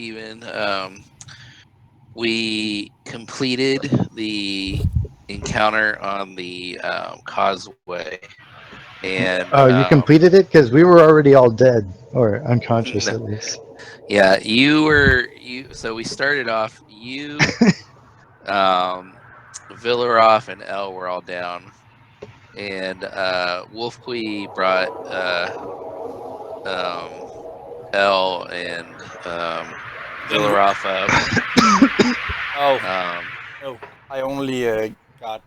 Steven. We completed the encounter on the causeway, and Oh, you completed it? Because we were already all dead, or unconscious no, at least. yeah, So we started off. You, Villaroff, and Elle were all down, and Wolfquee brought um, Elle and Then Villaroff up. oh Um, no, I only got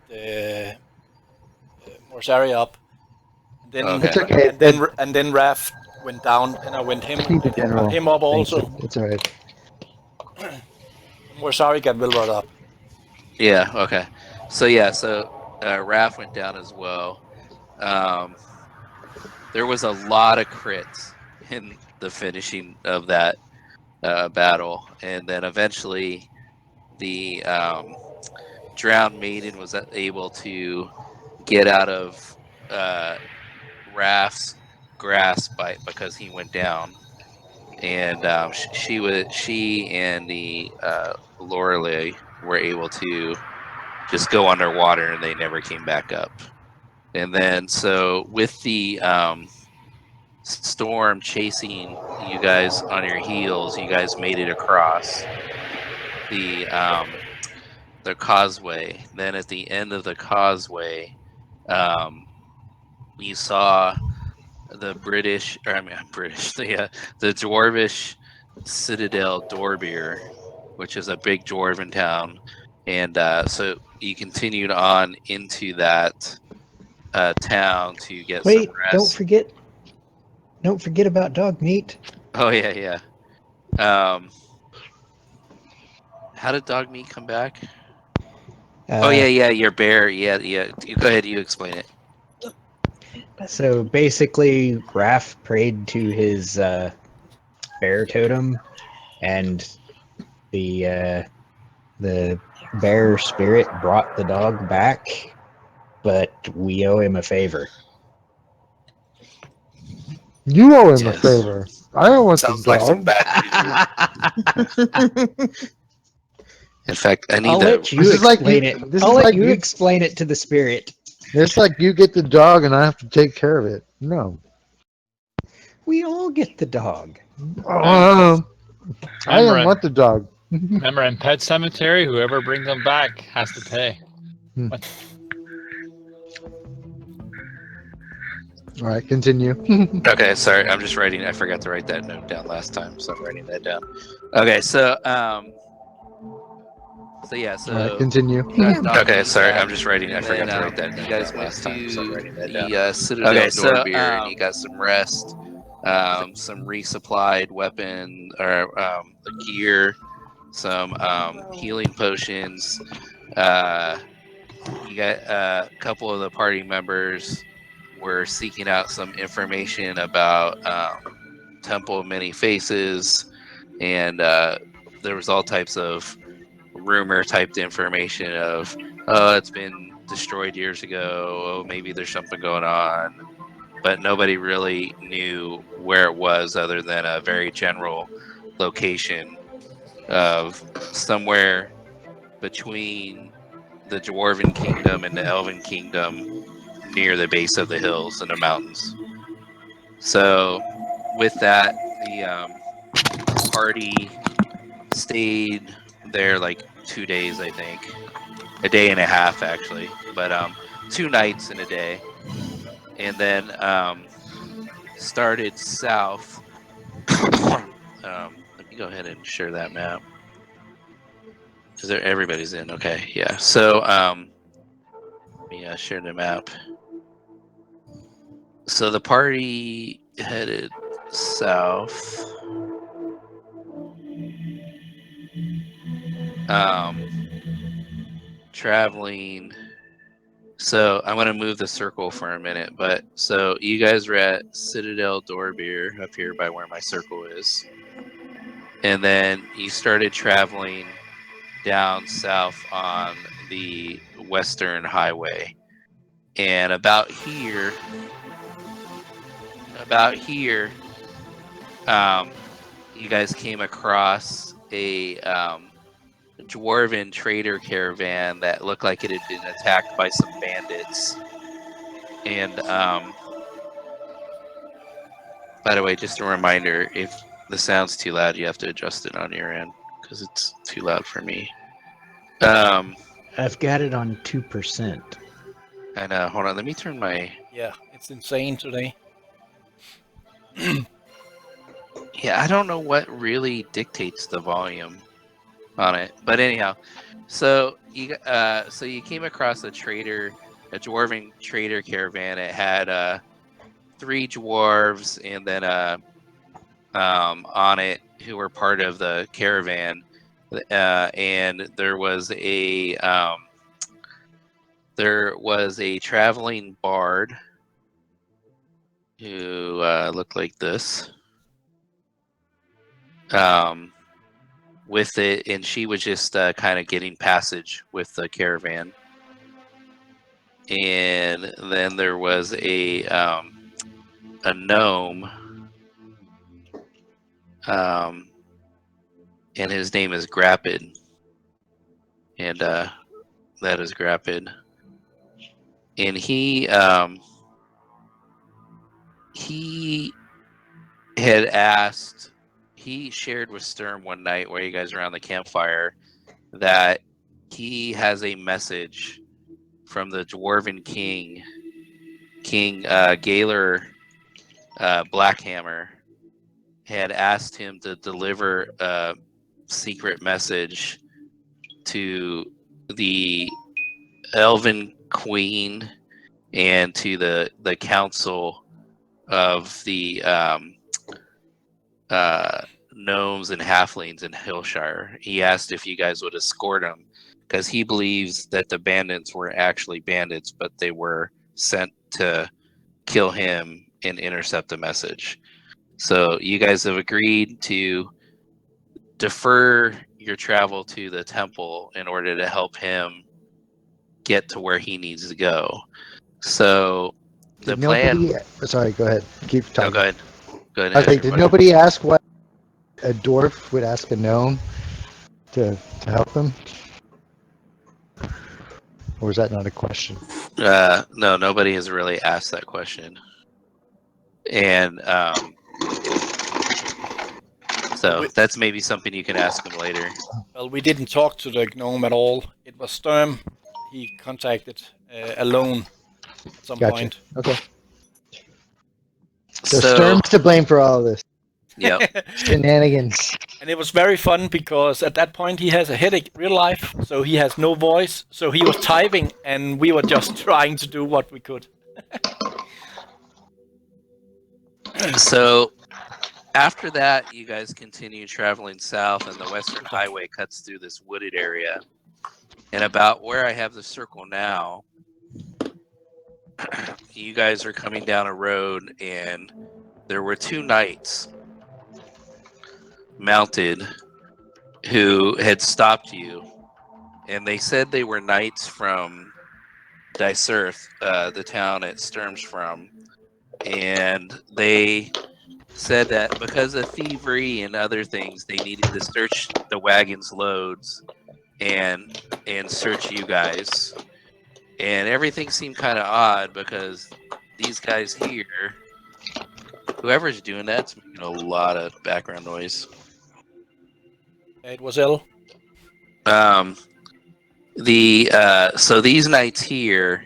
Morsari up, and okay. It's okay. and then Raph went down, and I I think the got general him up thinks also. it's all right. Morsari got Wilrod up. Yeah. Okay. So yeah. So Raph went down as well. Um, there was a lot of crits in the finishing of that battle, and then eventually the drowned maiden was able to get out of Raph's grasp because he went down, and she and the Lorelei were able to just go underwater, and they never came back up. And then so with the storm chasing you guys on your heels, you guys made it across the causeway. Then at the end of the causeway, you saw the British, or I mean British, the dwarvish citadel Dorbier, which is a big dwarven town, and so you continued on into that town to get some Wait, rest. don't forget about dog meat. Oh yeah, yeah. How did dog meat come back? Oh Uh, yeah, your bear. Yeah. Go ahead, you explain it. so basically, Raph prayed to his bear totem, and the bear spirit brought the dog back, but we owe him a favor. You owe him a Yes. favor. I don't want Sounds the like some dog. bad juju. In fact, I need I'll that. let you This is like explain you. it. This I'll is let like you you. explain it to the spirit. It's like you get the dog and I have to take care of it. No. We all get the dog. I Remember, didn't want the dog. remember, in Pet Cemetery, whoever brings them back has to pay. What? All right, continue. Okay, sorry. I'm just writing. I forgot to write that note down last time, so I'm writing that down. Okay, so yeah, All right, so continue. you guys okay, sorry. I'm just writing. I forgot to write that. You guys went to the Citadel Okay, Dorbeer, and you got some rest, some resupplied weapon or gear, some healing potions. You got a couple of the party members were seeking out some information about Temple of Many Faces, and there was all types of rumor typed information of, oh, it's been destroyed years ago, oh, maybe there's something going on, but nobody really knew where it was other than a very general location of somewhere between the Dwarven Kingdom and the Elven Kingdom near the base of the hills and the mountains. So with that, the party stayed there like 2 days, I think. A day and a half, actually. But 2 nights and a day. And then started south. Let me go ahead and share that map. Is there everybody's in? Okay, yeah. So let me share the map. So the party headed south. Traveling. So I'm gonna move the circle for a minute, but so you guys were at Citadel Dorbeer up here by where my circle is, and then you started traveling down south on the Western Highway, and about here, you guys came across a dwarven trader caravan that looked like it had been attacked by some bandits. And by the way, just a reminder, if the sound's too loud, you have to adjust it on your end because it's too loud for me. I've got it on 2%. And hold on, let me turn my... Yeah, it's insane today. Yeah, I don't know what really dictates the volume on it, but anyhow, so you came across a dwarven trader caravan. It had 3 dwarves, and then on it who were part of the caravan, and there was a traveling bard who looked like this. With it, and she was just kind of getting passage with the caravan. And then there was a gnome, and his name is Grapid, and that is Grapid. And he had asked. He shared with Sturm one night while you guys were around the campfire that he has a message from the Dwarven King Galer Blackhammer, had asked him to deliver a secret message to the Elven Queen and to the council of the gnomes and halflings in Hillshire. He asked if you guys would escort him because he believes that the bandits were actually bandits, but they were sent to kill him and intercept the message. So you guys have agreed to defer your travel to the temple in order to help him get to where he needs to go. So the plan... Sorry, go ahead. Keep talking. No, go ahead. Go ahead. Okay, did nobody ask what a dwarf would ask a gnome to help them? Or is that not a question? No, nobody has really asked that question. And so that's maybe something you can ask him later. Well, we didn't talk to the gnome at all. It was Sturm he contacted alone at some point. Okay. So Sturm's to blame for all of this. Yep. Shenanigans. And it was very fun because at that point he has a headache, real life, so he has no voice. So he was typing, and we were just trying to do what we could. So after that, you guys continue traveling south, and the Western Highway cuts through this wooded area. And about where I have the circle now, you guys are coming down a road, and there were 2 knights mounted who had stopped you, and they said they were knights from Dyserth, the town at Sturm's from, and they said that because of thievery and other things, they needed to search the wagon's loads and search you guys. And everything seemed kind of odd because these guys here, whoever's doing that's making a lot of background noise. It was L. So these knights here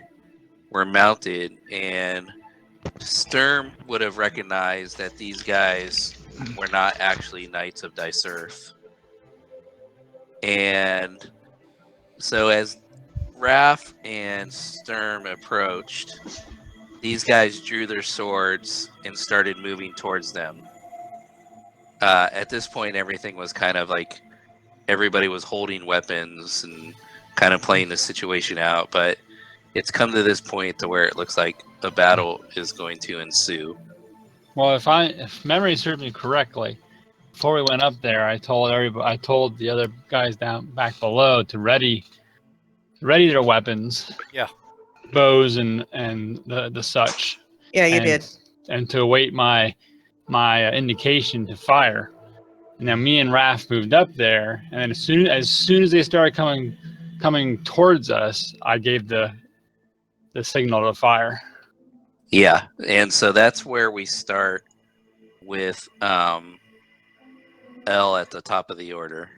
were mounted, and Sturm would have recognized that these guys were not actually knights of Dyserth. And so as Raph and Sturm approached, these guys drew their swords and started moving towards them. At this point, everything was kind of like everybody was holding weapons and kind of playing the situation out, but it's come to this point to where it looks like a battle is going to ensue. Well, if memory serves me correctly, before we went up there, I told the other guys down back below to ready their weapons, bows and the such. Yeah, you did. And to await my indication to fire. And then me and Raph moved up there, and then as soon as they started coming towards us, I gave the signal to fire. Yeah, and so that's where we start with L at the top of the order.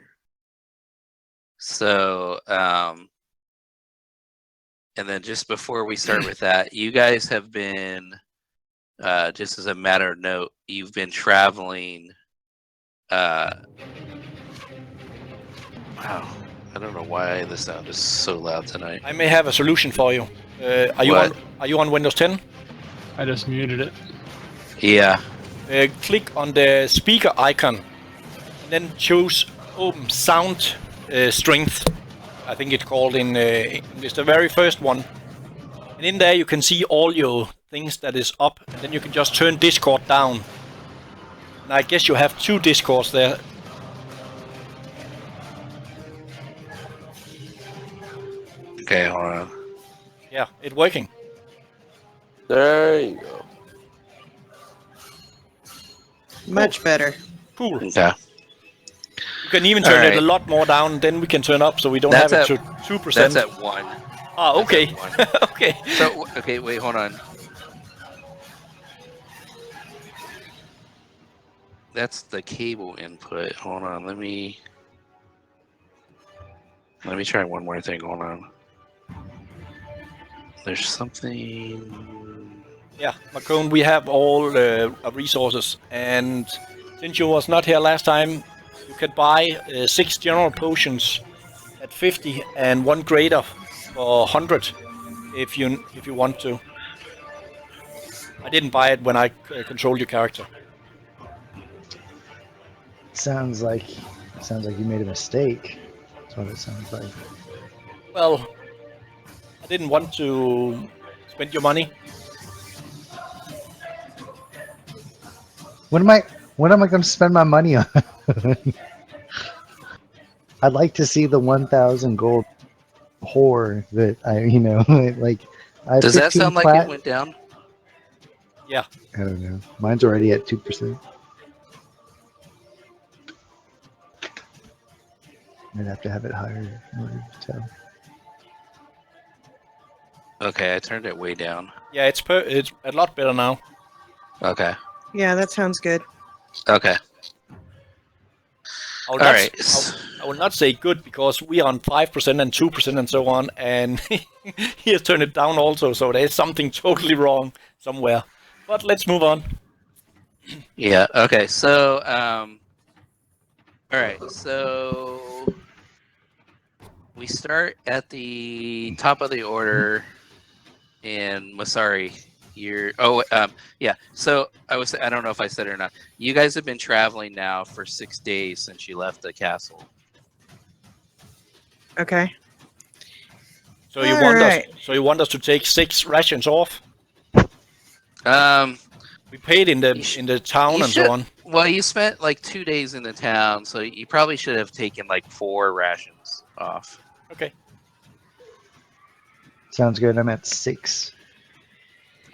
So, and then just before we start with that, you guys have been, just as a matter of note, you've been traveling. Wow, I don't know why the sound is so loud tonight. I may have a solution for you. Are you on Windows 10? I just muted it. Yeah. Click on the speaker icon, and then choose Open Sound Strength. I think it's called in English, the very first one. And in there you can see all your things that is up, and then you can just turn Discord down. And I guess you have 2 Discords there. Okay, hold on. Yeah, it's working. There you go. Much better. Cool. Okay. You can even turn it a Alright. lot more down, then we can turn up so we don't That's have it at- to 2%. That's at 1. Ah, okay. That's at 1. Okay. So, okay, wait, hold on. That's the cable input. Hold on, let me try one more thing. Hold on. There's something. Yeah, Macone, we have all resources, and since you was not here last time, you can buy 6 general potions at 50 and 1 greater for 100 if you want to. I didn't buy it when I controlled your character. Sounds like you made a mistake. That's what it sounds like. Well, I didn't want to spend your money. What am I going to spend my money on? I'd like to see the 1,000 gold whore that like. I have Does that 15 sound like plat- it went down? Yeah. I don't know. Mine's already at 2%. I'd have to have it higher in order to tell. Okay, I turned it way down. Yeah, it's a lot better now. Okay. Yeah, that sounds good. Okay. I will All not, right. I will not say good because we are on 5% and 2% and so on, and he has turned it down also, so there's something totally wrong somewhere. But let's move on. Yeah. Okay. So, all right. So we start at the top of the order, and Masari, you're. Oh, yeah. So I don't know if I said it or not. You guys have been traveling now for 6 days since you left the castle. Okay. So you want us to take 6 rations off? We paid in the town and so on. Well, you spent like 2 days in the town, so you probably should have taken like 4 rations off. Okay. Sounds good. I'm at 6.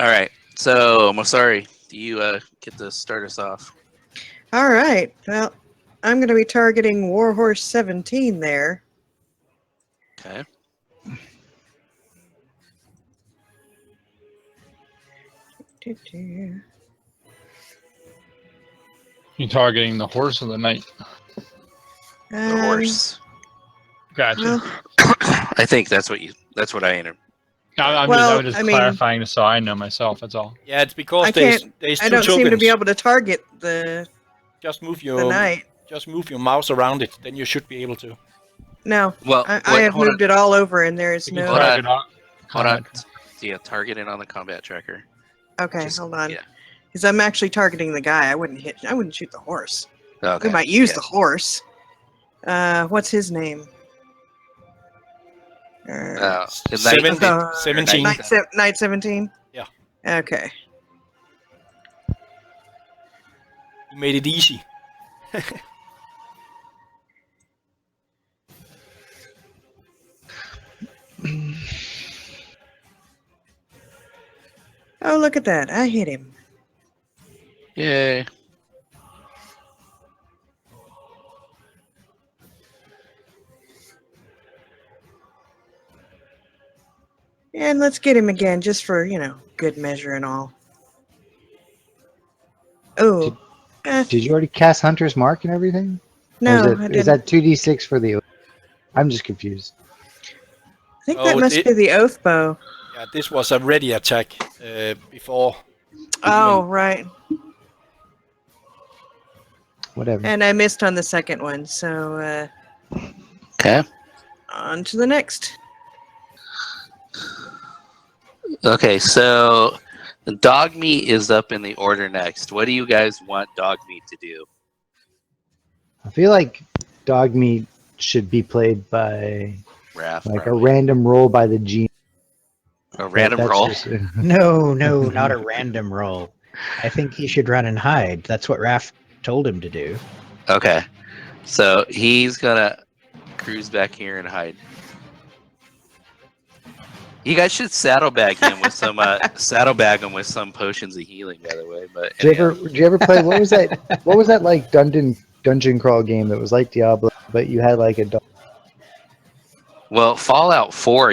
All right. So, Masari, do you get to start us off? All right. Well, I'm going to be targeting Warhorse 17 there. Okay. You targeting the horse or the knight? The horse. Gotcha. Well, I think that's what I entered. I was just clarifying so I know myself. That's all. Yeah, it's because I there's can't. 2 I don't tokens. seem to be able to target the Just move the your knight. just move your mouse around it, then you should be able to. No, Well, I have moved it all over, and there is You can no. Hold on. target Hold on. combat. Yeah, target it on the combat tracker. Okay, Just- hold on. Yeah. Because I'm actually targeting the guy. I wouldn't shoot the horse. Okay. We might use yeah. the horse. What's his name? The Seven- knight- 17. Knight 17? Yeah. Okay. You made it easy. Oh, look at that. I hit him. Yay. And let's get him again, just for, good measure and all. Oh. Did you already cast Hunter's Mark and everything? No, Or I is didn't. that 2d6 for the... I'm just confused. I think that must be the oath bow. Yeah, this was a ready attack before. Oh, right. Whatever. And I missed on the second one, so Okay. on to the next. Okay, so dog meat is up in the order next. What do you guys want dog meat to do? I feel like Dogmeat should be played by Raph, like probably. a random roll by the GM. A random That's roll? just- No, not a random roll. I think he should run and hide. That's what Raph told him to do. Okay. So he's gonna cruise back here and hide. You guys should saddlebag him with some potions of healing, by the way. But Did you ever play what was that? What was that like dungeon crawl game that was like Diablo, but you had like a dog? Well, Fallout 4,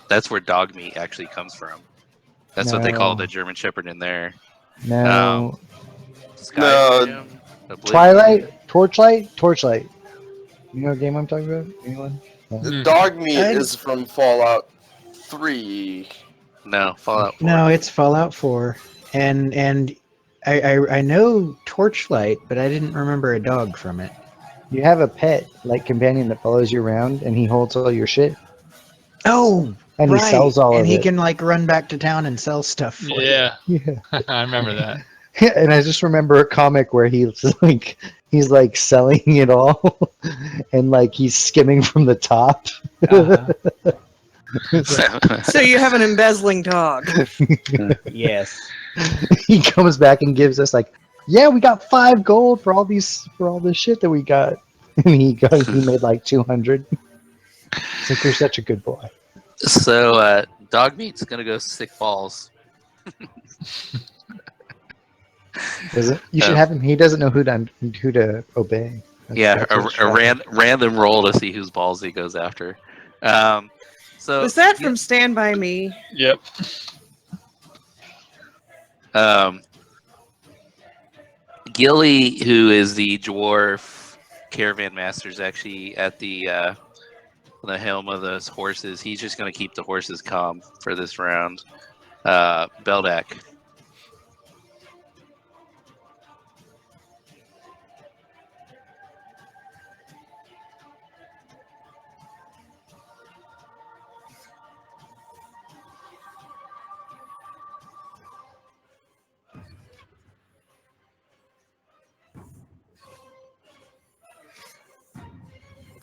that's where dog meat actually comes from. That's what they call the German Shepherd in there. No. Skyrim, Twilight? Torchlight. You know what game I'm talking about? Anyone? The dog meat is from Fallout 3. No, Fallout 4. No, it's Fallout 4. And I know Torchlight, but I didn't remember a dog from it. You have a pet like companion that follows you around, and he holds all your shit. Oh, and right. he sells all of it. And he can like run back to town and sell stuff for you. Yeah. I remember that. And I just remember a comic where he's like selling it all, and like he's skimming from the top. So you have an embezzling dog. Yes. He comes back and gives us like, yeah, we got 5 gold for all this shit that we got, and he made like 200. It's like, you're such a good boy. So dog meat's gonna go sick balls. You should have him. He doesn't know who to obey. That's a random roll to see whose balls he goes after. So was that from Stand By Me? Yep. Gilly, who is the dwarf caravan master, is actually at the helm of those horses. He's just going to keep the horses calm for this round. Beldak.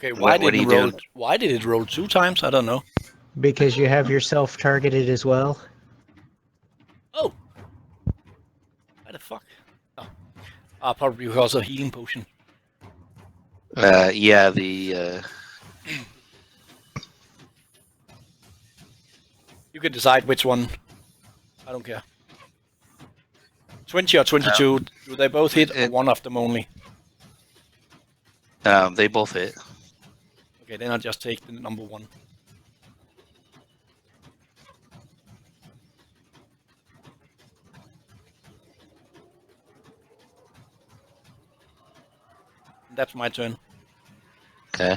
Okay, why did it roll 2 times? I don't know. Because you have yourself targeted as well. Oh. Why the fuck? Oh. Probably because of healing potion. Yeah, You can decide which one. I don't care. 20 or 22, do they both hit or one of them only? they both hit. Okay, then I'll just take the number 1. That's my turn. Okay.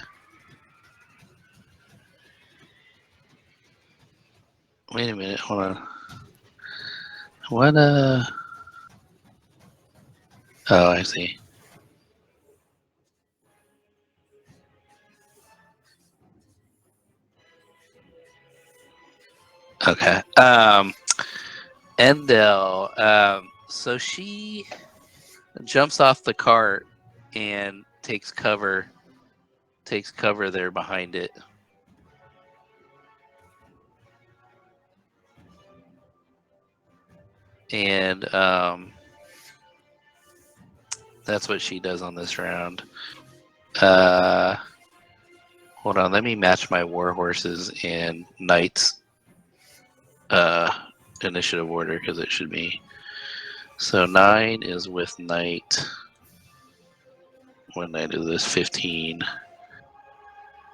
Wait a minute, hold on. What, oh, I see. Okay. Endel, so she jumps off the cart and takes cover there behind it. And that's what she does on this round. Hold on, let me match my war horses and knights initiative order, because it should be. So 9 is with knight. When I do this, 15.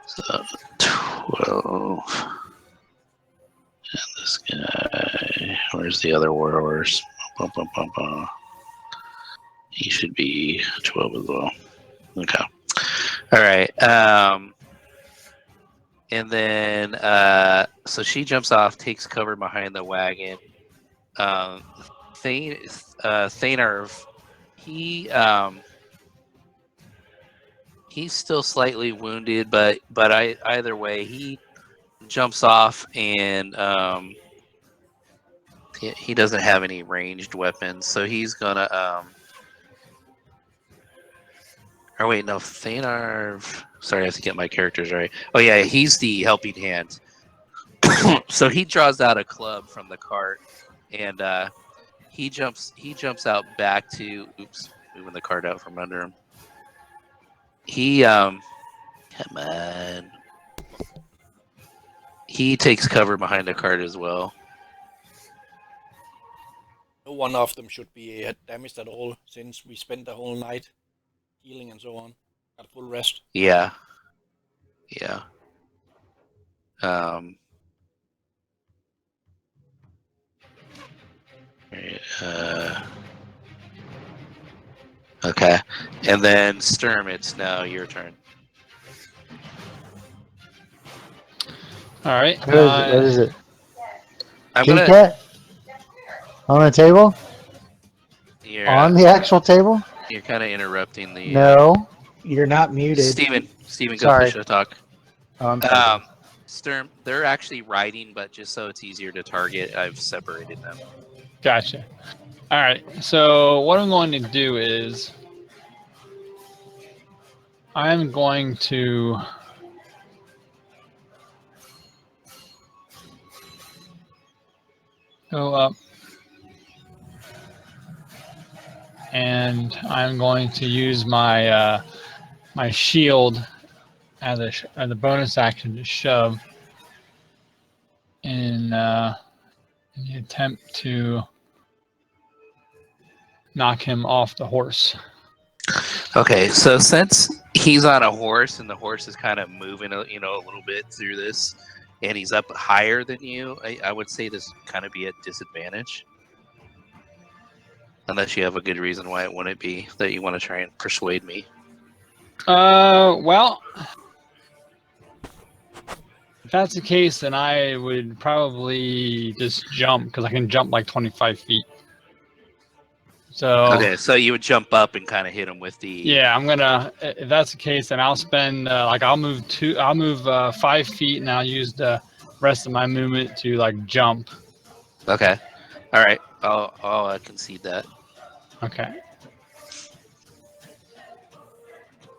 So 12 This guy. Where's the other warhorse? Bum, bum, bum, bum. He should be 12 as well. Okay. All right. And then, so she jumps off, takes cover behind the wagon. Thanarv, he's still slightly wounded, but either way, he jumps off and he doesn't have any ranged weapons, so he's gonna or wait, no, Thanarv. Sorry, I have to get my characters right. Oh yeah, he's the helping hand. So he draws out a club from the cart, and he jumps out back to. Oops, moving the cart out from under him. He come on. He takes cover behind the cart as well. No one of them should be damaged at all, since we spent the whole night healing and so on. Got full rest. Yeah. Okay, and then Sturm, it's now your turn. All right. What is it? I'm Kitty gonna. cat? On the table? You're, On the actual table? You're kind of interrupting the. No. You're not muted. Steven, go Sorry. push the talk. Oh, I'm sorry. Sturm, they're actually riding, but just so it's easier to target, I've separated them. Gotcha. All right. So what I'm going to do is I'm going to go up and I'm going to use my my shield as a bonus action to shove in the attempt to knock him off the horse. Okay, so since he's on a horse and the horse is kind of moving, a little bit through this, and he's up higher than you, I would say this kind of be at disadvantage. Unless you have a good reason why it wouldn't be that you want to try and persuade me. Well, if that's the case, then I would probably just jump, because I can jump like 25 feet. So Okay, so you would jump up and kind of hit him with the. Yeah, I'm gonna. If that's the case, then I'll spend I'll move 5 feet, and I'll use the rest of my movement to like jump. Okay, all right, I'll concede that. Okay.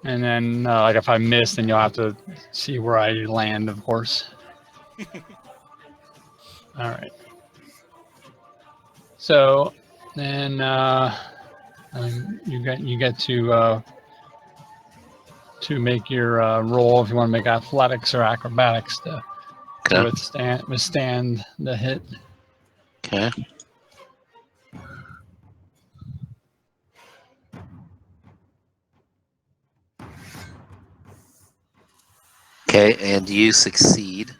And then like if I miss, then you'll have to see where I land, of course. All right. So then you get to make your roll if you want to make athletics or acrobatics to withstand the hit. Okay. Okay, and you succeed.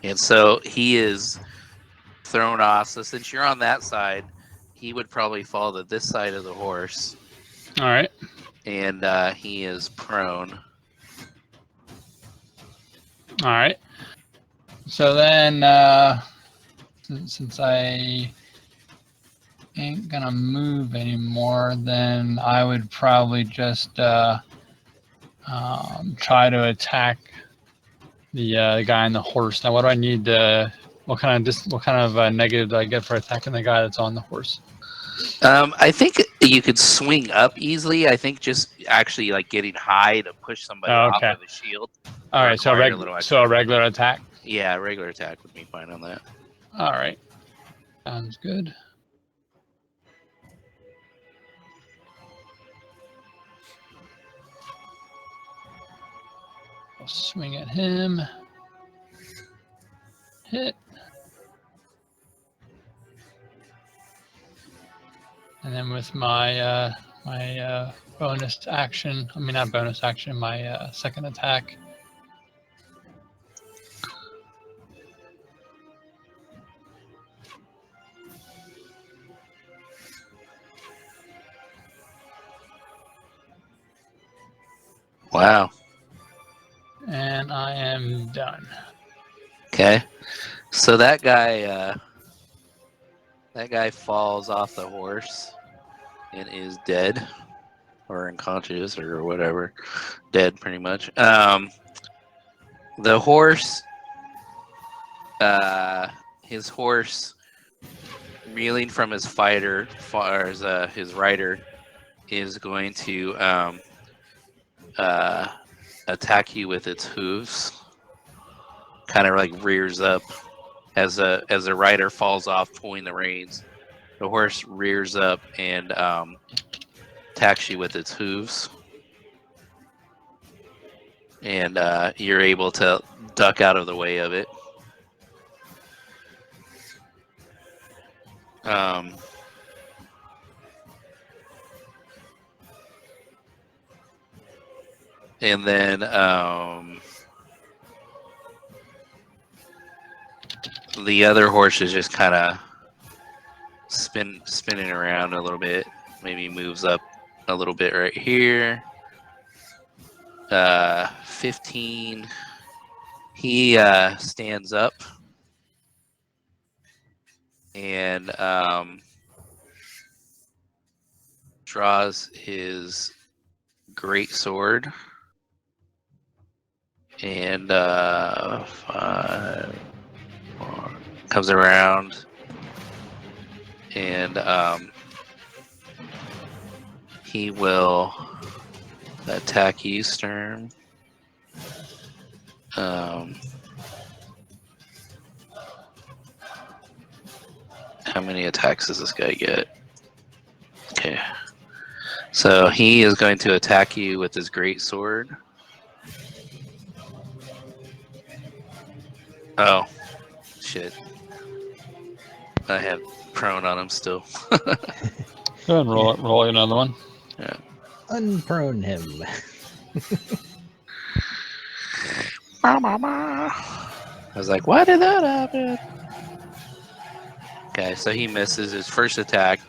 And so he is thrown off. So since you're on that side, he would probably fall to this side of the horse. All right. And he is prone. All right. So then, since I ain't gonna move anymore, then I would probably just try to attack the guy on the horse. Now, what do I need to? What kind of negative do I get for attacking the guy that's on the horse? I think you could swing up easily. I think just actually like getting high to push somebody off of the shield. All right, so a regular attack. Yeah, a regular attack would be fine on that. All right, sounds good. I'll swing at him. Hit. And then with my bonus action, not bonus action, my second attack. Wow. And I am done. Okay. So that guy falls off the horse and is dead or unconscious or whatever. Dead pretty much. The horse his horse reeling from his fighter far as his rider is going to attack you with its hooves. Kind of like rears up as the rider falls off pulling the reins. The horse rears up and attacks you with its hooves. And you're able to duck out of the way of it. And then the other horse is just kind of spinning around a little bit. Maybe moves up a little bit right here. 15. He stands up and draws his great sword and comes around and he will attack you, Sturm. How many attacks does this guy get? Okay. So he is going to attack you with his great sword. Oh, shit. I have prone on him still. Go ahead and roll another one. Yeah. Unprone him. I was like, why did that happen? Okay, so he misses his first attack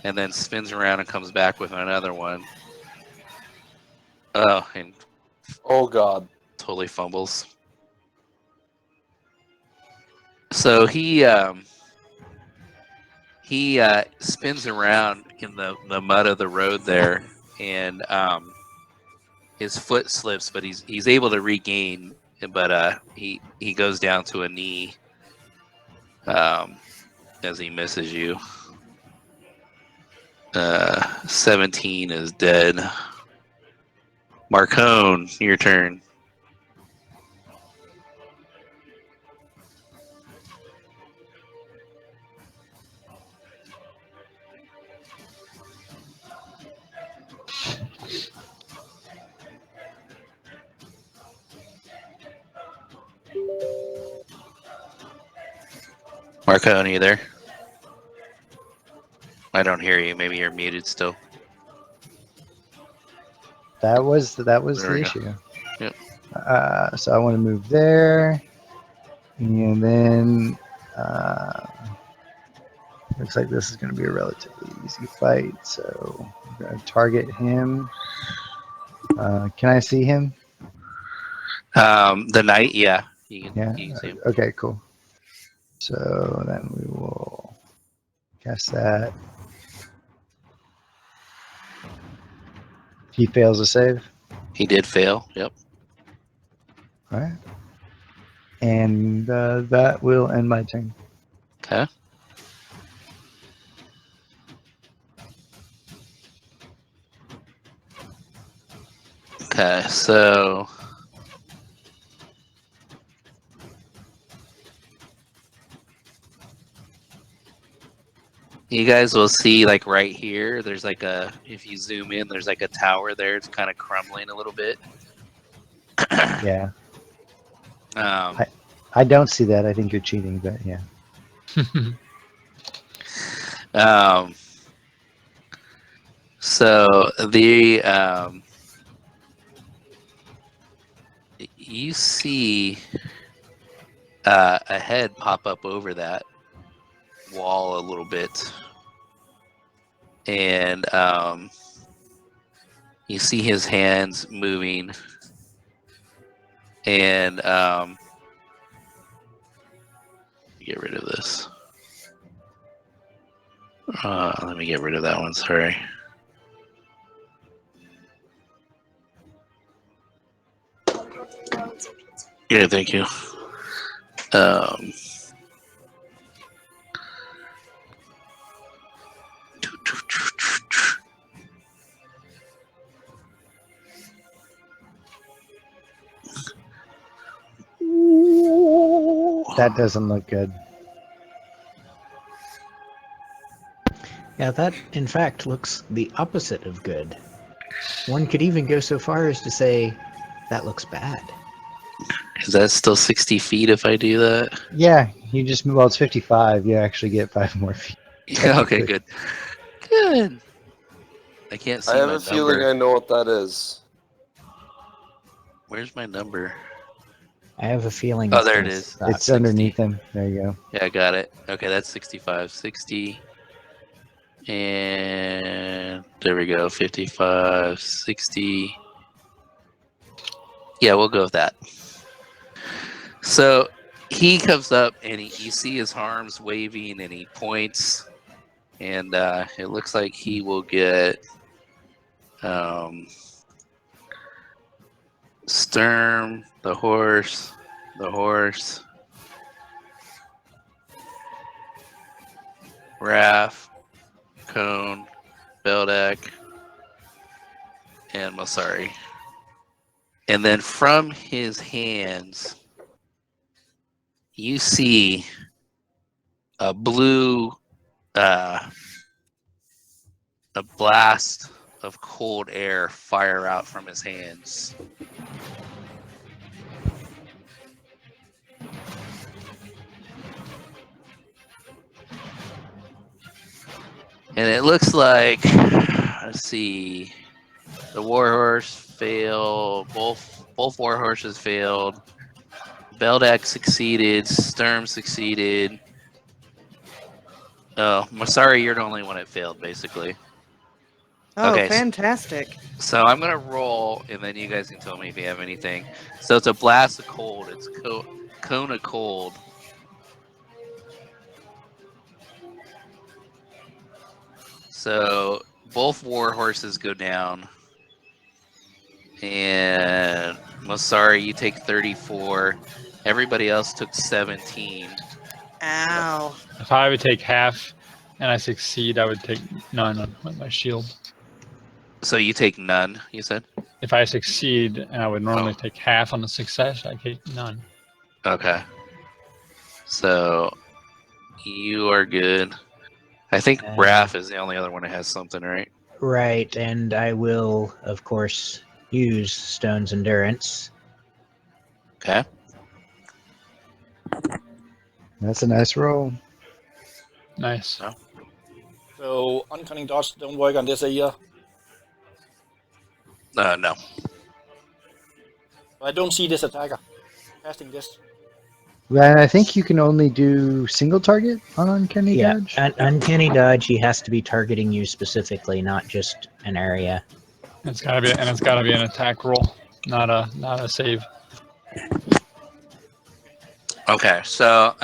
and then spins around and comes back with another one. Oh, and Oh god. totally fumbles. So he spins around in the mud of the road there, and his foot slips, but he's able to regain. But he goes down to a knee as he misses you. 17 is dead. Marcone, your turn. Marcone, are you there? I don't hear you. Maybe you're muted still. That was There the we go. issue. Yep. So I want to move there, and then looks like this is going to be a relatively easy fight. So I'm going to target him. Can I see him? The knight, yeah. You Yeah. can see him. Okay, cool. So then we will cast that. He fails a save. He did fail. Yep. All right. And that will end my turn. Okay. Okay, so you guys will see, like right here, there's like if you zoom in, there's like a tower there. It's kind of crumbling a little bit. Yeah. Um, I don't see that. I think you're cheating, but yeah. So you see a head pop up over that wall a little bit, and You see his hands moving, and get rid of this. Let me get rid of that one. Sorry. Yeah, thank you. That doesn't look good. Yeah, that in fact looks the opposite of good. One could even go so far as to say that looks bad. Is that still 60 feet if I do that? Yeah, you just well, it's 55. You actually get 5 more feet. Yeah, okay, technically. good. Good. I can't see I have my a feeling number. I know what that is. Where's my number? I have a feeling Oh, it's there gonna it is. suck. It's underneath him. There you go. Yeah, I got it. Okay, that's 65. 60. And there we go. 55, 60. Yeah, we'll go with that. So he comes up and you see his arms waving and he points. And it looks like he will get Sturm, the horse, Raph, Cone, Beldak, and Masari. And then from his hands, you see a blue, a blast of cold air fire out from his hands. And it looks like, let's see, the warhorse failed. Both warhorses failed. Beldak succeeded. Sturm succeeded. Oh, Masari, you're the only one that failed, basically. Oh, Okay, fantastic. So I'm gonna roll, and then you guys can tell me if you have anything. So it's a blast of cold. It's cone of cold. So both war horses go down, and Masari, you take 34. Everybody else took 17. Ow. If I would take half and I succeed, I would take none with my shield. So you take none, you said? If I succeed and I would normally take half on the success, I take none. Okay. So you are good. I think Raph is the only other one that has something, right? Right, and I will, of course, use Stone's Endurance. Okay. That's a nice roll. Nice. Oh. So uncanny dodge don't work on this either. No. I don't see this attacker casting this. And I think you can only do single target on Uncanny Dodge. Uncanny Dodge, he has to be targeting you specifically, not just an area. It's gotta be an attack roll, not a save. Okay, so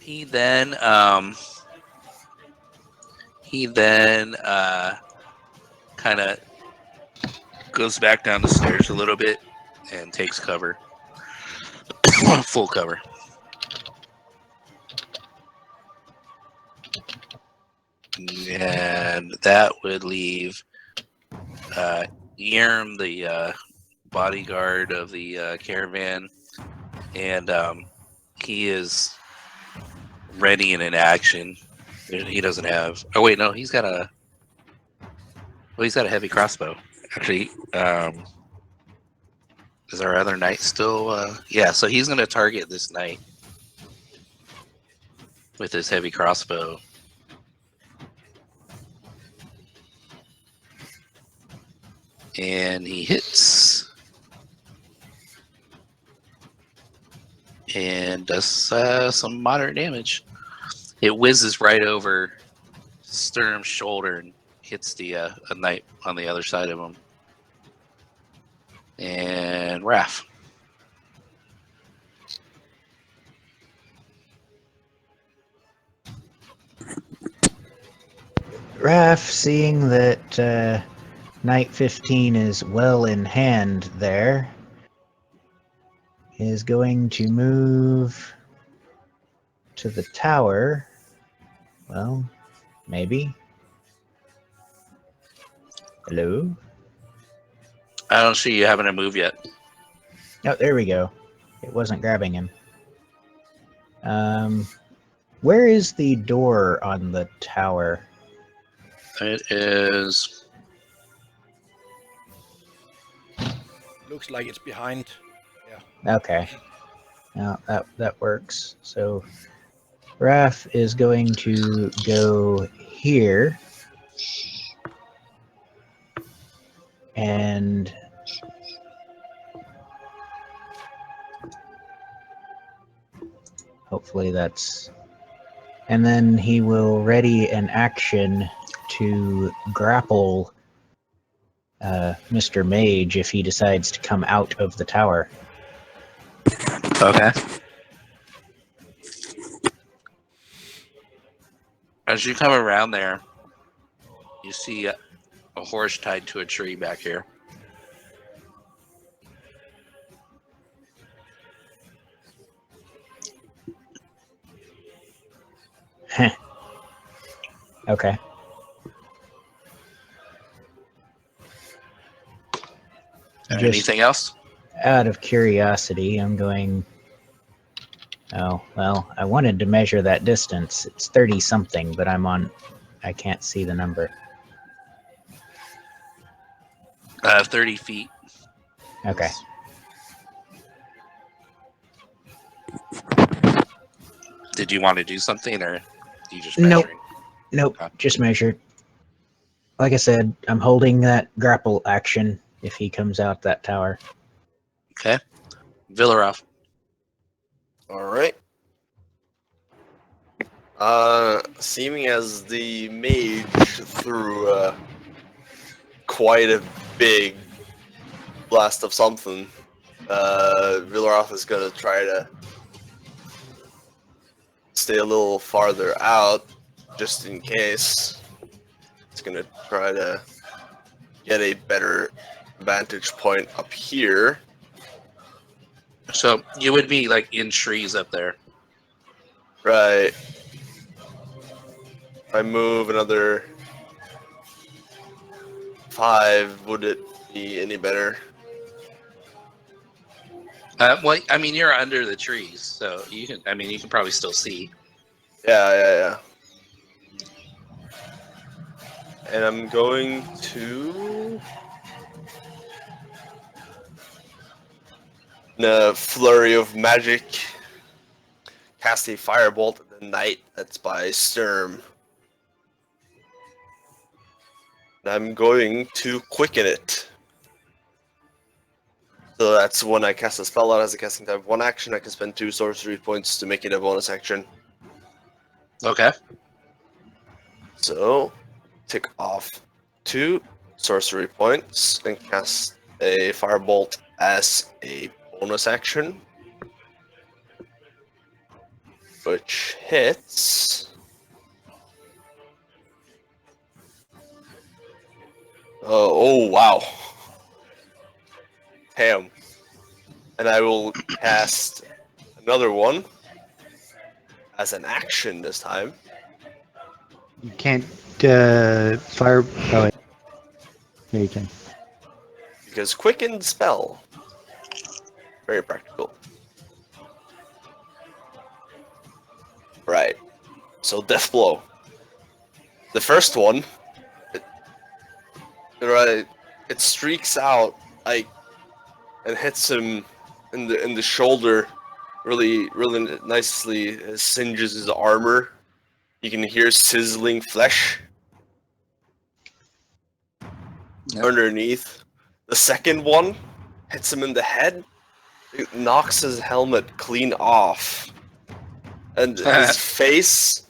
he then kind of goes back down the stairs a little bit and takes cover. Full cover. And that would leave Yerm, the bodyguard of the caravan, and he is ready and in action. He doesn't have. Oh wait, no, he's got a. Well, he's got a heavy crossbow. Actually, is our other knight still? Yeah, so he's going to target this knight with his heavy crossbow. And he hits. And does some moderate damage. It whizzes right over Sturm's shoulder, and hits the a knight on the other side of him. And Raph. Raph, seeing that Knight 15 is well in hand there, is going to move to the tower. Well, maybe. Hello? I don't see you having to move yet. Oh, there we go. It wasn't grabbing him. Where is the door on the tower? It is. Looks like it's behind. Okay. Now that works. So Raph is going to go here. And hopefully that's... And then he will ready an action to grapple Mr. Mage if he decides to come out of the tower. Okay. As you come around there, you see a horse tied to a tree back here. Okay. Just Anything else? out of curiosity, I'm going... Oh, well, I wanted to measure that distance. It's 30-something, but I can't see the number. 30 feet. Okay. Did you want to do something, or you just Nope. measuring? Nope, Okay. just measured. Like I said, I'm holding that grapple action if he comes out that tower. Okay. Villarov. Alright. Seeming as the mage threw quite a big blast of something, Villaroth is gonna try to stay a little farther out, just in case. It's gonna try to get a better vantage point up here. So you would be like in trees up there. Right. If I move another 5, would it be any better? Well, I mean, you're under the trees, so you can. I mean, you can probably still see. Yeah. And I'm going to... in a flurry of magic, cast a firebolt at the knight that's by Sturm. And I'm going to quicken it. So that's when I cast a spell out as a casting type 1 action. I can spend 2 sorcery points to make it a bonus action. Okay. So, tick off 2 sorcery points and cast a firebolt as a bonus action, which hits. Oh wow. Damn. And I will cast another one as an action this time. You can't fire. Oh, wait. Yeah, you can. Because quicken spell. Very practical. Right. So death blow. The first one, it streaks out like and hits him in the shoulder really nicely. It singes his armor. You can hear sizzling flesh underneath. The second one hits him in the head. It knocks his helmet clean off, and his face.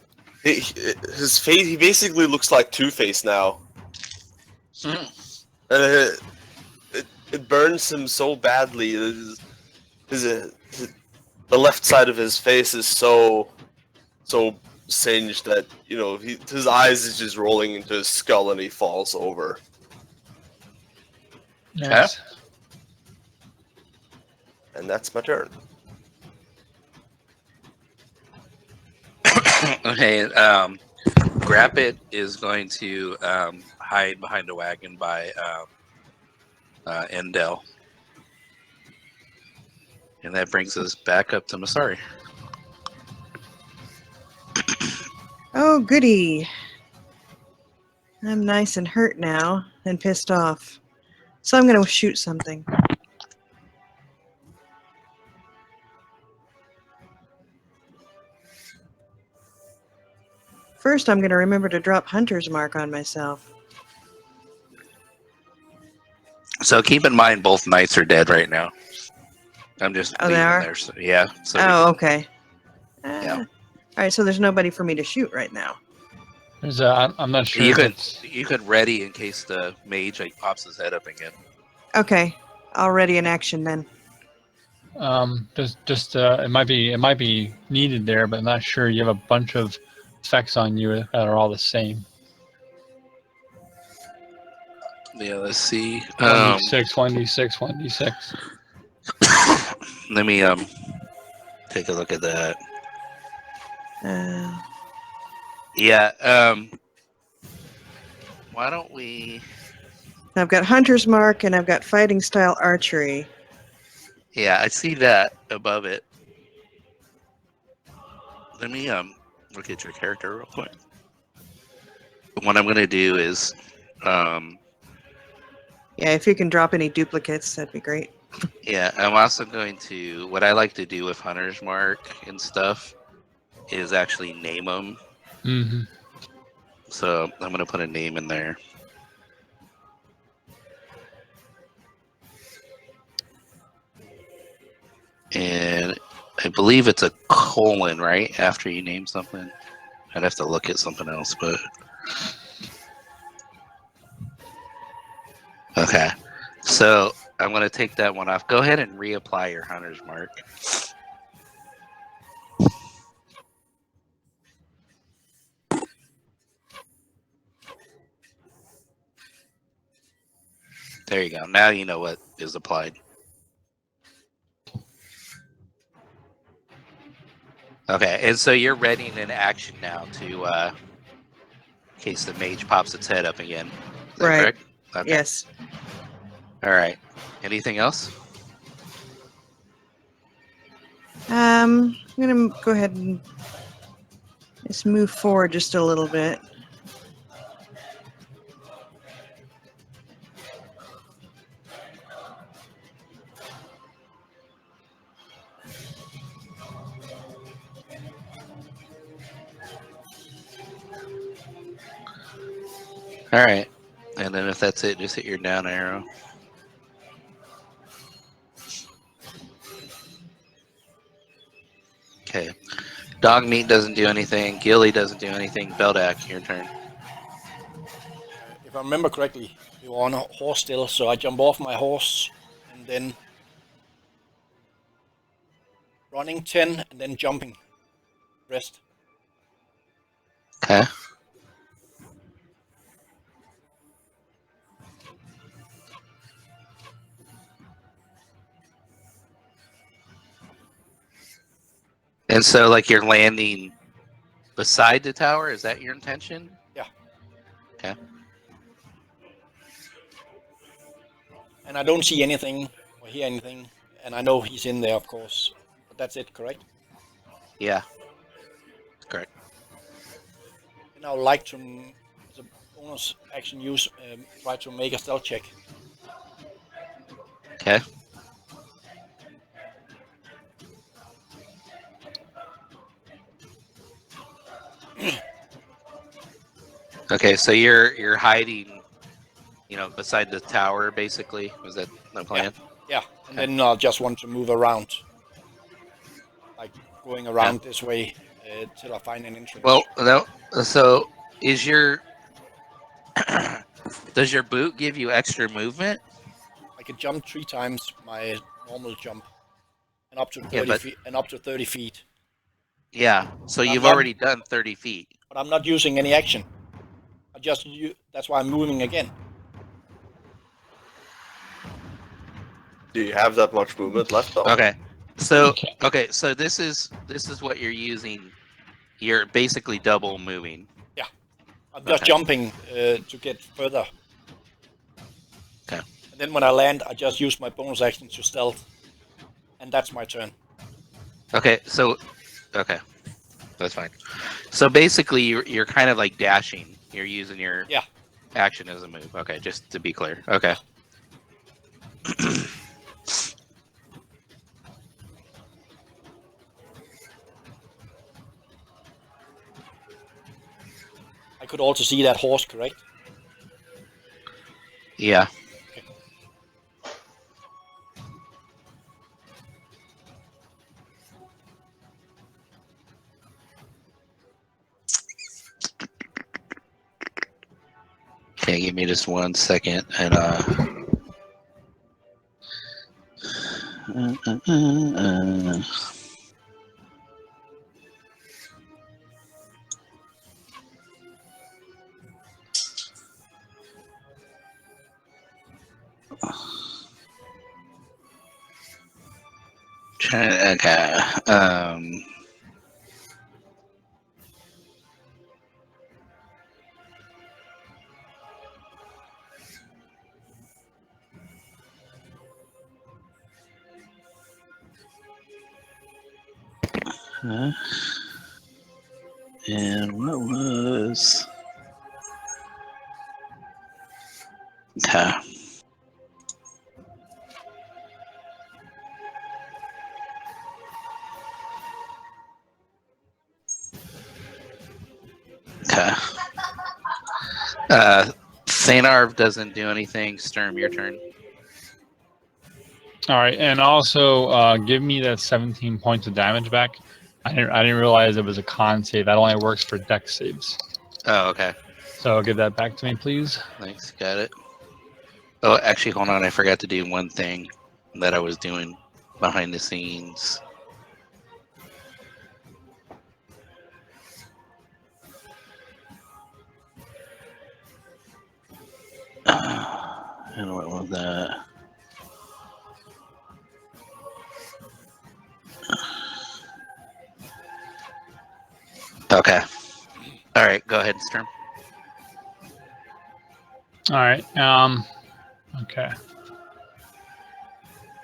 He basically looks like Two-Face now. And it burns him so badly. The left side of his face is so singed that his eyes is just rolling into his skull and he falls over. Nice. And that's my turn. Okay, Grappit is going to hide behind a wagon by Endel. And that brings us back up to Masari. Oh, goody. I'm nice and hurt now and pissed off. So I'm going to shoot something. First, I'm going to remember to drop Hunter's Mark on myself. So keep in mind both knights are dead right now. I'm just Oh, they leaving are? there. So, yeah. So Oh, okay. Yeah. All right, so there's nobody for me to shoot right now. There's I'm not sure. you if could it's- you could ready in case the mage pops his head up again. Okay, already in action then. just it might be needed there, but I'm not sure. You have a bunch of effects on you that are all the same. Yeah, let's see. 1d6, 1d6, 1d6. Let me take a look at that. Yeah. Why don't we? I've got Hunter's Mark and I've got Fighting Style Archery. Yeah, I see that above it. Let me look at your character real quick. What I'm gonna do is Yeah, if you can drop any duplicates, that'd be great. yeah, I'm also going to. What I like to do with Hunter's Mark and stuff is actually name them. Mm-hmm. So I'm going to put a name in there. And I believe it's a colon, right? After you name something. I'd have to look at something else, but. Okay. So I'm going to take that one off. Go ahead and reapply your Hunter's Mark. There you go. Now you know what is applied. Okay, and so you're readying an action now to, in case the mage pops its head up again. Is that Right. correct? Okay. Yes. All right. Anything else? I'm gonna go ahead and just move forward just a little bit. All right. And then if that's it, just hit your down arrow. Okay. Dog meat doesn't do anything. Gilly doesn't do anything. Beldak, your turn. If I remember correctly, you were on a horse still, so I jump off my horse and then running 10 and then jumping. Rest. Okay. And so, like, you're landing beside the tower? Is that your intention? Yeah. Okay. And I don't see anything or hear anything, and I know he's in there, of course. But that's it, correct? Yeah. Correct. And I would like to, as a bonus action use, try to make a stealth check. Okay. Okay, so you're hiding, beside the tower, basically. Was that the plan? Yeah, and then I just want to move around. Like going around this way till I find an entrance. Well, no. So is your Does your boot give you extra movement? I can jump 3 times my normal jump, and up to 30 Yeah, but- feet. And up to 30 feet. Yeah. So I'm you've not- already done 30 feet. But I'm not using any action. That's why I'm moving again. Do you have that much movement left though? Okay. So Okay. so this is what you're using. You're basically double moving. I'm just Okay. jumping to get further. Okay. And then when I land, I just use my bonus action to stealth, and that's my turn. Okay. So okay, that's fine. So basically, you're kind of like dashing. You're using your Yeah. action as a move. Okay, just to be clear. Okay. I could also see that horse, correct? Yeah. Okay, give me just 1 second, and okay. And what was? Okay. Okay. Saint Arv doesn't do anything. Sturm, your turn. All right, and also give me that 17 points of damage back. I didn't realize it was a con save. That only works for dex saves. Oh, okay. So give that back to me, please. Thanks. Got it. Oh, actually, hold on. I forgot to do one thing that I was doing behind the scenes. And what was that? Okay. All right. Go ahead, Sturm. All right. Okay.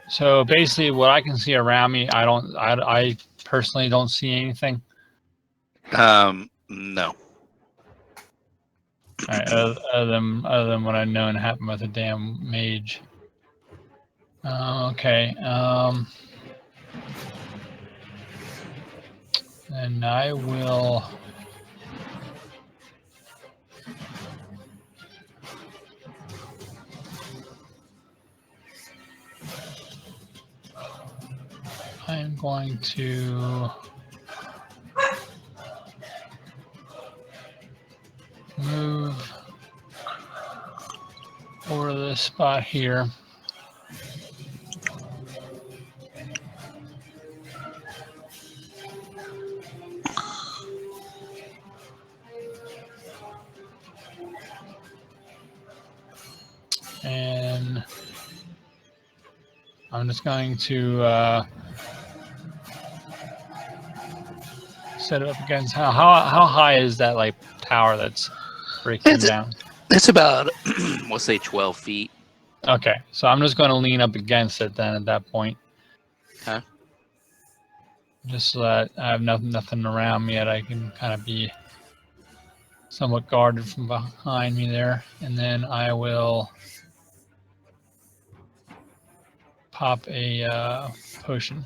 So basically, what I can see around me, I personally don't see anything. No. All right, other than what I know and happened with the damn mage. Okay. And I will. I am going to move over to this spot here. And I'm just going to set it up against how high is that like tower that's breaking down? It's about, we'll say 12 feet. Okay, so I'm just going to lean up against it then at that point. Okay. Just so that I have nothing around me that I can kind of be somewhat guarded from behind me there. And then I will pop a potion.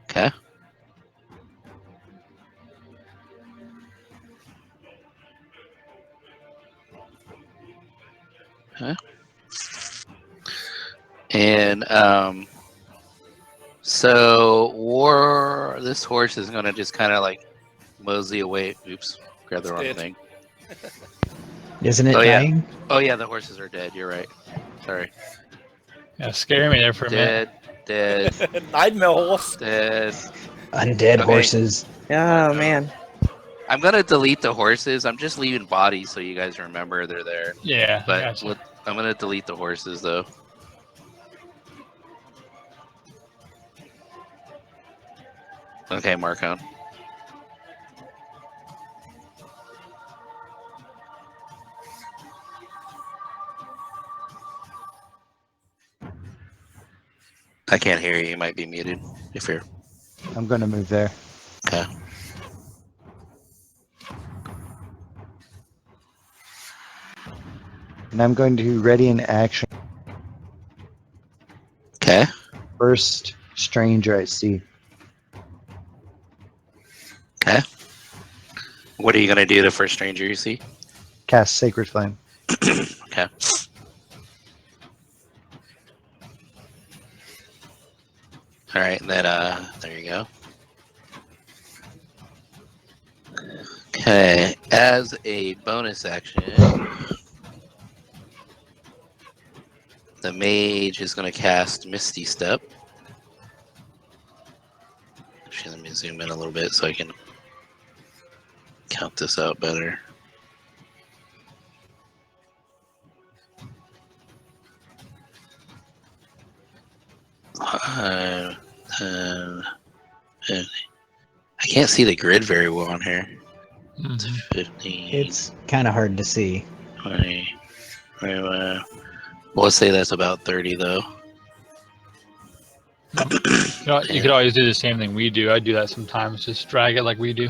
Okay. Okay. And so this horse is gonna just kind of like mosey away. Oops, grab the wrong Dead. thing. Isn't it Oh, yeah. dying? Oh yeah, the horses are dead. You're right. Sorry. Yeah, scared me there for a minute. Dead. Nightmare horse. Dead. Undead Okay. horses. Oh man. I'm gonna delete the horses. I'm just leaving bodies so you guys remember they're there. Yeah, I But gotcha. I'm gonna delete the horses though. Okay, Marcon. I can't hear you. You might be muted if you're. I'm going to move there. Okay. And I'm going to ready in action. Okay. First stranger I see. Okay. What are you gonna do to first stranger you see? Cast Sacred Flame. Okay. All right, then there you go. Okay, as a bonus action, the mage is going to cast Misty Step. Actually, let me zoom in a little bit so I can count this out better. I can't see the grid very well on here. Mhm. 15, It's kind of hard to see. 20, 21. Well, let's say that's about 30 though. You could always do the same thing we do. I do that sometimes. Just drag it like we do.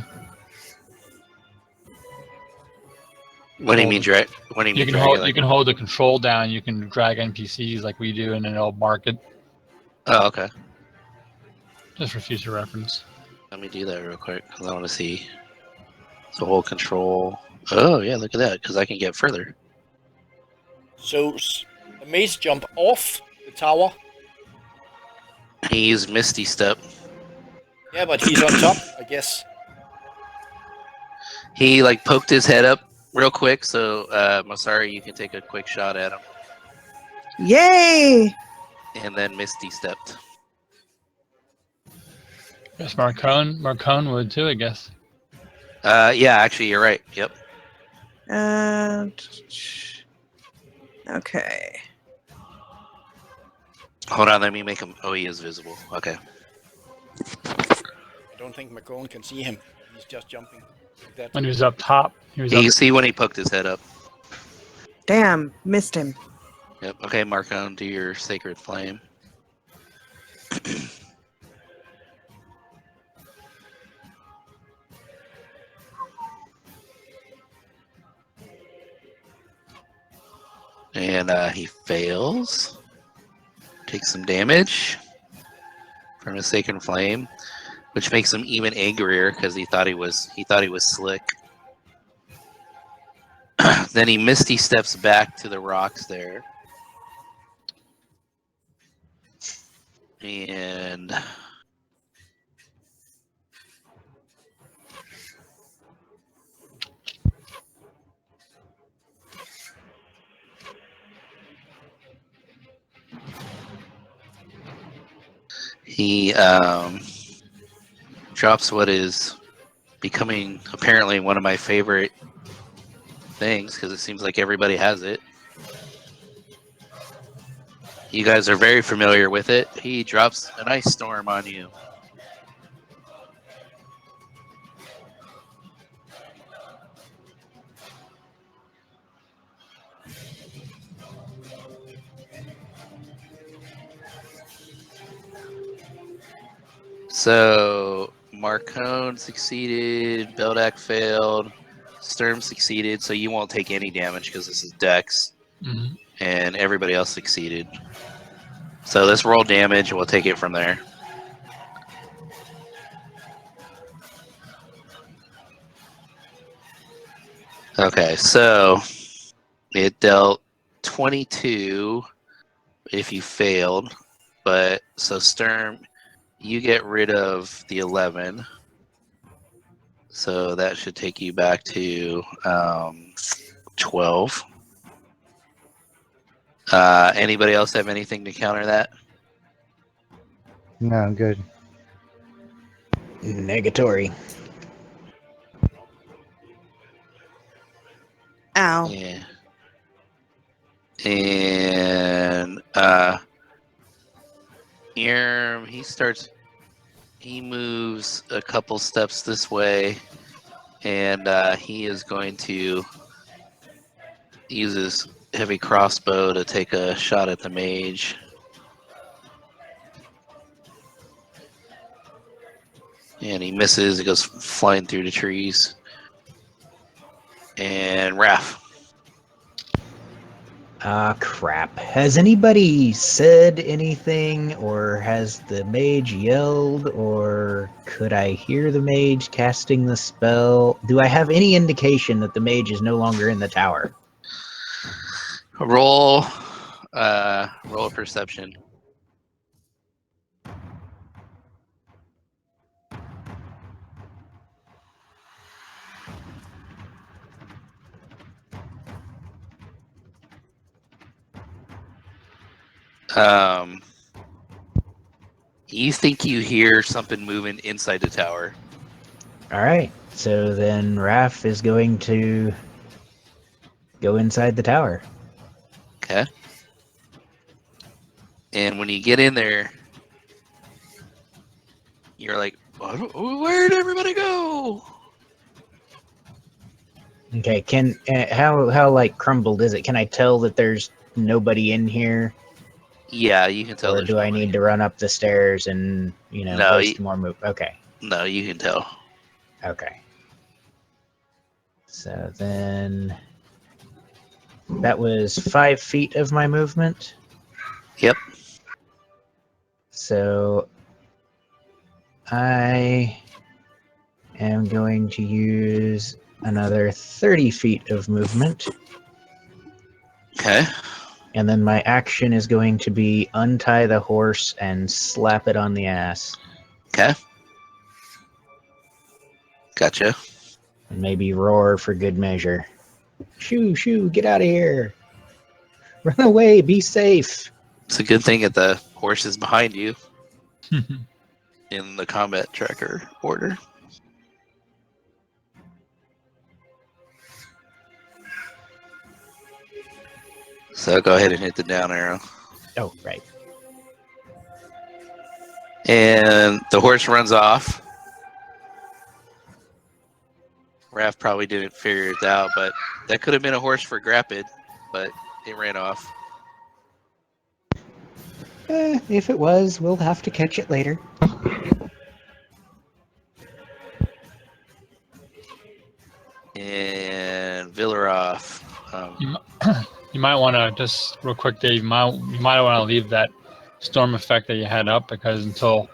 What do you mean drag? What do you mean drag? It You like, can hold the control down. You can drag NPCs like we do, and then it'll mark it oh, okay. just for future reference. Let me do that real quick because I want to see the whole control. Oh yeah, look at that because I can get further. So the mage jump off the tower. He used Misty Step. Yeah, but he's on top, I guess. He like poked his head up real quick, so Masari, you can take a quick shot at him, Yay! and then Misty stepped. Yes, Marcone would too, I guess. Yeah, actually, you're right. Yep. Okay. Hold on, let me make him. Oh, he is visible. Okay. I don't think McCone can see him. He's just jumping like that. When he was up top, You can see when he poked his head up. Damn, missed him. Yep. Okay, Marcon, do your Sacred Flame. And he fails. Takes some damage from his Sacred Flame, which makes him even angrier because he thought he was slick. Then he Misty steps back to the rocks there. And he drops what is becoming apparently one of my favorite things because it seems like everybody has it. You guys are very familiar with it. He drops an ice storm on you. So Marcone succeeded, Beldak failed, Sturm succeeded, so you won't take any damage because this is Dex, and everybody else succeeded. So let's roll damage and we'll take it from there. Okay, so it dealt 22 if you failed, but so Sturm, you get rid of the 11. So that should take you back to 12. Anybody else have anything to counter that? No, I'm good. Negatory. Ow. Yeah. And Irm, he moves a couple steps this way, and he is going to use his heavy crossbow to take a shot at the mage. And he misses, it goes flying through the trees. And Raph. Ah, crap. Has anybody said anything, or has the mage yelled, or could I hear the mage casting the spell? Do I have any indication that the mage is no longer in the tower? Roll a perception. You think you hear something moving inside the tower. Alright, so then Raph is going to go inside the tower. Okay. And when you get in there, you're like, where'd everybody go? Okay, how like crumbled is it? Can I tell that there's nobody in here? Yeah, you can tell. Or do I need to run up the stairs and, No, waste more move? Okay. No, you can tell. Okay. So then that was 5 feet of my movement. Yep. So I am going to use another 30 feet of movement. Okay. And then my action is going to be untie the horse and slap it on the ass. Okay. Gotcha. And maybe roar for good measure. Shoo, shoo, get out of here. Run away, be safe. It's a good thing that the horse is behind you in the combat tracker order. So go ahead and hit the down arrow. Oh, right. And the horse runs off. Raph probably didn't figure it out, but that could have been a horse for Grapid, but it ran off. If it was, we'll have to catch it later. And Villaroff. You might want to just real quick, Dave. You might want to leave that storm effect that you had up, because until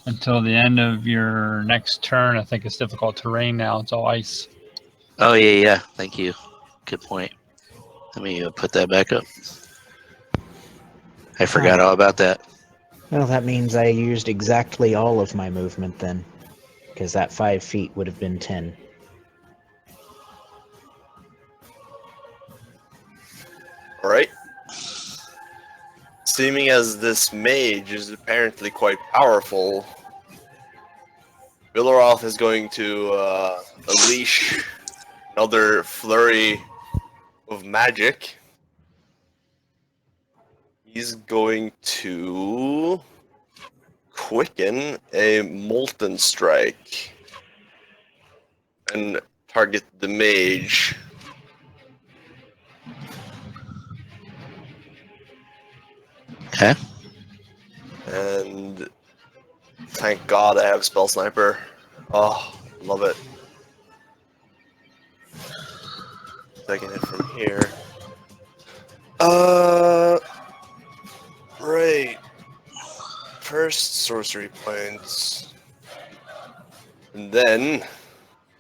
the end of your next turn, I think it's difficult terrain now. It's all ice. Oh, yeah. Thank you. Good point. Let me put that back up. I forgot all about that. Well, that means I used exactly all of my movement then, because that 5 feet would have been 10. All right. Seeming as this mage is apparently quite powerful, Villaroth is going to unleash another flurry of magic. He's going to quicken a Molten Strike and target the mage. Okay. And thank God I have Spell Sniper. Oh, love it. Taking it from here. Right. First sorcery points. And then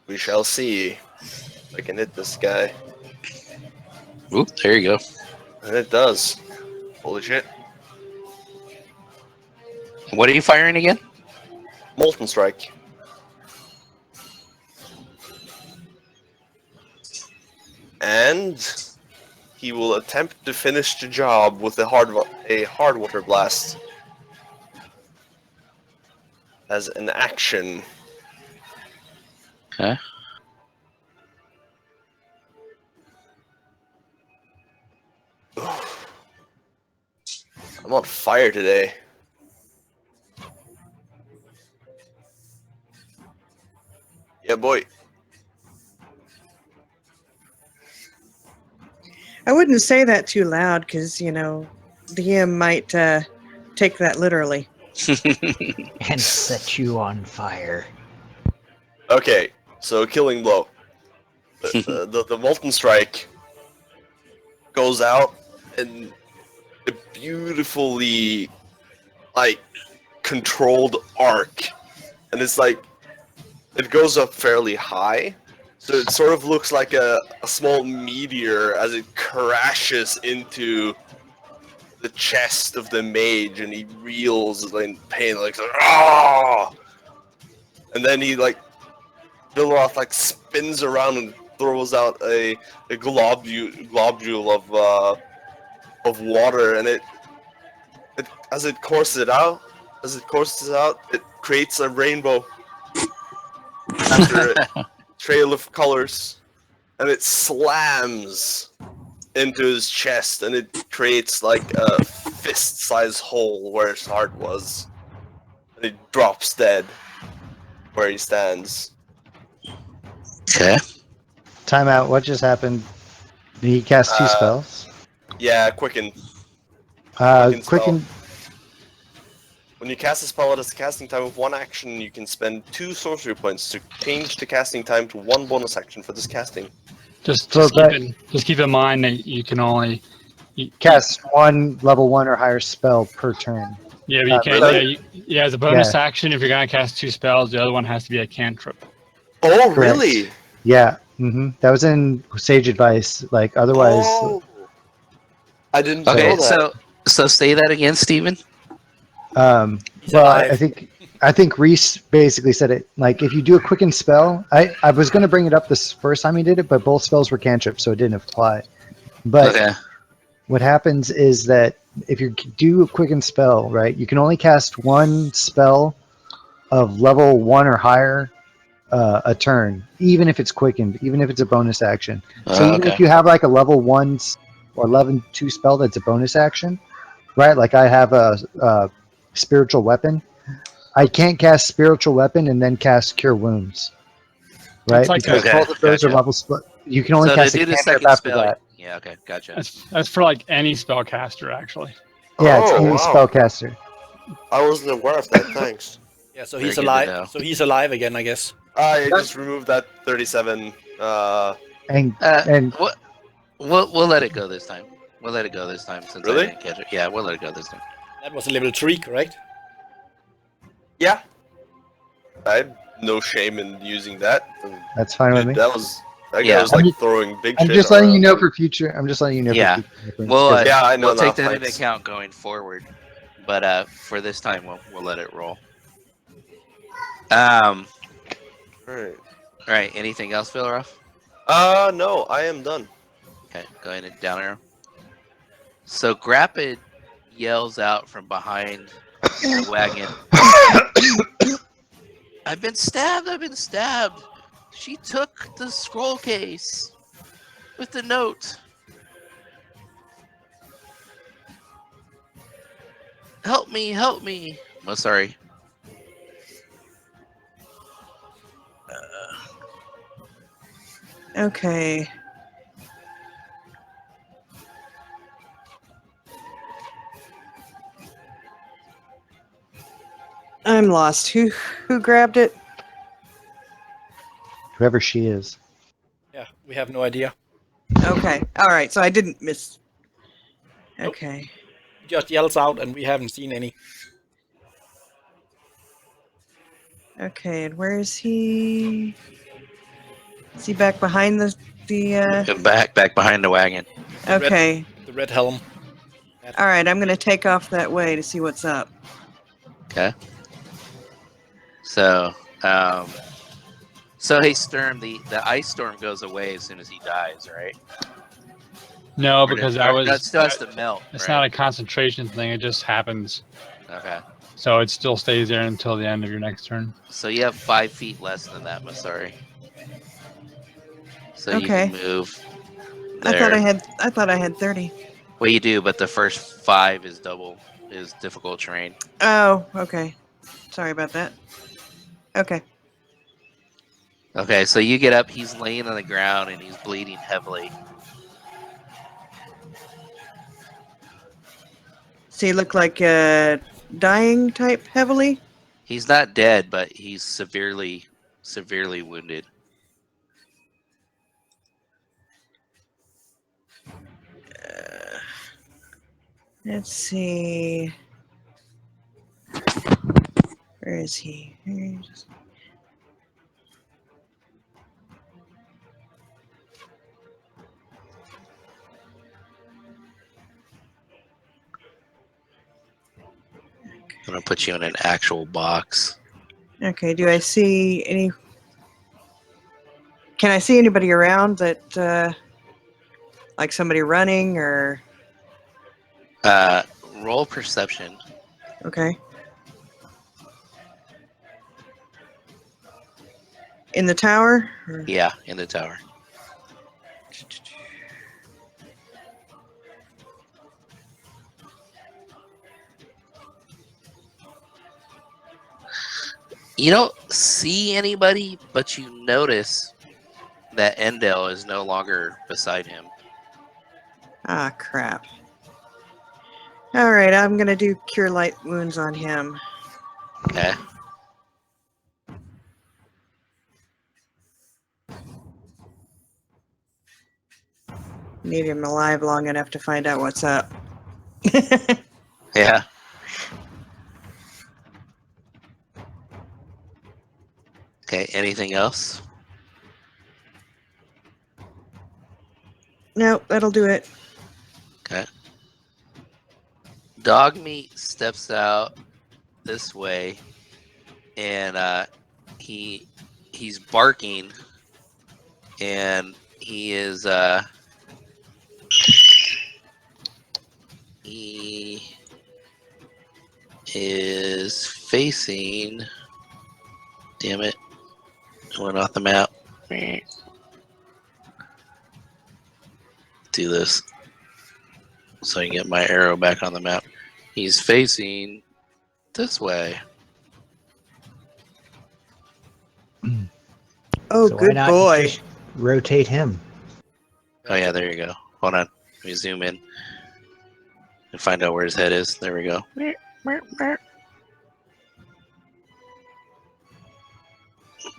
we shall see if I can hit this guy. Oop, there you go. And it does. Holy shit. What are you firing again? Molten Strike. and he will attempt to finish the job with a hard water blast as an action. Okay. I'm on fire today. Yeah, boy. I wouldn't say that too loud because, you know, DM might take that literally. And set you on fire. Okay, so killing blow. The molten strike goes out and a beautifully controlled arc, and it's like it goes up fairly high, so it sort of looks like a small meteor as it crashes into the chest of the mage, and he reels in pain, like ah! And then he Vilroth spins around and throws out a globule of water, and it as it courses out, it creates a rainbow after a trail of colors, and it slams into his chest, and it creates like a fist-sized hole where his heart was, and he drops dead where he stands. Okay. Timeout. What just happened? Did he cast 2 spells? Yeah, quicken. Quicken spell. Quicken. When you cast a spell at a casting time of 1 action, you can spend 2 sorcery points to change the casting time to 1 bonus action for this casting. Just So keep in mind that you can only Cast 1 level 1 or higher spell per turn. Yeah, but you can't. really? Yeah, as a bonus action, if you're gonna cast 2 spells, the other one has to be a cantrip. Oh, Correct. really? Yeah. That was in Sage Advice. Otherwise. Oh. I didn't know Okay, that. so say that again, Steven. Well, alive. I think Reese basically said it. If you do a quicken spell, I was going to bring it up this first time he did it, but both spells were cantrips, so it didn't apply. But Okay. what happens is that if you do a quicken spell, right, you can only cast 1 spell of level 1 or higher a turn, even if it's quickened, even if it's a bonus action. So even if you have a level 1 or level 2 spell that's a bonus action, right? Like I have a spiritual weapon. I can't cast spiritual weapon and then cast cure wounds, right? Because both of those are level split. You can only cast a cantrip after that. Yeah, okay, gotcha. That's for any spellcaster, actually. Yeah, it's any spellcaster. I wasn't aware of that. Thanks. Yeah, so Very he's good to alive. know. So he's alive again, I guess. I just removed that 37. And We'll let it go this time. We'll let it go this time since Really? I didn't catch it. Yeah, we'll let it go this time. That was a level 3, correct? Yeah. I had no shame in using that. that's fine with me. That was. That Yeah. guy was I'm just- throwing big I'm shit just letting you around. know for future. I'm just letting you know. Yeah. For future. Well, Yeah, I know we'll take now, that into thanks. account going forward. But for this time, we'll let it roll. All Alright. right. Anything else, Vilroth? No, I am done. Okay, go ahead and down arrow. So Grapid yells out from behind the wagon. I've been stabbed! I've been stabbed! She took the scroll case with the note. Help me! Help me! Oh, sorry. Okay. I'm lost. Who grabbed it? Whoever she is. Yeah, we have no idea. Okay. All right. So I didn't miss. Okay. He just yells out, and we haven't seen any. Okay. And where is he? Is he back behind the? Back behind the wagon. Okay. The red helm. All right. I'm gonna take off that way to see what's up. So hey, Sturm, the ice storm goes away as soon as he dies, right? No, Or because does- that or was. it still has to melt. It's right? not a concentration thing. It just happens. Okay. So it still stays there until the end of your next turn. So you have 5 feet less than that, Masari. So you Okay. can move. I There. thought I had 30. Well, you do, but the first 5 is difficult terrain. Oh, okay. Sorry about that. Okay. Okay, so you get up. He's laying on the ground and he's bleeding heavily. So you look like dying type heavily? He's not dead, but he's severely wounded. Let's see. Where is he? I'm gonna put you in an actual box. Okay, do I see any... Can I see anybody around that, like somebody running or... Roll perception. Okay. In the tower? Or- Yeah, in the tower. You don't see anybody, but you notice that Endel is no longer beside him. Ah, crap. All right, I'm going to do Cure Light Wounds on him. Okay. Need him alive long enough to find out what's up. Yeah. Okay, anything else? Nope, that'll do it. Okay. Dogmeat steps out this way, and he's barking, and he is facing. Damn it! I went off the map. Do this so I can get my arrow back on the map. He's facing this way. Oh, So why good not boy. just rotate him? Oh yeah, there you go. Hold on. Let me zoom in and find out where his head is. There we go.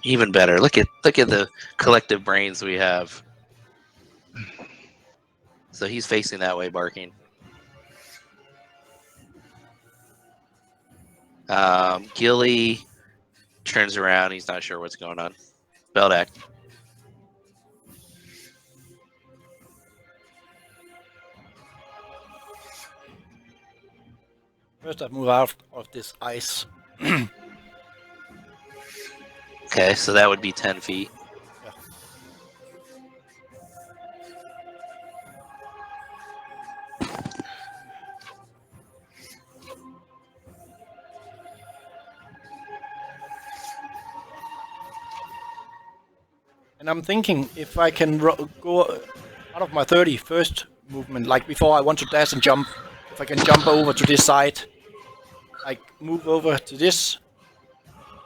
Even better. Look at the collective brains we have. So he's facing that way, barking. Gilly turns around. He's not sure what's going on. Beldak. First, I move out of this ice. Okay, so that would be 10 feet. Yeah. And I'm thinking if I can go out of my 30 first movement, like before I want to dash and jump, if I can jump over to this side, like move over to this,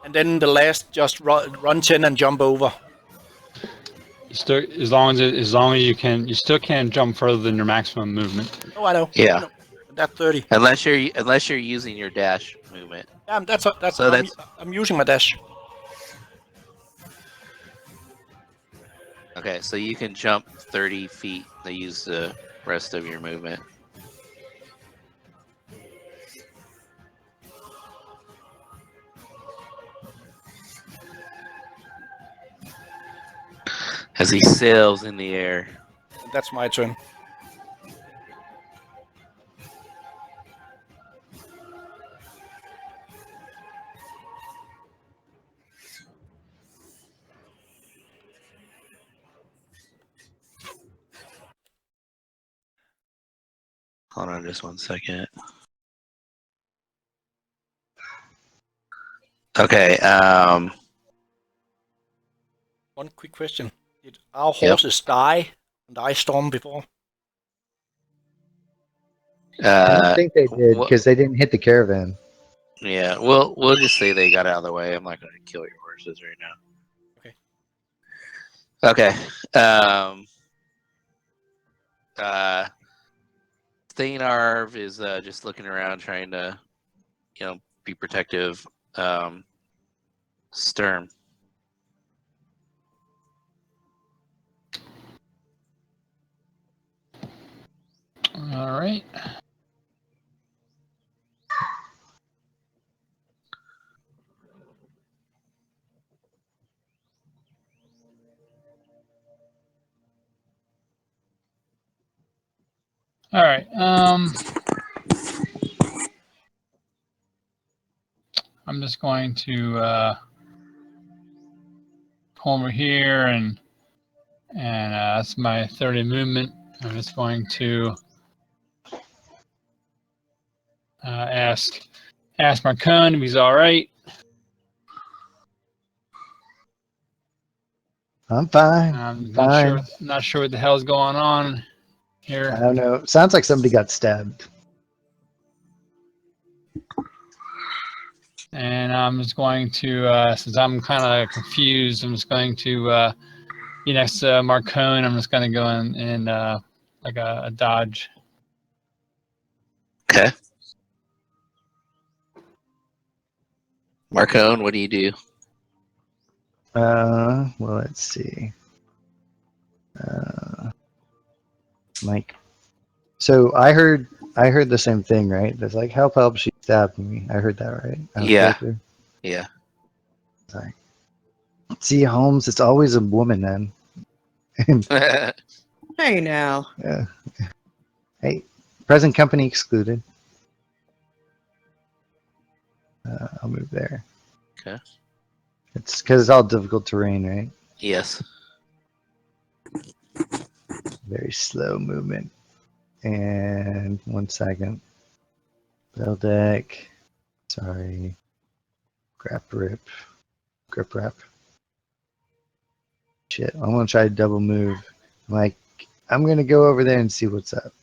and then the last just run 10 and jump over. You still, as long as you can, you still can't jump further than your maximum movement. Oh, I know. Yeah. I know. That 30. Unless you're using your dash movement. Yeah, I'm using my dash. Okay, so you can jump 30 feet to use the rest of your movement. As he sails in the air. That's my turn. Hold on just 1 second. Okay. One quick question: did our horses die on the ice storm before? I don't think they did wh- because they didn't hit the caravan. Yeah, we'll just say they got out of the way. I'm not going to kill your horses right now. Okay. Steinarv is just looking around, trying to, be protective. Sturm. All right. All right. I'm just going to come over here and that's my 30 movement. I'm just going to ask Marcone if he's all right. I'm fine. I'm I'm not fine. sure what the hell's going on here. I don't know. Sounds like somebody got stabbed. And I'm just going to, since I'm kind of confused, I'm just going to be next to Marcone. I'm just going to go in like a dodge. Okay. Marcone, what do you do? Well, let's see. Mike. So I heard the same thing, right? That's like, help, she stabbed me. I heard that, right? Out of Yeah. character? Yeah. Sorry. See, Holmes, it's always a woman, man. Hey now. Yeah. Hey, present company excluded. I'll move there. Okay. It's because it's all difficult terrain, right? Yes. Very slow movement. And 1 second. Bell deck. Sorry. Grip wrap. Shit. I'm gonna try to double move. Like, I'm gonna go over there and see what's up.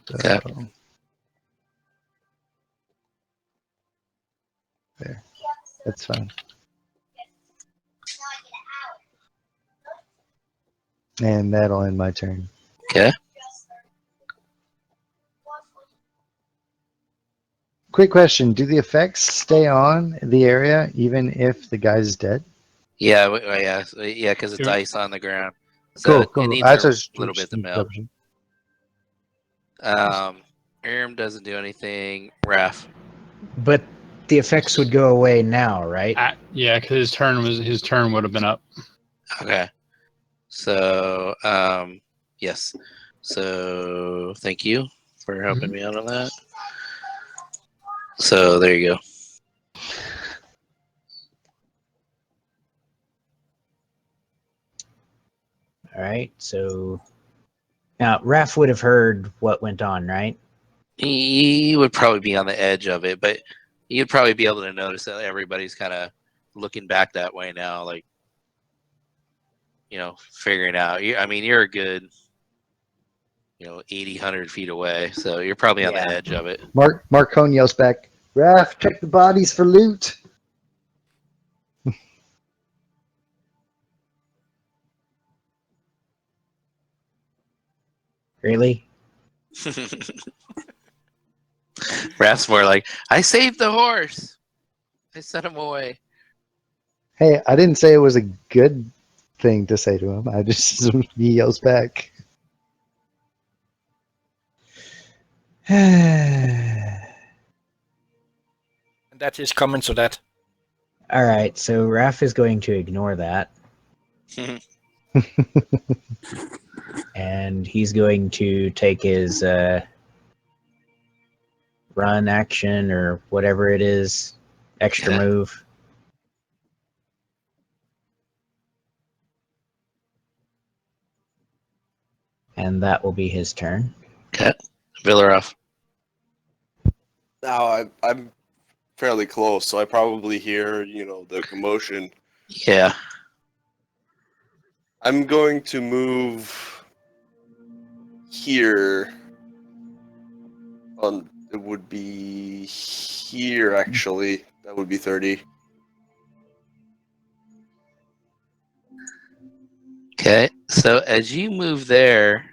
So, Okay. there. That's fine. And that'll end my turn. Okay. Quick question: do the effects stay on the area even if the guy's dead? Yeah. Yeah. Because it's Sure. ice on the ground, so Cool. it needs That's a just little bit to melt. Réim doesn't do anything. Raph. But the effects would go away now, right? Yeah, because his turn would have been up. Okay. So, yes. So, thank you for helping me out on that. So, there you go. All right. So now Raph would have heard what went on, right? He would probably be on the edge of it, but you'd probably be able to notice that everybody's kind of looking back that way now, like, figuring out. I mean, you're a good, 80, 100 feet away, so you're probably on the edge of it. Marcone yells back, "Raph, check the bodies for loot." Really? Raph's more like, I saved the horse. I sent him away. Hey, I didn't say it was a good thing to say to him. I just he yells back. And that is coming to that. All right. So Raph is going to ignore that, and he's going to take his run action or whatever it is, extra Okay. move. And that will be his turn. Okay. Villaroff. Now I'm fairly close, so I probably hear, the commotion. Yeah. I'm going to move here. It would be here, actually. That would be 30. Okay. So as you move there,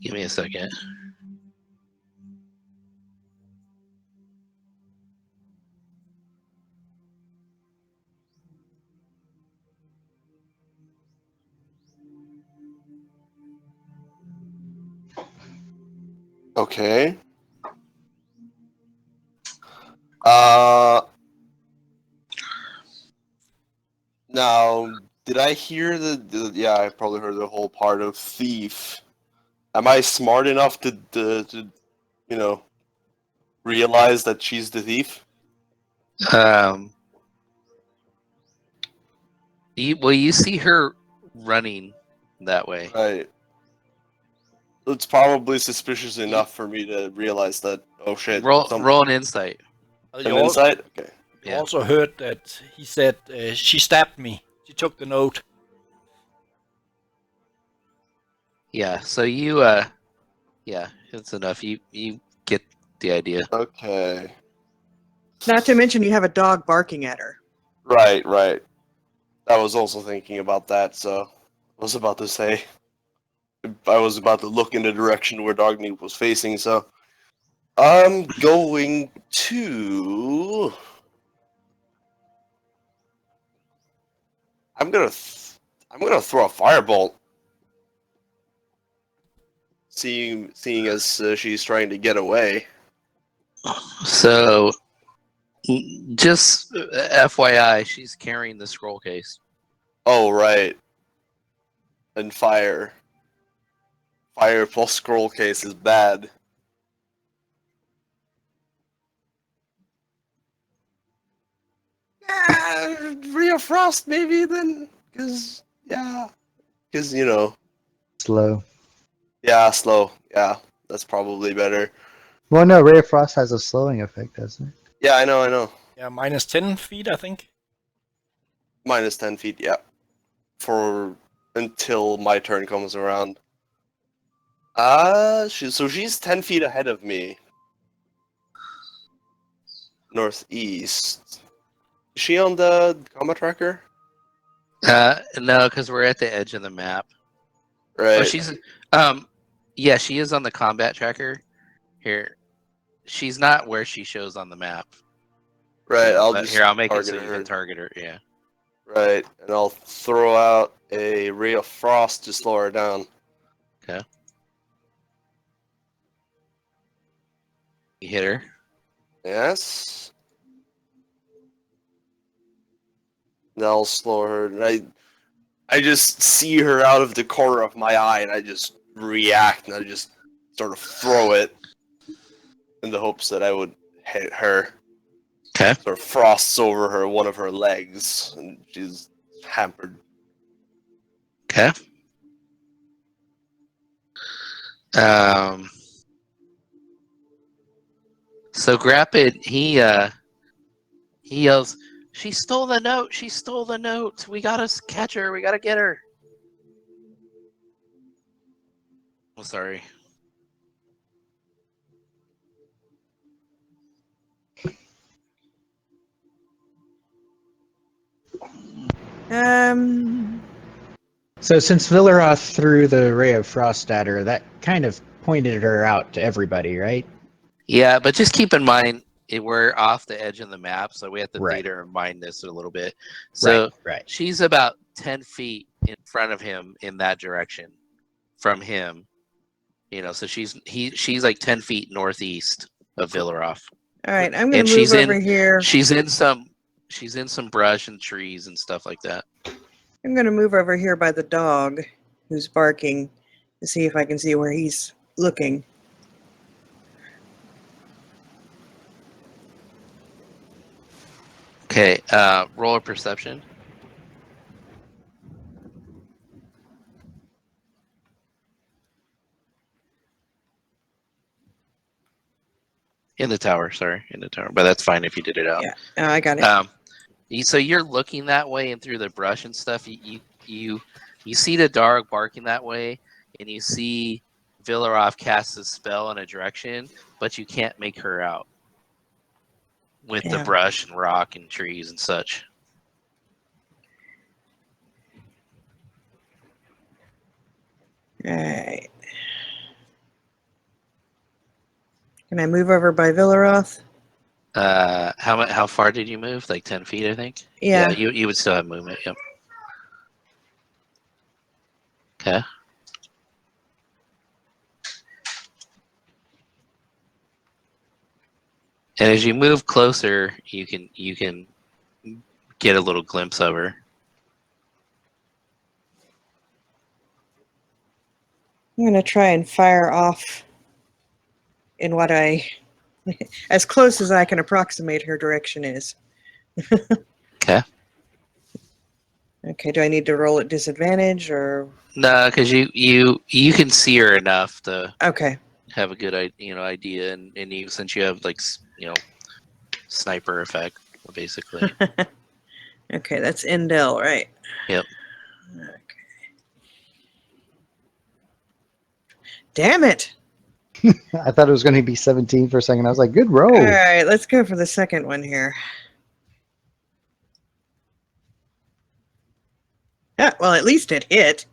give me a second. Okay. Now, did I hear yeah, I probably heard the whole part of thief. Am I smart enough to realize that she's the thief? You see her running that way. Right. It's probably suspicious enough for me to realize that, oh shit. Roll an insight. An insight? Okay. You also heard that he said she stabbed me. She took the note. Yeah. So you yeah, it's enough. You get the idea. Okay. Not to mention you have a dog barking at her. Right. I was also thinking about that, so I was about to say I was about to look in the direction where Dogny was facing, so I'm going to I'm gonna throw a firebolt. Seeing as she's trying to get away. So just FYI, she's carrying the scroll case. Oh right. And fire plus scroll case is bad. Yeah, Ray of Frost maybe then, because Slow. Yeah, slow. Yeah, that's probably better. Well, no, Ray of Frost has a slowing effect, doesn't it? Yeah, I know. Yeah, minus 10 feet, I think. Minus 10 feet, yeah. For until my turn comes around. She's 10 feet ahead of me. Northeast. Is she on the combat tracker? No, because we're at the edge of the map. Right. Oh, she's yeah, she is on the combat tracker. Here, she's not where she shows on the map. Right. I'll make it so you can target her. Yeah. Right, and I'll throw out a Ray of Frost to slow her down. Okay. You hit her. Yes. That'll slow her. And I just see her out of the corner of my eye, and I just react, and I just sort of throw it in the hopes that I would hit her. Okay. Sort of frosts over one of her legs, and she's hampered. Okay. So Grapid, he yells, "She stole the note! She stole the note! We gotta catch her! We gotta get her!" I'm sorry. So since Villeroth threw the Ray of Frost at her, that kind of pointed her out to everybody, right? Yeah, but just keep in mind we're off the edge of the map, so we have to Right. data remind this a little bit. So Right. she's about 10 feet in front of him in that direction from him. So she's like 10 feet northeast of Villeroth. All right, I'm going to move over here. She's in some brush and trees and stuff like that. I'm going to move over here by the dog who's barking to see if I can see where he's looking. Okay, roll a perception. In the tower, sorry, in the tower. But that's fine if you did it out. Yeah, I got it. So you're looking that way and through the brush and stuff. You see the dog barking that way, and you see Villaroff cast a spell in a direction, but you can't make her out with the Yeah. brush and rock and trees and such. Alright. Can I move over by Villaroth? How far did you move? Like 10 feet, I think. Yeah. You would still have movement. Yep. Okay. And as you move closer, you can get a little glimpse of her. I'm going to try and fire off in what as close as I can approximate her direction is. Okay. Okay, do I need to roll at disadvantage or? No, because you can see her enough to Okay. have a good idea, and since you have sniper effect basically. Okay, that's Endel, right? Yep. Okay. Damn it! I thought it was going to be 17 for a second. I was like, good roll. All right, let's go for the second one here. Yeah, well, at least it hit.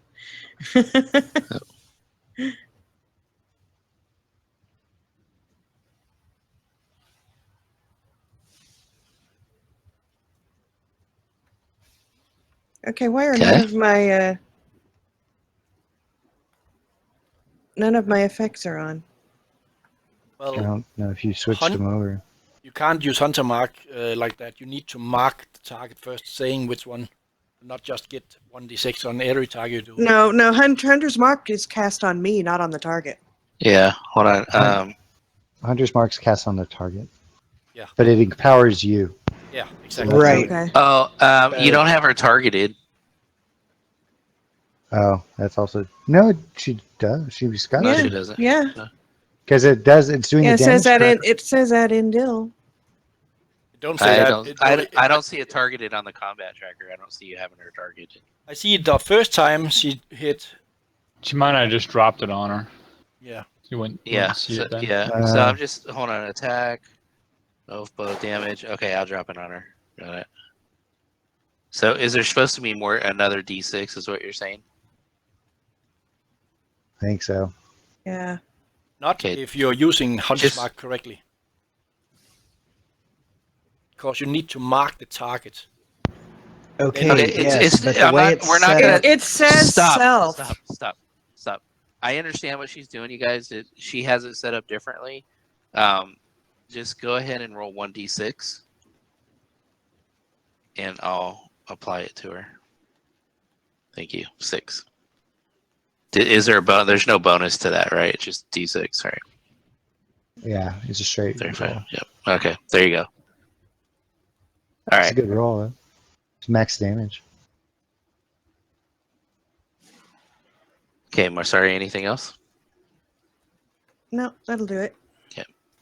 Okay, why are none of my effects are on? I Well, don't know if you switched them over. you can't use hunter mark like that. You need to mark the target first, saying which one, not just get 1d6 on every target you do. No, Hunter's Mark is cast on me, not on the target. Yeah. Hold on. Hunter's Mark's cast on the target. Yeah. But it empowers you. Yeah, exactly. So that's Right. Okay. Oh, you don't have her targeted. Oh, that's also no. She does. She's got No, Yeah. she doesn't. Yeah. because it does. It's doing Yeah, the it damage. says that correct? it says that in Dill. Don't say that. I don't see it targeted on the combat tracker. I don't see you having her targeted. I see it the first time she hit. She might have just dropped it on her. Yeah. You wouldn't Yeah. see So, it then. yeah. So I'm just hold on. Attack. Oath bow damage. Okay, I'll drop it on her. Got it. So is there supposed to be another D6? Is what you're saying? I think so. Yeah. Not Okay. if you're using hunter's Just- mark correctly. Because you need to mark the target. Okay, Okay, yes, but the I'm way not- it's we're not set gonna- up, It says self. Stop. I understand what she's doing, you guys. She has it set up differently. Just go ahead and roll 1d6, and I'll apply it to her. Thank you. 6. Is there a bonus? There's no bonus to that, right? It's just d6, right? Yeah, it's a straight 35. roll. Yep. Okay, there you go. All It's a right. good roll. Huh? It's max damage. Okay, sorry. Anything else? No, that'll do it.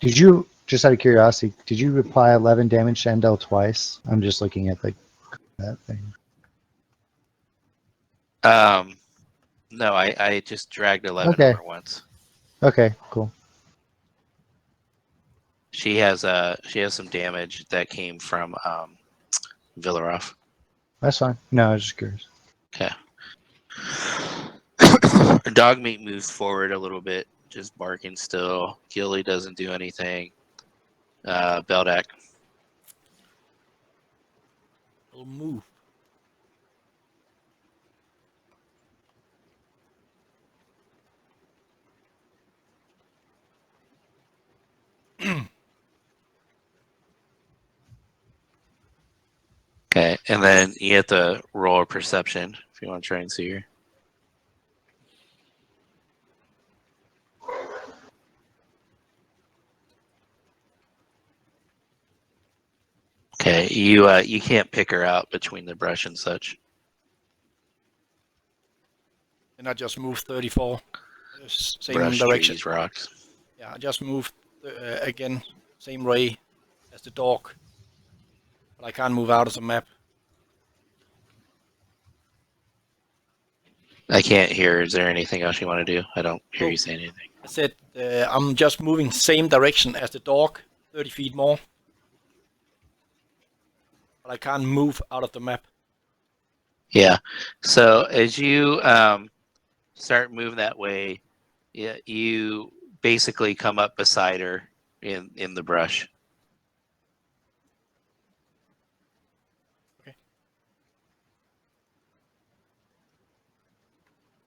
Did you, just out of curiosity, did you apply 11 damage to Endel twice? I'm just looking at that thing. No, I just dragged 11 Okay. over once. Okay, cool. She has some damage that came from Villaroff. That's fine. No, I was just curious. Okay. Dogmeat moves forward a little bit, just barking still. Gilly doesn't do anything. Beldak. Will move. Okay, and then you have to roll a perception if you want to try and see her. Okay, you can't pick her out between the brush and such. And I just move 34. Same Brush, direction. trees, rocks. Yeah, I just moved again, same way as the dog. But I can't move out of the map. I can't hear. Is there anything else you want to do? I don't hear you say anything. I said I'm just moving same direction as the dog, 30 feet more. But I can't move out of the map. Yeah. So as you start moving that way, you basically come up beside her in the brush. Okay.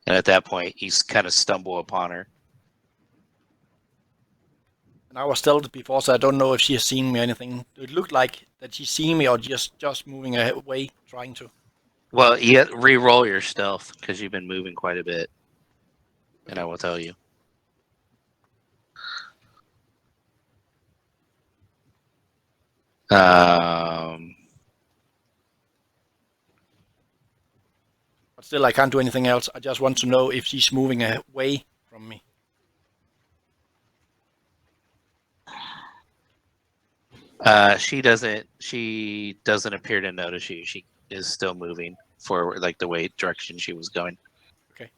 And at that point, you kind of stumble upon her. And I was stealthed before, so I don't know if she has seen me or anything. It looked like that she's seen me or just moving away, trying to. Well, you re-roll your stealth because you've been moving quite a bit. And I will tell you. But still, I can't do anything else. I just want to know if she's moving away from me. She doesn't appear to notice you. She is still moving forward, like the way direction she was going. Okay.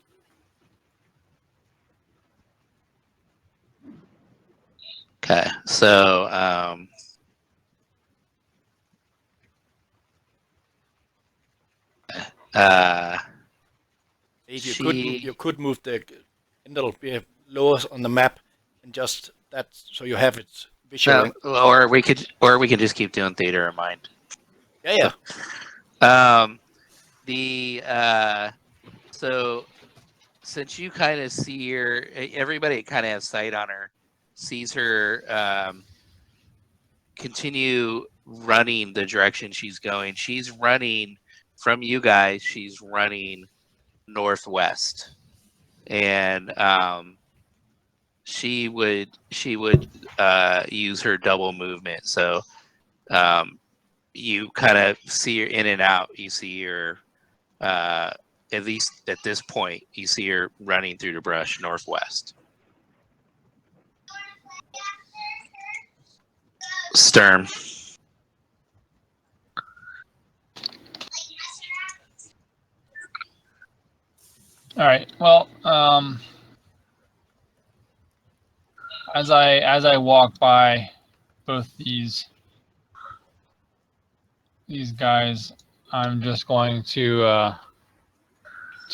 Okay, so You could move the Kindle be lower on the map and just that so you have it visual. or we could just keep doing theater of mind. Yeah. So since you kind of see her, everybody kind of has sight on her, sees her continue running the direction she's going. She's running from you guys. She's running northwest, and she would use her double movement. So you kind of see her in and out. You see her at least at this point. You see her running through the brush northwest. Sturm. All right. Well, as I walk by both these guys, I'm just going to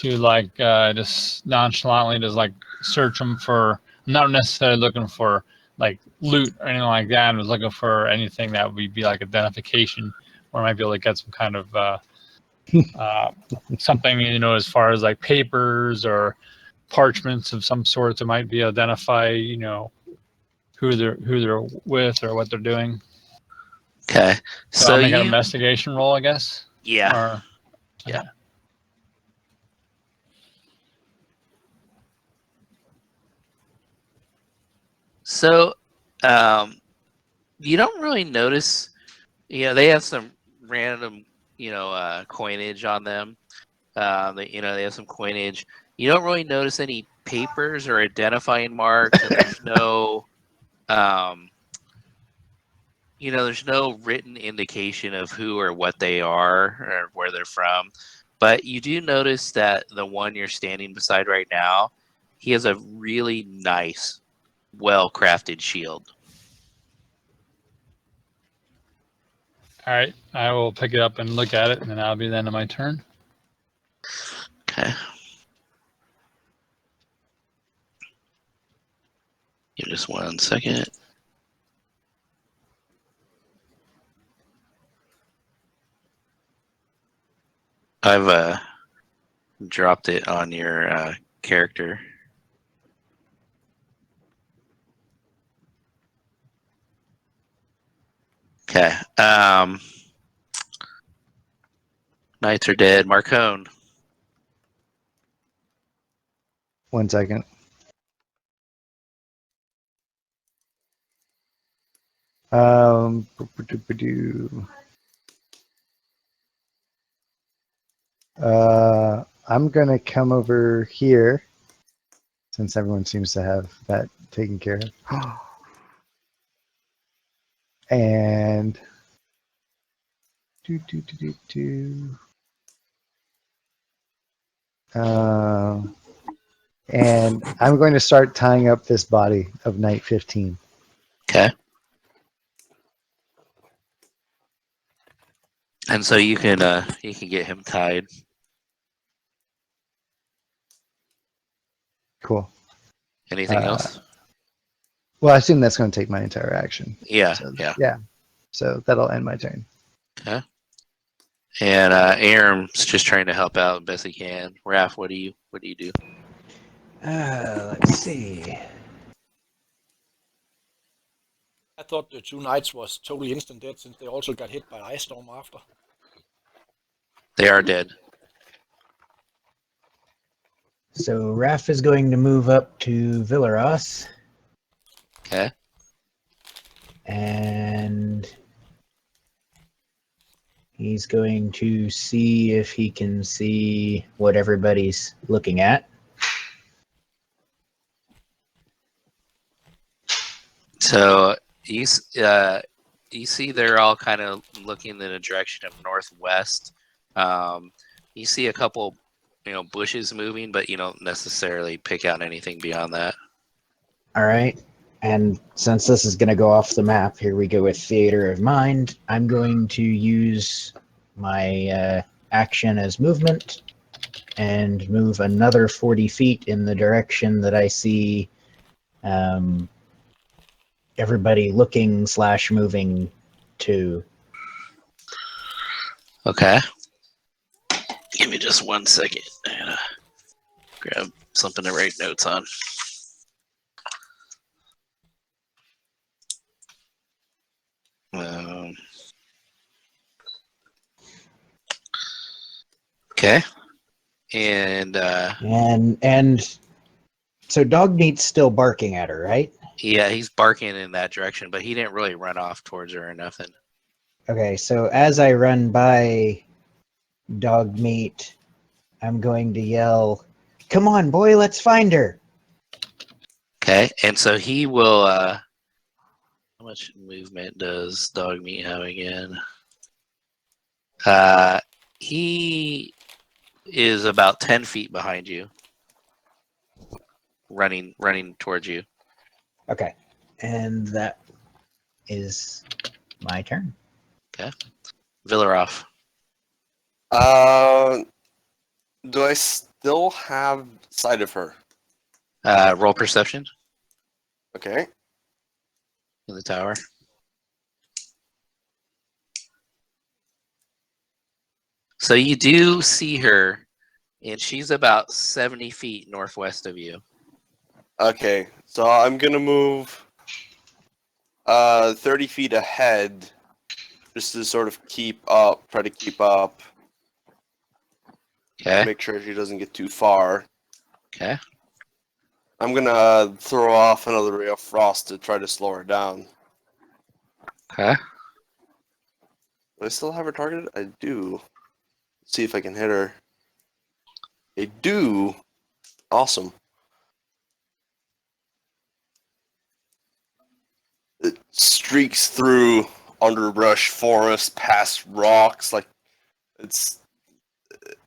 like just nonchalantly just like search them for. I'm not necessarily looking for like loot or anything like that. I was looking for anything that would be like identification, where I might be able to get some kind of something, you know, as far as like papers or parchments of some sort that might be identify, you know, who they're with or what they're doing. Okay, so I'll make an investigation roll, I guess. Yeah. Or, yeah. So, you don't really notice. You know, they have some random, coinage on them. They have some coinage. You don't really notice any papers or identifying marks, and there's no, there's no written indication of who or what they are or where they're from. But you do notice that the one you're standing beside right now, he has a really nice, well-crafted shield. All right, I will pick it up and look at it, and then that'll be the end of my turn. Okay. Give just 1 second. I've dropped it on your character. Okay. Knights are dead. Marcone. 1 second. I'm gonna come over here since everyone seems to have that taken care of. And and I'm going to start tying up this body of Knight 15. Okay. And so you can get him tied. Cool. Anything else? Well, I assume that's going to take my entire action. Yeah, So, yeah. Yeah. So that'll end my turn. Okay. And Aram's just trying to help out best he can. Raph, what do you do? Let's see. I thought the two knights was totally instant dead since they also got hit by ice storm after. They are dead. So Raph is going to move up to Villaros. Okay. And he's going to see if he can see what everybody's looking at. So you see they're all kind of looking in the direction of northwest. You see a couple, bushes moving, but you don't necessarily pick out anything beyond that. All right. And since this is going to go off the map, here we go with Theater of Mind. I'm going to use my action as movement and move another 40 feet in the direction that I see everybody looking / moving to. Okay. Give me just 1 second. I'm gonna grab something to write notes on. Okay. And so Dogmeat's still barking at her, right? yeah, he's barking in that direction, but he didn't really run off towards her or nothing. Okay, so as I run by Dogmeat, I'm going to yell, "Come on, boy, let's find her!" Okay, and so he will. How much movement does Dogmeat have again? He is about 10 feet behind you, running towards you. Okay, and that is my turn. Okay, Villaroff. Do I still have sight of her? Roll perception Okay. in the tower. So you do see her, and she's about 70 feet northwest of you. Okay, so I'm gonna move 30 feet ahead just to sort of try to keep up. Okay. Make sure she doesn't get too far. Okay. I'm gonna throw off another ray of frost to try to slow her down. Okay. Do I still have her targeted? I do. Let's see if I can hit her. I do. Awesome. It streaks through underbrush, forest, past rocks. Like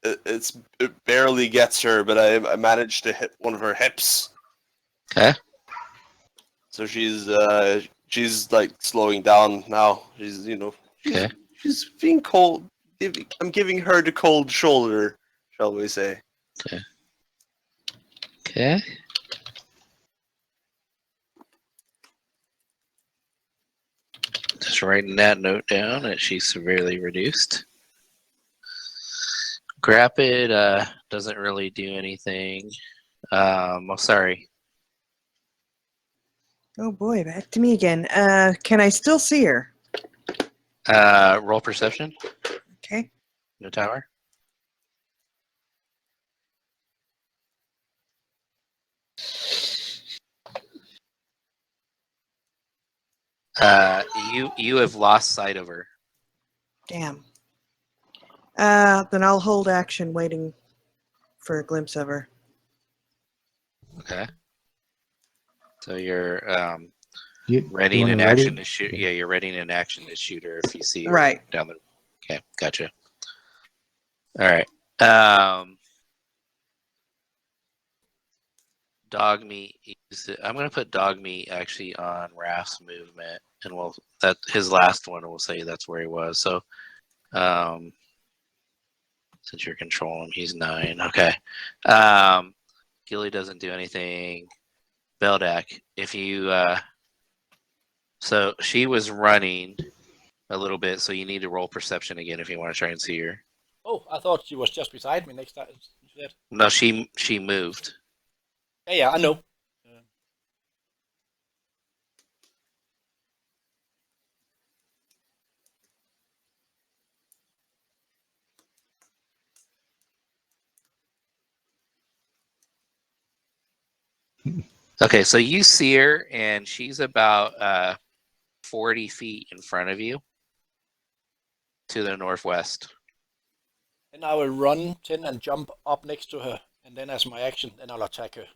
it barely gets her, but I managed to hit one of her hips. Okay. So she's like slowing down now. Okay. She's being cold. I'm giving her the cold shoulder, shall we say? Okay. Okay. Just writing that note down that she's severely reduced. Grapid doesn't really do anything. Sorry. Oh boy, back to me again. Can I still see her? Roll perception Okay. in the tower. You have lost sight of her. Damn. Then I'll hold action, waiting for a glimpse of her. Okay. So you're You readying wanna an ready? action to shoot. Yeah, you're readying an action to shoot her if you see her Right. down the. Okay, gotcha. All right. Dog meat. I'm gonna put dog meat actually on Raph's movement, and we'll that his last one. We'll say that's where he was. So, since you're controlling him, he's 9. Okay. Gilly doesn't do anything. Beldak, if you so she was running a little bit, so you need to roll perception again if you want to try and see her. Oh, I thought she was just beside me next time. No, she moved. Yeah, I know. Okay, so you see her, and she's about 40 feet in front of you to the northwest. Then I will run 10 and jump up next to her, and then as my action, then I'll attack her.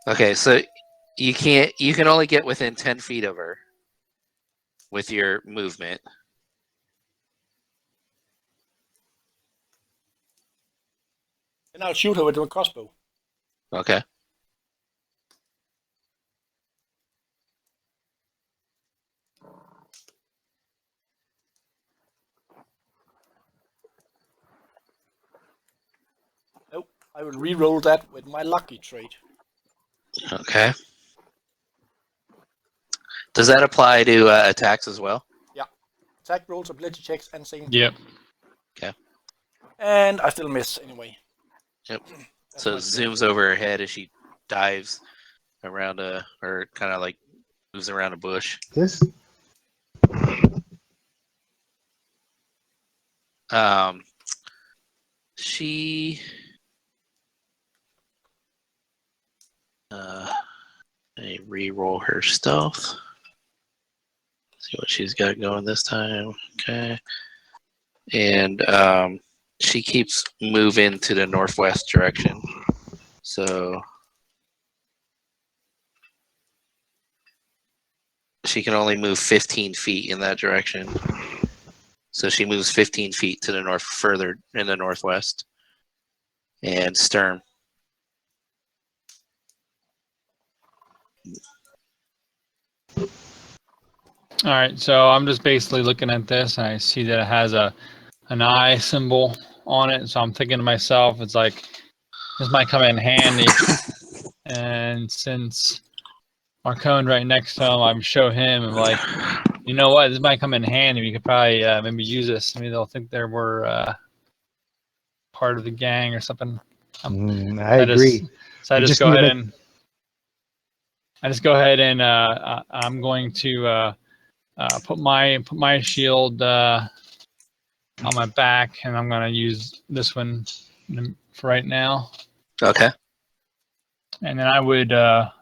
Okay, so you can only get within 10 feet of her with your movement. Then I'll shoot her with my crossbow. Okay. Nope, I will re-roll that with my lucky trait. Okay. Does that apply to attacks as well? Yeah. Attack rolls, ability checks, and same. Yep. Okay. And I still miss anyway. Yep. So it zooms over her head as she dives around or kind of like moves around a bush. This? She re-roll her stealth. See what she's got going this time. Okay. And she keeps moving to the northwest direction. So she can only move 15 feet in that direction. So she moves 15 feet to the north, further in the northwest. And Sturm. All right, so I'm just basically looking at this, and I see that it has an eye symbol on it. So I'm thinking to myself, it's like this might come in handy. And since Marcone right next to him, I'm show him. I'm like, you know what? This might come in handy. We could probably maybe use this. Maybe they'll think they were part of the gang or something. I agree. So I You just just go need to ahead make- and I just go ahead and I'm going to put my shield on my back, and I'm going to use this one for right now. Okay. And then I would,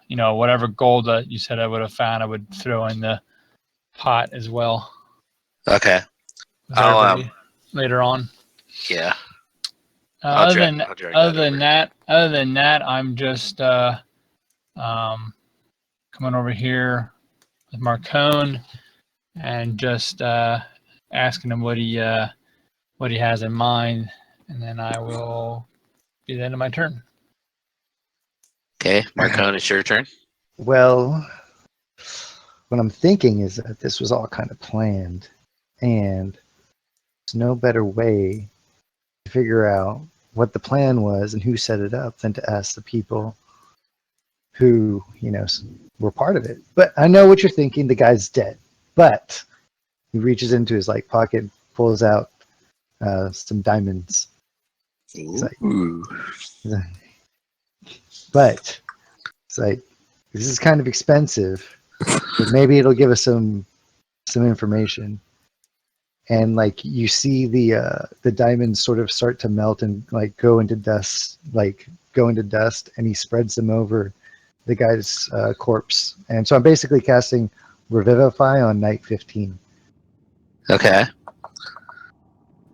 whatever gold that you said I would have found, I would throw in the pot as well. Okay. I'll later on. Yeah. Other than that, I'm just coming over here with Marcone and just asking him what he has in mind, and then I will be the end of my turn. Okay, Marcone, it's your turn. Well, what I'm thinking is that this was all kind of planned, and there's no better way to figure out what the plan was and who set it up than to ask the people who, were part of it. But I know what you're thinking. The guy's dead. But he reaches into his pocket, pulls out some diamonds. But it's like, this is kind of expensive, but maybe it'll give us some information. And you see the diamonds sort of start to melt and go into dust, and he spreads them over the guy's corpse. And so I'm basically casting Revivify on night 15. Okay.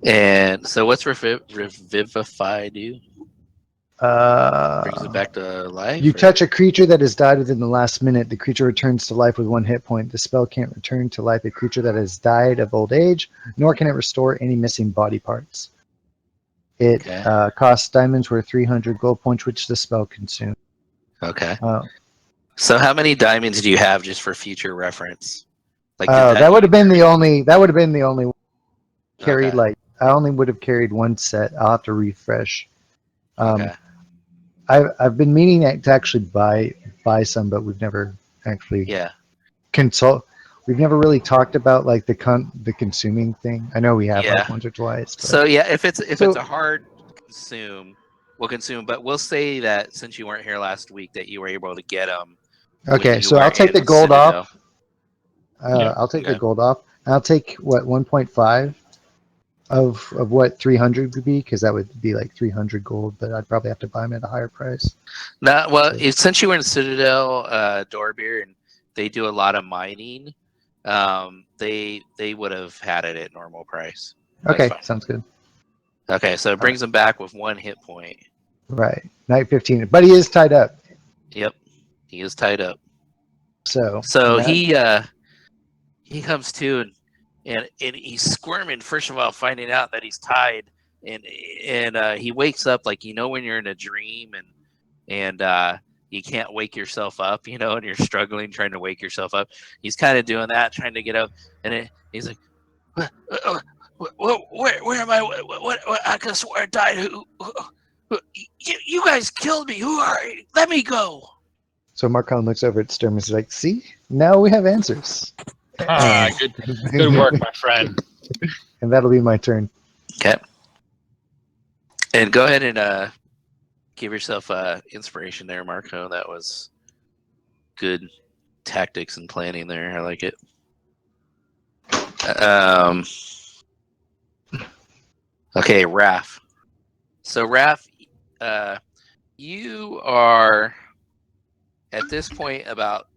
And so what's revivify do? Brings it back to life? You or- touch a creature that has died within the last minute. The creature returns to life with 1 hit point. The spell can't return to life a creature that has died of old age, nor can it restore any missing body parts. It Okay. costs diamonds worth 300 gold points, which the spell consumes. Okay. Uh, So how many diamonds do you have just for future reference? Like did that would have been the only. That would have been the only one. Carried Okay. like I only would have carried 1 set. I'll have to refresh. Okay. I've been meaning to actually buy some, but we've never actually Yeah. consult. We've never really talked about like the consuming thing. I know we have Yeah. like once or twice. But. So yeah, if it's So- a hard consume, we'll consume. But we'll say that since you weren't here last week, that you were able to get them. Okay, so I'll take the gold off. I'll take the Okay. gold off. I'll take what 1.5 of what 300 would be, because that would be like 300 gold, but I'd probably have to buy them at a higher price. No, well, So- since you were in Citadel, Dorbeer, and they do a lot of mining, they would have had it at normal price. That's Okay, fine. sounds good. Okay, so it brings them back with 1 hit point. Right, night 15, but he is tied up. Yep, he is tied up. So He comes to and he's squirming. First of all, finding out that he's tied, and he wakes up like when you're in a dream and you can't wake yourself up, and you're struggling trying to wake yourself up. He's kind of doing that, trying to get up, and he's like, where am I? What I could swear I died. Who you guys killed me. Who are you? Let me go. So Marcon looks over at Sturm and is like, "See, now we have answers." Good work, my friend. And that'll be my turn. Okay. And go ahead and give yourself inspiration there, Marco. That was good tactics and planning there. I like it. Okay, Raph. So Raph, you are at this point about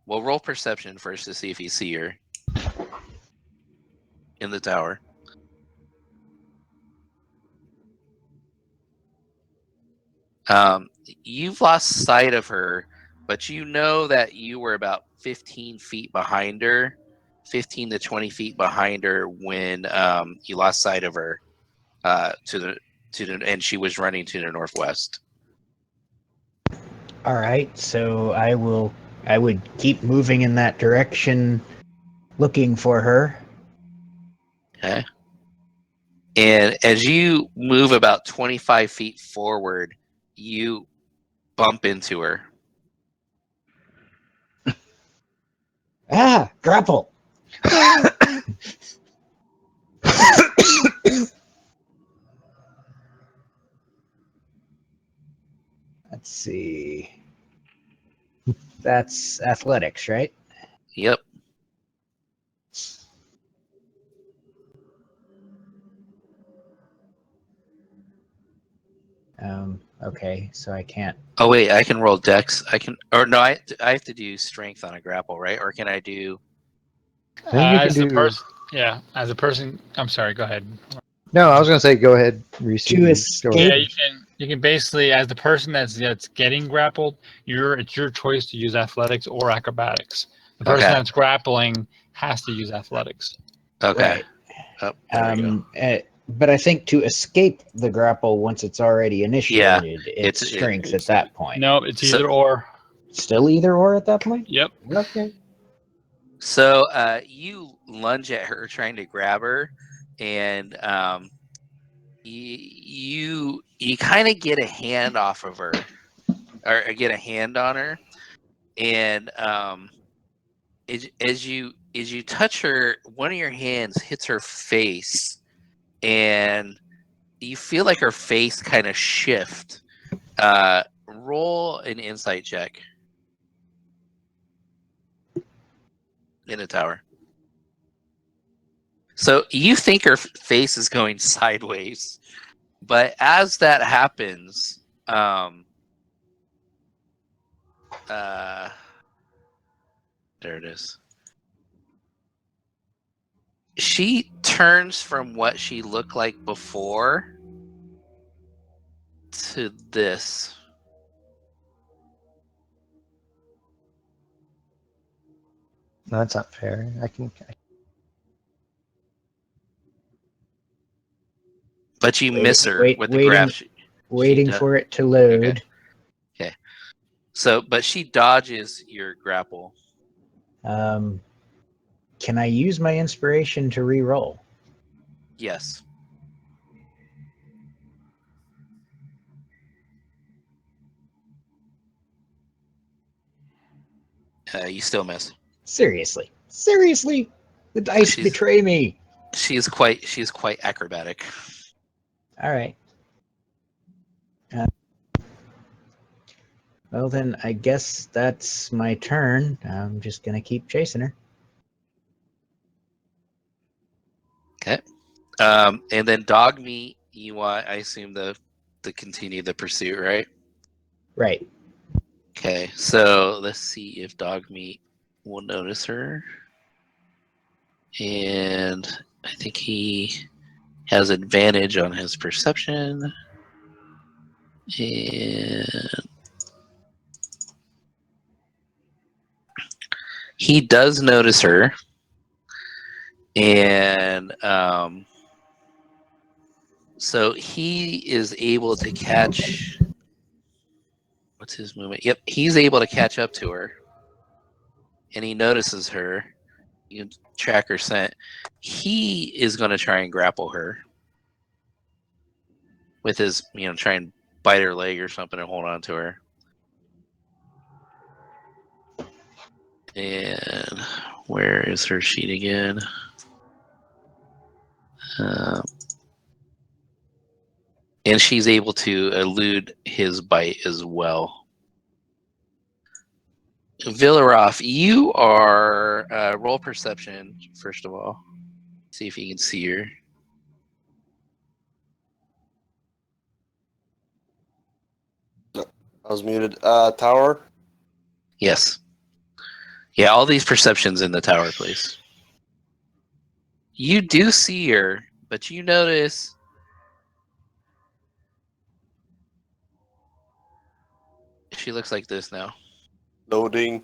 well, roll perception first to see if you see her in the tower. You've lost sight of her, but you know that you were about 15 feet behind her, 15 to 20 feet behind her when you lost sight of her and she was running to the northwest. All right, so I would keep moving in that direction, looking for her. Okay. And as you move about 25 feet forward, you bump into her. Ah, grapple. Let's see. That's athletics, right? Yep. Okay, so I can't. Oh wait, I can roll dex. I have to do strength on a grapple, right? Or can I do? I think you As can the do. person, yeah, as a person. I'm sorry. Go ahead. No, I was gonna say go ahead, Reese. To escape. Yeah, you can basically, as the person that's getting grappled, it's your choice to use athletics or acrobatics. The person Okay. that's grappling has to use athletics. Okay. Right. Oh, there we go. But I think to escape the grapple once it's already initiated, it's it's- strength at that point. No, it's So- either or. Still either or at that point? Yep. Okay. So you lunge at her, trying to grab her, and you kind of get a hand off of her, or get a hand on her, and as you touch her, one of your hands hits her face, and you feel like her face kind of shift. Roll an insight check in the tower. So you think her face is going sideways, but as that happens, there it is. She turns from what she looked like before to this. No, that's not fair. But you miss her with the waiting, grab. waiting for it to load. Okay. So, but she dodges your grapple. Can I use my inspiration to re-roll? Yes. You still miss. Seriously, the dice betray me. She's quite acrobatic. All right. Well, then I guess that's my turn. I'm just gonna keep chasing her. Okay. And then dog meat. You want? I assume to continue the pursuit, right? Right. Okay. So let's see if dog meat will notice her, and I think he has advantage on his perception, and he does notice her, and so he is able to catch. What's his movement? Yep, he's able to catch up to her, and he notices her. You can track her scent. He is going to try and grapple her with his, try and bite her leg or something and hold on to her. And where is her sheet again? And she's able to elude his bite as well. Villaroff, you are roll perception first of all. See if you can see her. I was muted. Tower. Yes. Yeah, all these perceptions in the tower, please. You do see her, but you notice she looks like this now. Loading.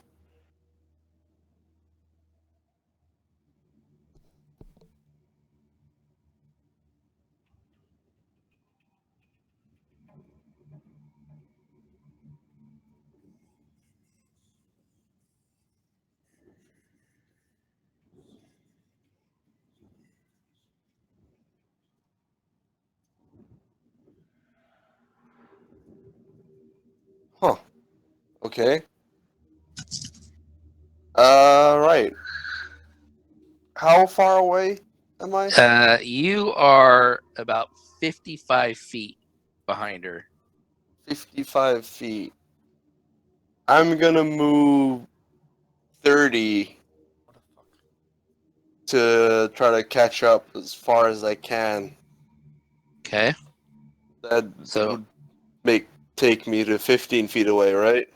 Huh. Okay. Right. How far away am I? You are about 55 feet behind her. 55 feet. I'm gonna move 30 to try to catch up as far as I can. Okay. That So would take me to 15 feet away, right?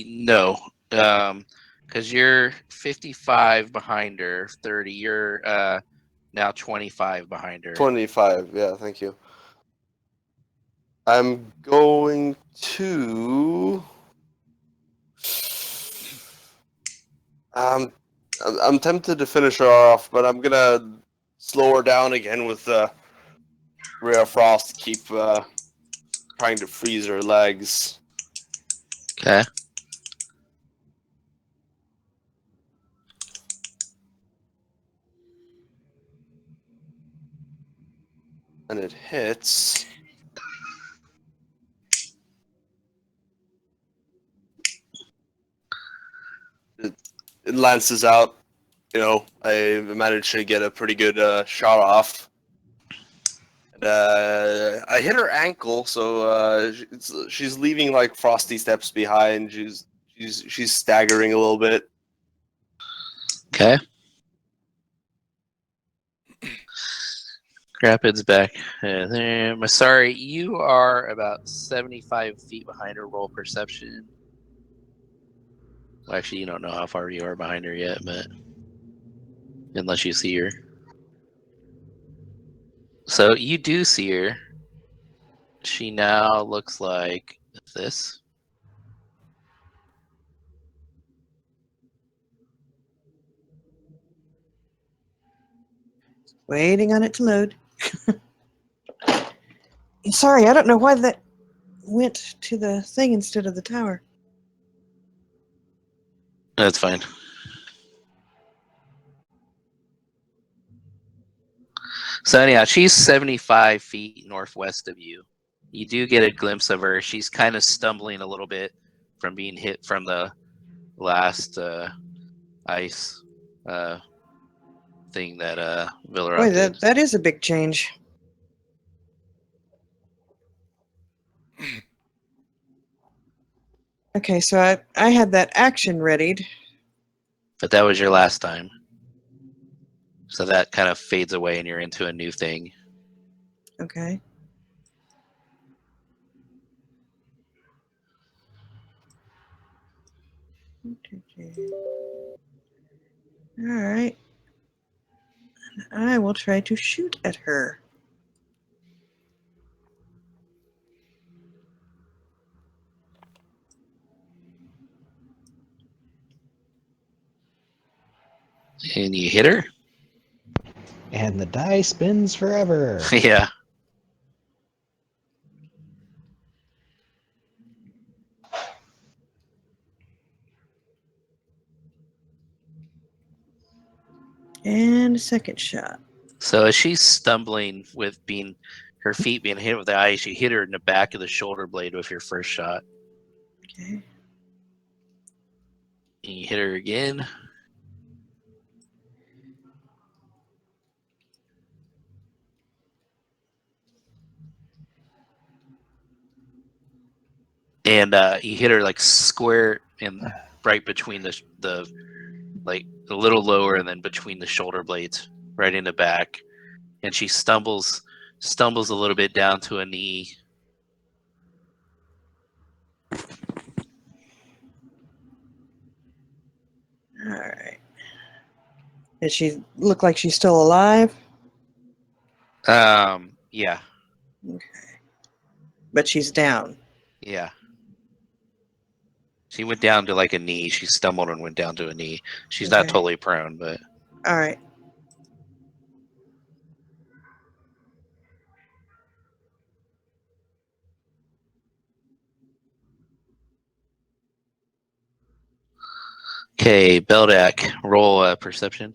No. Because you're 55 behind her, 30. You're now 25 behind her. 25, yeah, thank you. I'm going to... I'm tempted to finish her off, but I'm gonna slow her down again with Ray of Frost to keep trying to freeze her legs. Okay. And it hits. It lances out. I managed to get a pretty good shot off. And, I hit her ankle, so she's leaving like frosty steps behind. She's staggering a little bit. Okay. Rapid's back there. Masari, you are about 75 feet behind her. Roll perception. Well, actually, you don't know how far you are behind her yet, but unless you see her. So you do see her. She now looks like this. Waiting on it to load. Sorry, I don't know why that went to the thing instead of the tower. That's fine. So anyhow, she's 75 feet northwest of you. You do get a glimpse of her. She's kind of stumbling a little bit from being hit from the last ice thing that Villarok Boy, did. that is a big change. Okay, so I had that action readied. But that was your last time. So that kind of fades away and you're into a new thing. Okay. All right. I will try to shoot at her. And you hit her? And the die spins forever. Yeah. And a second shot. So as she's stumbling with her feet being hit with the ice, you hit her in the back of the shoulder blade with your first shot. Okay. And you hit her again. And you hit her like square and right between the like a little lower and then between the shoulder blades, right in the back. And she stumbles a little bit down to a knee. All right. Does she look like she's still alive? Yeah. Okay. But she's down. Yeah. She went down to like a knee. She stumbled and went down to a knee. She's not Okay. totally prone, but All right. okay. Beldak, roll perception.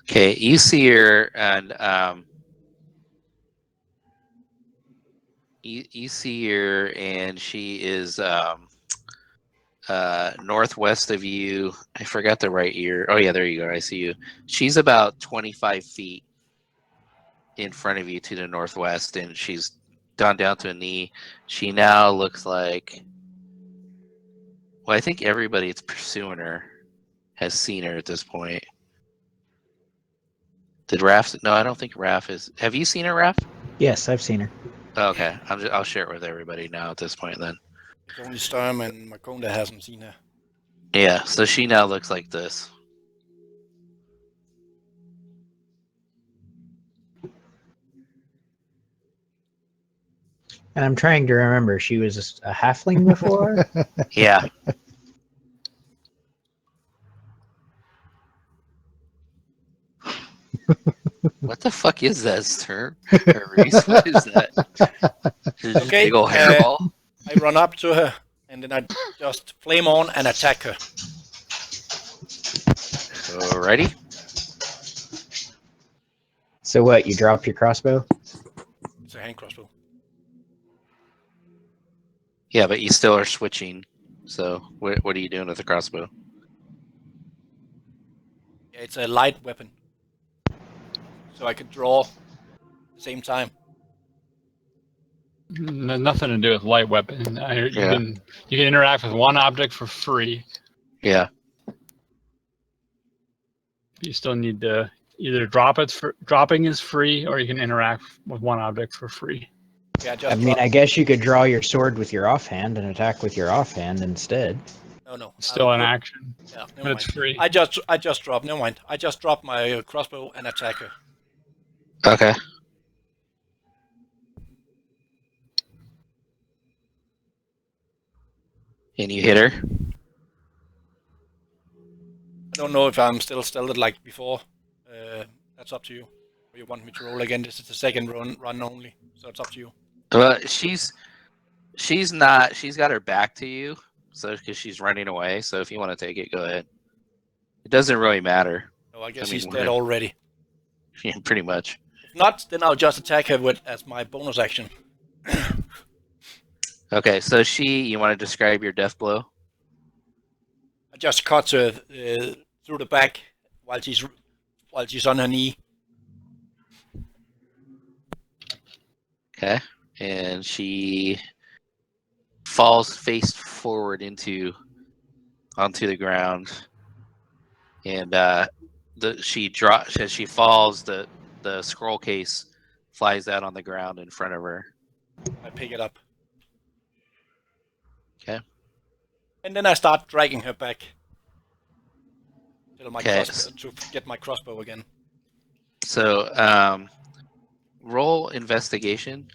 Okay, you see her, and you see her, and she is northwest of you. I forgot the right ear. Oh yeah, there you go. I see you. She's about 25 feet in front of you to the northwest, and she's gone down to a knee. She now looks like. Well, I think everybody that's pursuing her has seen her at this point. Did Raph? No, I don't think Raph is. Have you seen her, Raph? Yes, I've seen her. Okay, I'll share it with everybody now at this point then. It's only Sturm and Macron that hasn't seen her. Yeah, so she now looks like this. And I'm trying to remember, she was a halfling before? Yeah. What the fuck is that, sir? Reese, what is that? Is it Okay, big old hairball? I run up to her and then I just flame on and attack her. Alrighty. So what, you drop your crossbow? It's a hand crossbow. Yeah, but you still are switching. So what are you doing with the crossbow? Yeah, it's a light weapon. So I could draw at the same time. Nothing to do with light weapon. You can interact with one object for free. Yeah. You still need to either dropping is free, or you can interact with one object for free. Yeah, I just mean, drop. I guess you could draw your sword with your offhand and attack with your offhand instead. No. It's still an action, Yeah, but never it's mind. free. I just dropped. Never mind. I just dropped my crossbow and attack her. Okay. And you hit her? I don't know if I'm still stealthed like before. That's up to you. Or you want me to roll again? This is the second run only, so it's up to you. Well, she's not. She's got her back to you, so because she's running away. So if you want to take it, go ahead. It doesn't really matter. No, I guess I mean, he's dead already. Yeah, pretty much. If not, then I'll just attack her as my bonus action. Okay, so you want to describe your death blow? I just cut her through the back while she's on her knee. Okay, and she falls face forward onto the ground, and as she falls, the scroll case flies out on the ground in front of her. I pick it up. Okay. And then I start dragging her back to get my crossbow again. So, roll investigation.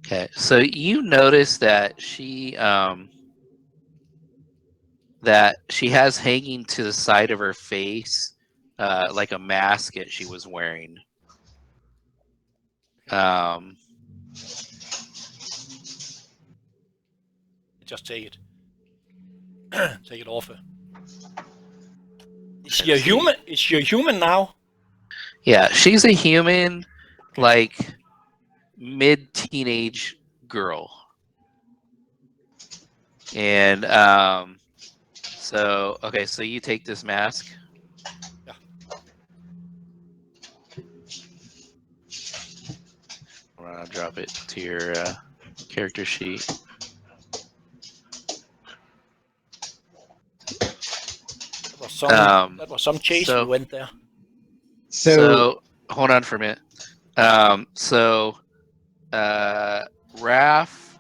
Okay, so you notice that she has hanging to the side of her face like a mask that she was wearing. Just take it. Take it off her. Is she a human? Is she a human now? Yeah, she's a human, like mid-teenage girl. And so you take this mask. Yeah. I'm gonna drop it to your character sheet. That was some chase we went there. So hold on for a minute. Raph,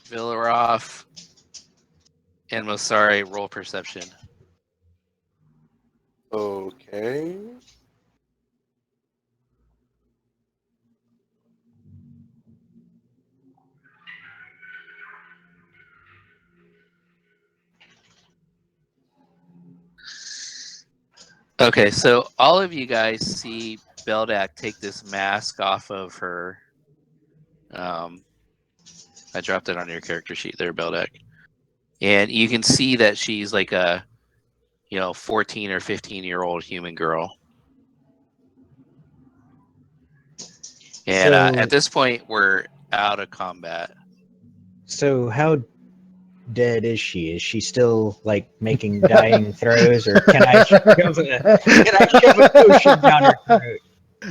Villaroff, and Mosari roll perception. Okay. Okay, so all of you guys see Beldak take this mask off of her. I dropped it on your character sheet there, Beldak. And you can see that she's like a 14 or 15-year-old human girl. And at this point, we're out of combat. So how dead is she? Is she still like making dying throws, or can I shove a potion down her throat?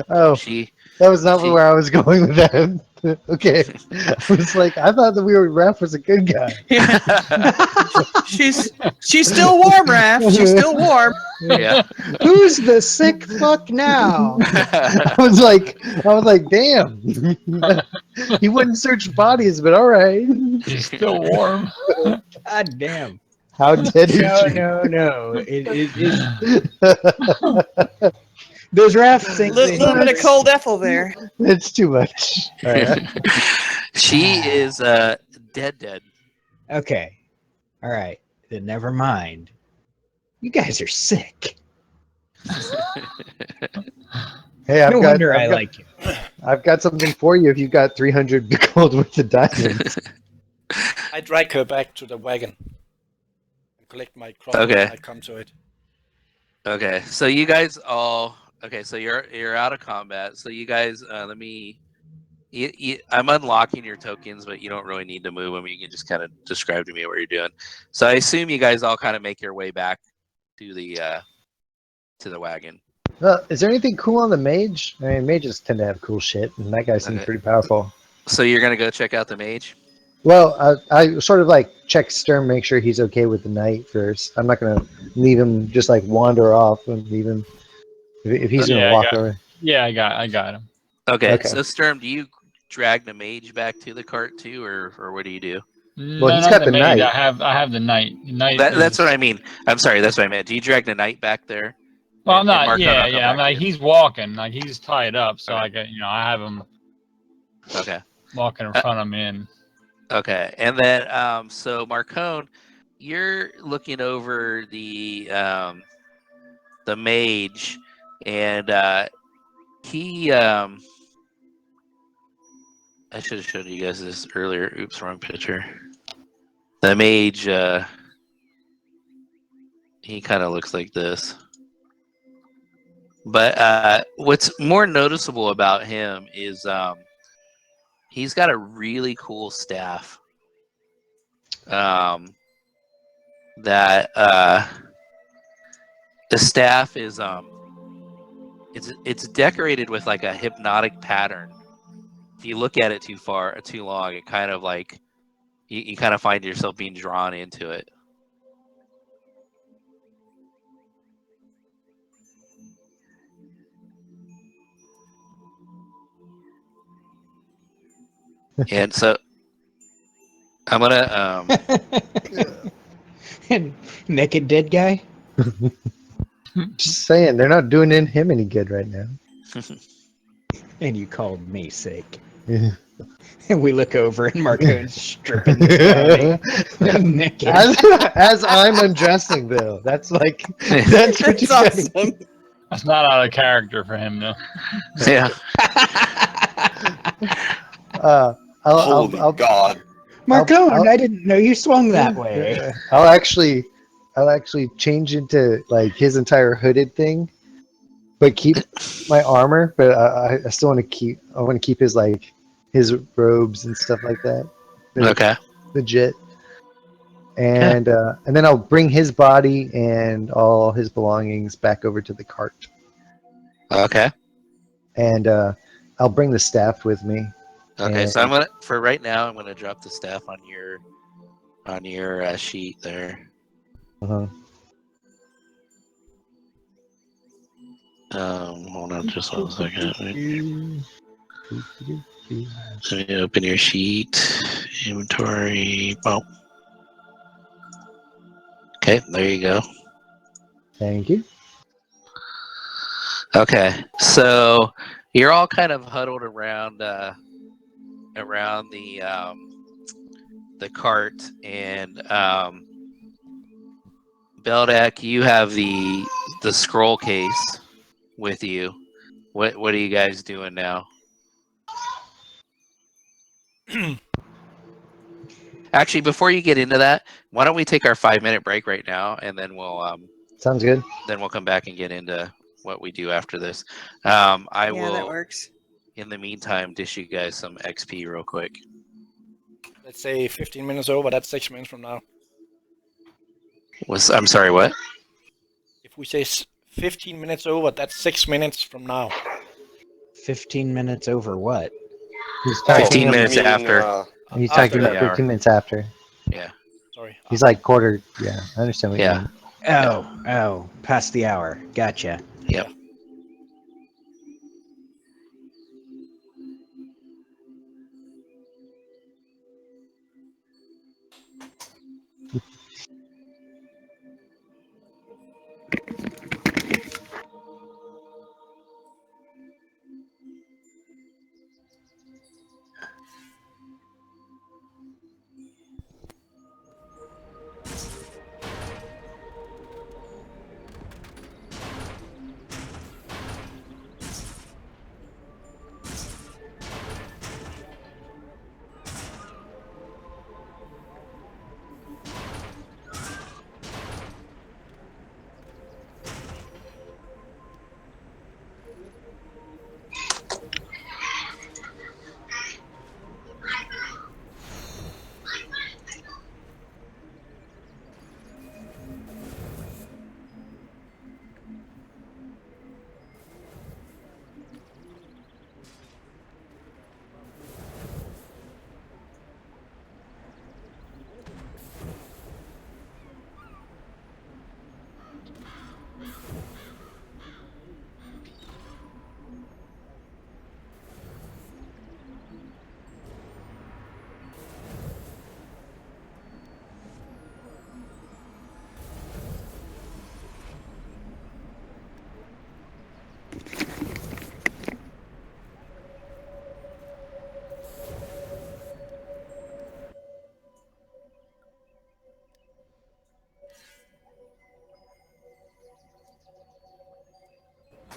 Oh, that was not where I was going with that. Okay, I was like, I thought that Raph was a good guy. She's still warm, Raph. She's still warm. Yeah. Who's the sick fuck now? I was like, damn. He wouldn't search bodies, but all right. She's still warm. God damn. How dead is she? No. Those rafts think Little bit of cold Ethel there. It's too much. All right. She is dead. Okay. All right. Then never mind. You guys are sick. Hey, No wonder I like you. I've got something for you if you've got 300 gold worth of diamonds. I drag her back to the wagon and collect my crossbow when I come to it. Okay, so you guys all. Okay, so you're out of combat. So you guys, let me. I'm unlocking your tokens, but you don't really need to move them. You can just kind of describe to me what you're doing. So I assume you guys all kind of make your way back to the wagon. Is there anything cool on the mage? I mean, mages tend to have cool shit, and that guy seems Okay. pretty powerful. So you're gonna go check out the mage? Well, I sort of like check Sturm, make sure he's okay with the night first. I'm not gonna leave him just like wander off and leave him if he's gonna Yeah, walk away. I got him. Okay. Okay. So Sturm, do you drag the mage back to the cart too, or what do you do? Well, No, he's not got the the mage. knight. I have the knight. The knight That's what is. I mean. I'm sorry. That's what I meant. Do you drag the knight back there? Well, I'm And not. Marcon will Yeah, come yeah. I'm back like to he's walking. Like he's tied up, so Okay. I get. I have him you. Okay. walking in front of me, and Okay. And then so Marcone, you're looking over the mage, and he I should have showed you guys this earlier. Oops, wrong picture. The mage he kind of looks like this. But what's more noticeable about him is he's got a really cool staff. That the staff is it's decorated with like a hypnotic pattern. If you look at it too long, it kind of like you kind of find yourself being drawn into it. And so I'm gonna And naked dead guy. Just saying, they're not doing him any good right now. And you called me sick. Yeah. And we look over and Marco's stripping this guy naked. as I'm undressing, though, that's like that's what That's you gotta awesome. that's not out of character for him, though. yeah. Holy God. Marcone, I didn't know you swung that way. I'll actually change into like his entire hooded thing, but keep my armor. But I still want to keep. I want to keep his like his robes and stuff like that. They're Okay. legit. And then I'll bring his body and all his belongings back over to the cart. Okay. And I'll bring the staff with me. Okay. So And- for right now, I'm gonna drop the staff on your sheet there. Uh-huh. Hold on just 1 second. Let me open your sheet. Inventory. Oh. Okay, there you go. Thank you. Okay, so you're all kind of huddled around the cart, and Beldak, you have the scroll case with you. What are you guys doing now? Actually, before you get into that, why don't we take our 5-minute break right now, and then Sounds good. we'll come back and get into what we do after this. I Yeah, that will, works. in the meantime, dish you guys some XP real quick. Let's say 15 minutes over. That's 6 minutes from now. I'm sorry, what? If we say 15 minutes over, that's 6 minutes from now. 15 minutes over what? He's Oh, 15 you minutes mean, after. He's After talking the about hour. 15 minutes after. Yeah. Sorry. He's like quarter. Yeah, I understand what you Yeah. mean. Oh, past the hour. Gotcha. Yep.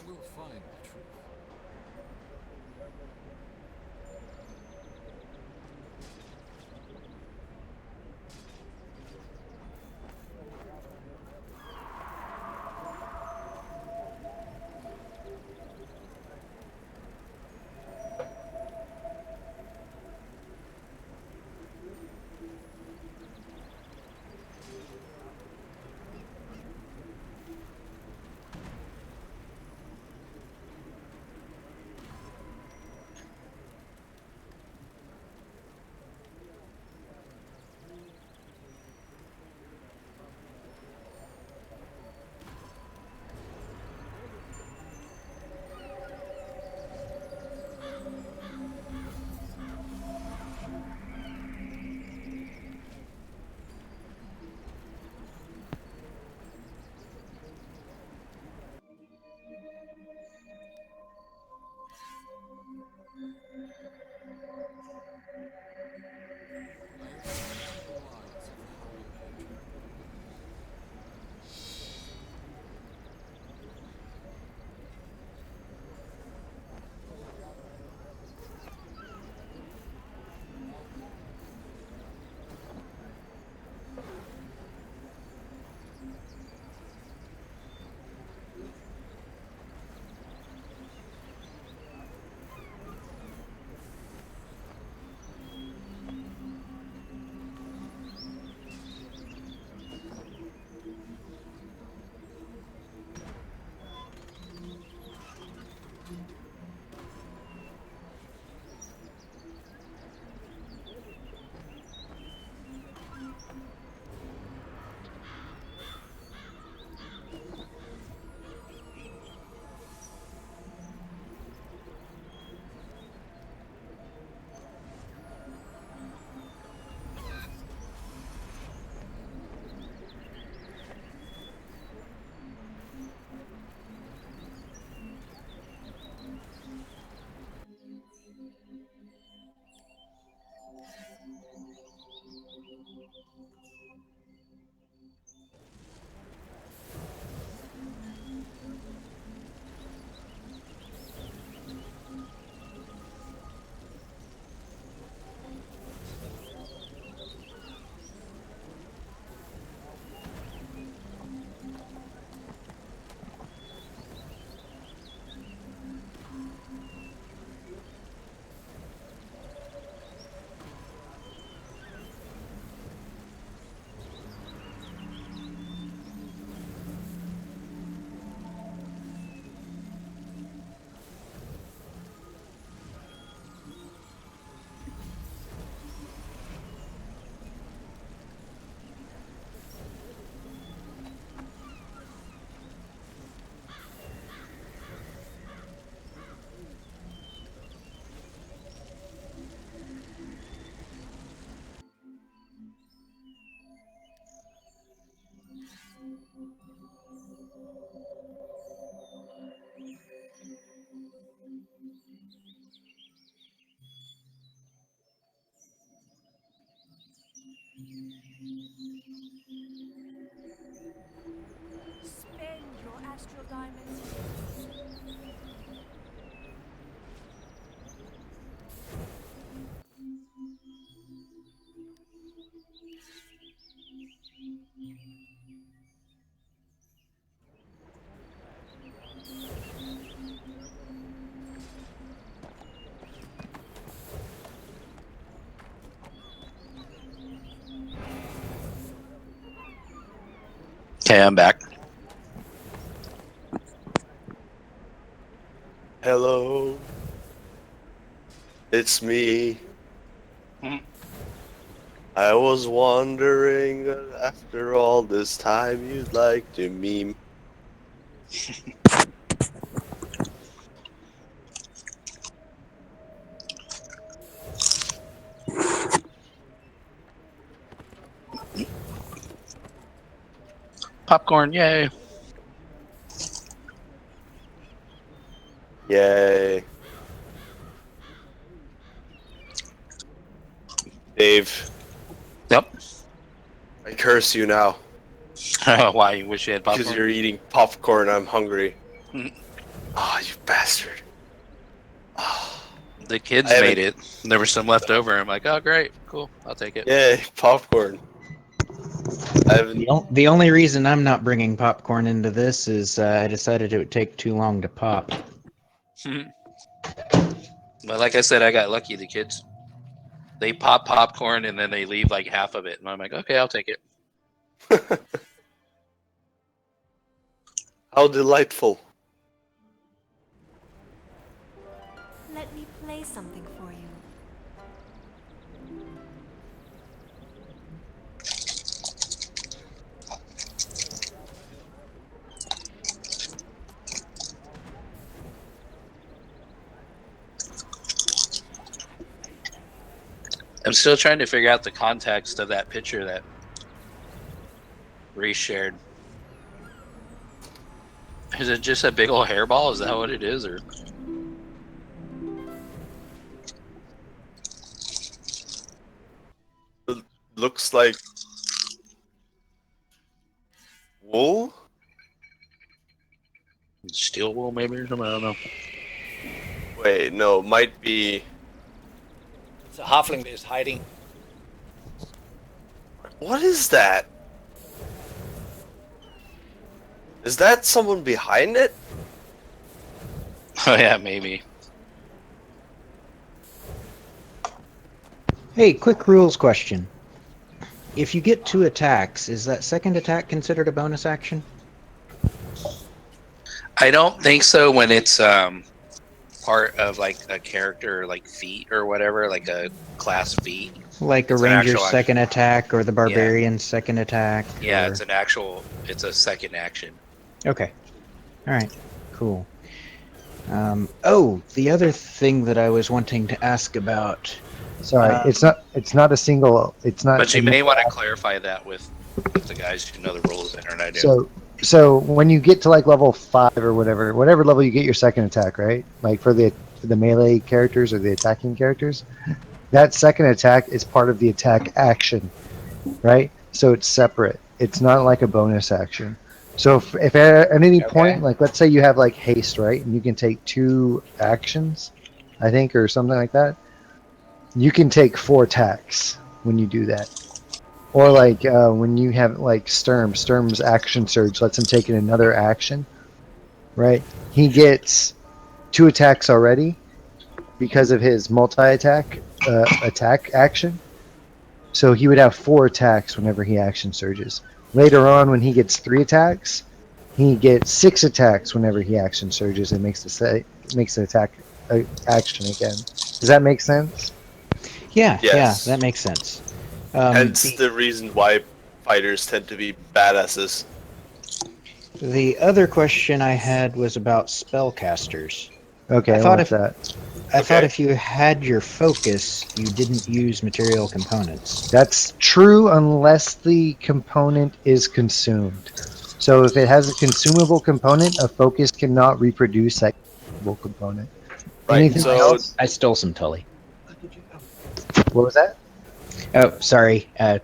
will find the truth. I have seen the lies of the Holy Patriarch. Spend your astral diamonds here. Okay, I'm back. Hello. It's me. Mhm. I was wondering after all this time you'd like to meme. Popcorn, yay! Yay. Dave, Yep. I curse you now Why you wish you had because popcorn? you're eating popcorn. I'm hungry. Mhm. Oh, you bastard. Oh, The kids I made haven't- it. There was some left over. I'm like, oh, great, cool, I'll take it. yay, popcorn. I haven't. The only reason I'm not bringing popcorn into this is I decided it would take too long to pop. But like I said, I got lucky. The kids, they pop popcorn and then they leave like half of it, and I'm like, okay, I'll take it. How delightful. Let me play something for you. I'm still trying to figure out the context of that picture that Reese shared. Is it just a big old hairball? Is that what it is, or? It looks like wool. Steel wool, maybe, or something? I don't know. Wait, no, might be. It's a halfling that is hiding. What is that? Is that someone behind it? Oh yeah, maybe. Hey, quick rules question. If you get 2 attacks, is that second attack considered a bonus action? I don't think so when it's part of like a character like feat or whatever, like a class feat. Like a It's an ranger's actual second attack or the barbarian's second attack? Yeah, or... it's a second action. Okay. Alright, cool. Oh, the other thing that I was wanting to ask about... Sorry, it's not a single. It's not. But you may want to clarify that with the guys who know the rules better than I do. So when you get to like level 5 or whatever level you get your second attack, right? Like for the melee characters or the attacking characters, that second attack is part of the attack action, right? So it's separate. It's not like a bonus action. So if at any point, like let's say you have like haste, right, and you can take 2 actions, I think, or something like that. You can take 4 attacks when you do that. Or like when you have like Sturm's action surge lets him take in another action, right? He gets 2 attacks already because of his multi-attack attack action. So he would have 4 attacks whenever he action surges. Later on, when he gets 3 attacks, he gets 6 attacks whenever he action surges and makes an attack action again. Does that make sense? Yeah, Yes. yeah, that makes sense. Hence the reason why fighters tend to be badasses. The other question I had was about spellcasters. Okay, I thought what's that? I thought if you had your focus, you didn't use material components. That's true unless the component is consumed. So if it has a consumable component, a focus cannot reproduce that consumable component. Right, Anything so- else? I stole some Tully. What was that? Oh, sorry. I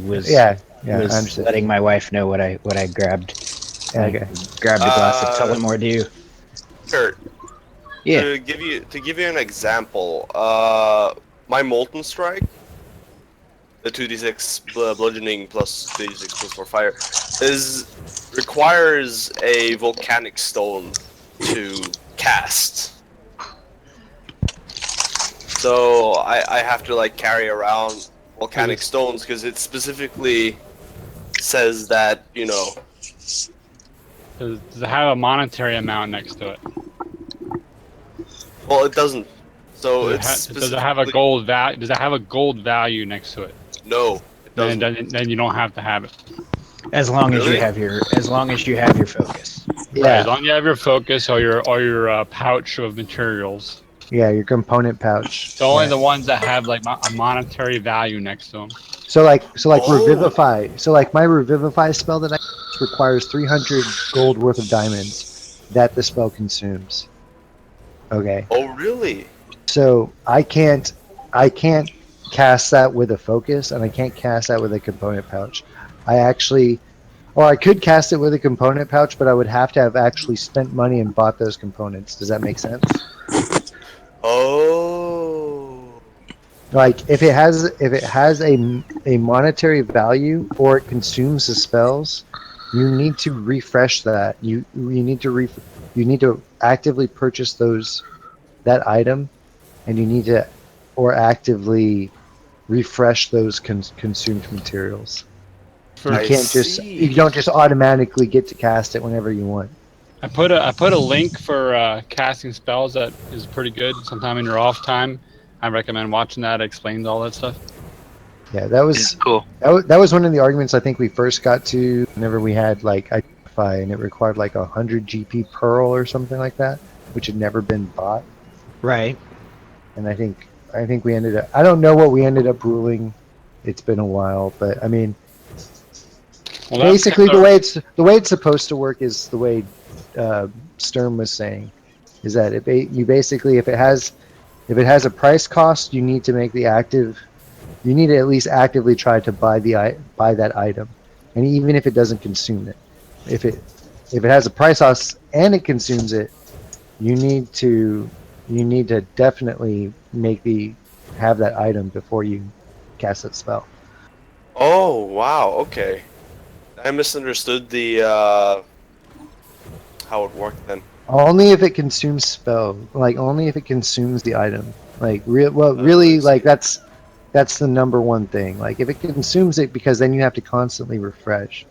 was Yeah, I was understand. letting my wife know what I grabbed. Yeah, okay. Grabbed a glass of Tullamore. Kurt, Yeah. to give you an example, my Molten Strike, the 2d6 bludgeoning plus 2d6 plus 4 fire, requires a volcanic stone to cast. So I have to like carry around volcanic stones because it specifically says that, you know. Does it have a monetary amount next to it? Well, it doesn't. So Does it have a gold value? Does it have a gold value next to it? No, it doesn't. Then you don't have to have it. As long as Really? you have your focus. Right, as long as you have your focus or your pouch of materials. Yeah, your component pouch. So only Yeah. the ones that have like a monetary value next to them. So like Oh. Revivify. So like my Revivify spell that I use requires 300 gold worth of diamonds that the spell consumes. Okay. Oh, really? So I can't cast that with a focus, and I can't cast that with a component pouch. Or I could cast it with a component pouch, but I would have to have actually spent money and bought those components. Does that make sense? Oh. Like if it has a monetary value or it consumes the spells, you need to refresh that. You need to actively purchase that item, and you need to actively refresh those consumed materials. For, I You don't just automatically get to cast it whenever you want. I put a link for casting spells that is pretty good. Sometime in your off time, I recommend watching that. It explains all that stuff. Yeah, that was Cool. that was one of the arguments I think we first got to whenever we had like Identify, and it required like 100 GP Pearl or something like that, which had never been bought. Right. And I think we ended up. I don't know what we ended up ruling. It's been a while, but I mean, Well, basically the way it's supposed to work is the way Sturm was saying, is that you basically if it has a price cost, you need to make the active. You need to at least actively try to buy that item, and even if it doesn't consume it, if it has a price cost and it consumes it, you need to definitely have that item before you cast that spell. Oh, wow. Okay. I misunderstood the how it worked then. Only if it consumes only if it consumes the item. That's the number one thing. Like if it consumes it, because then you have to constantly refresh.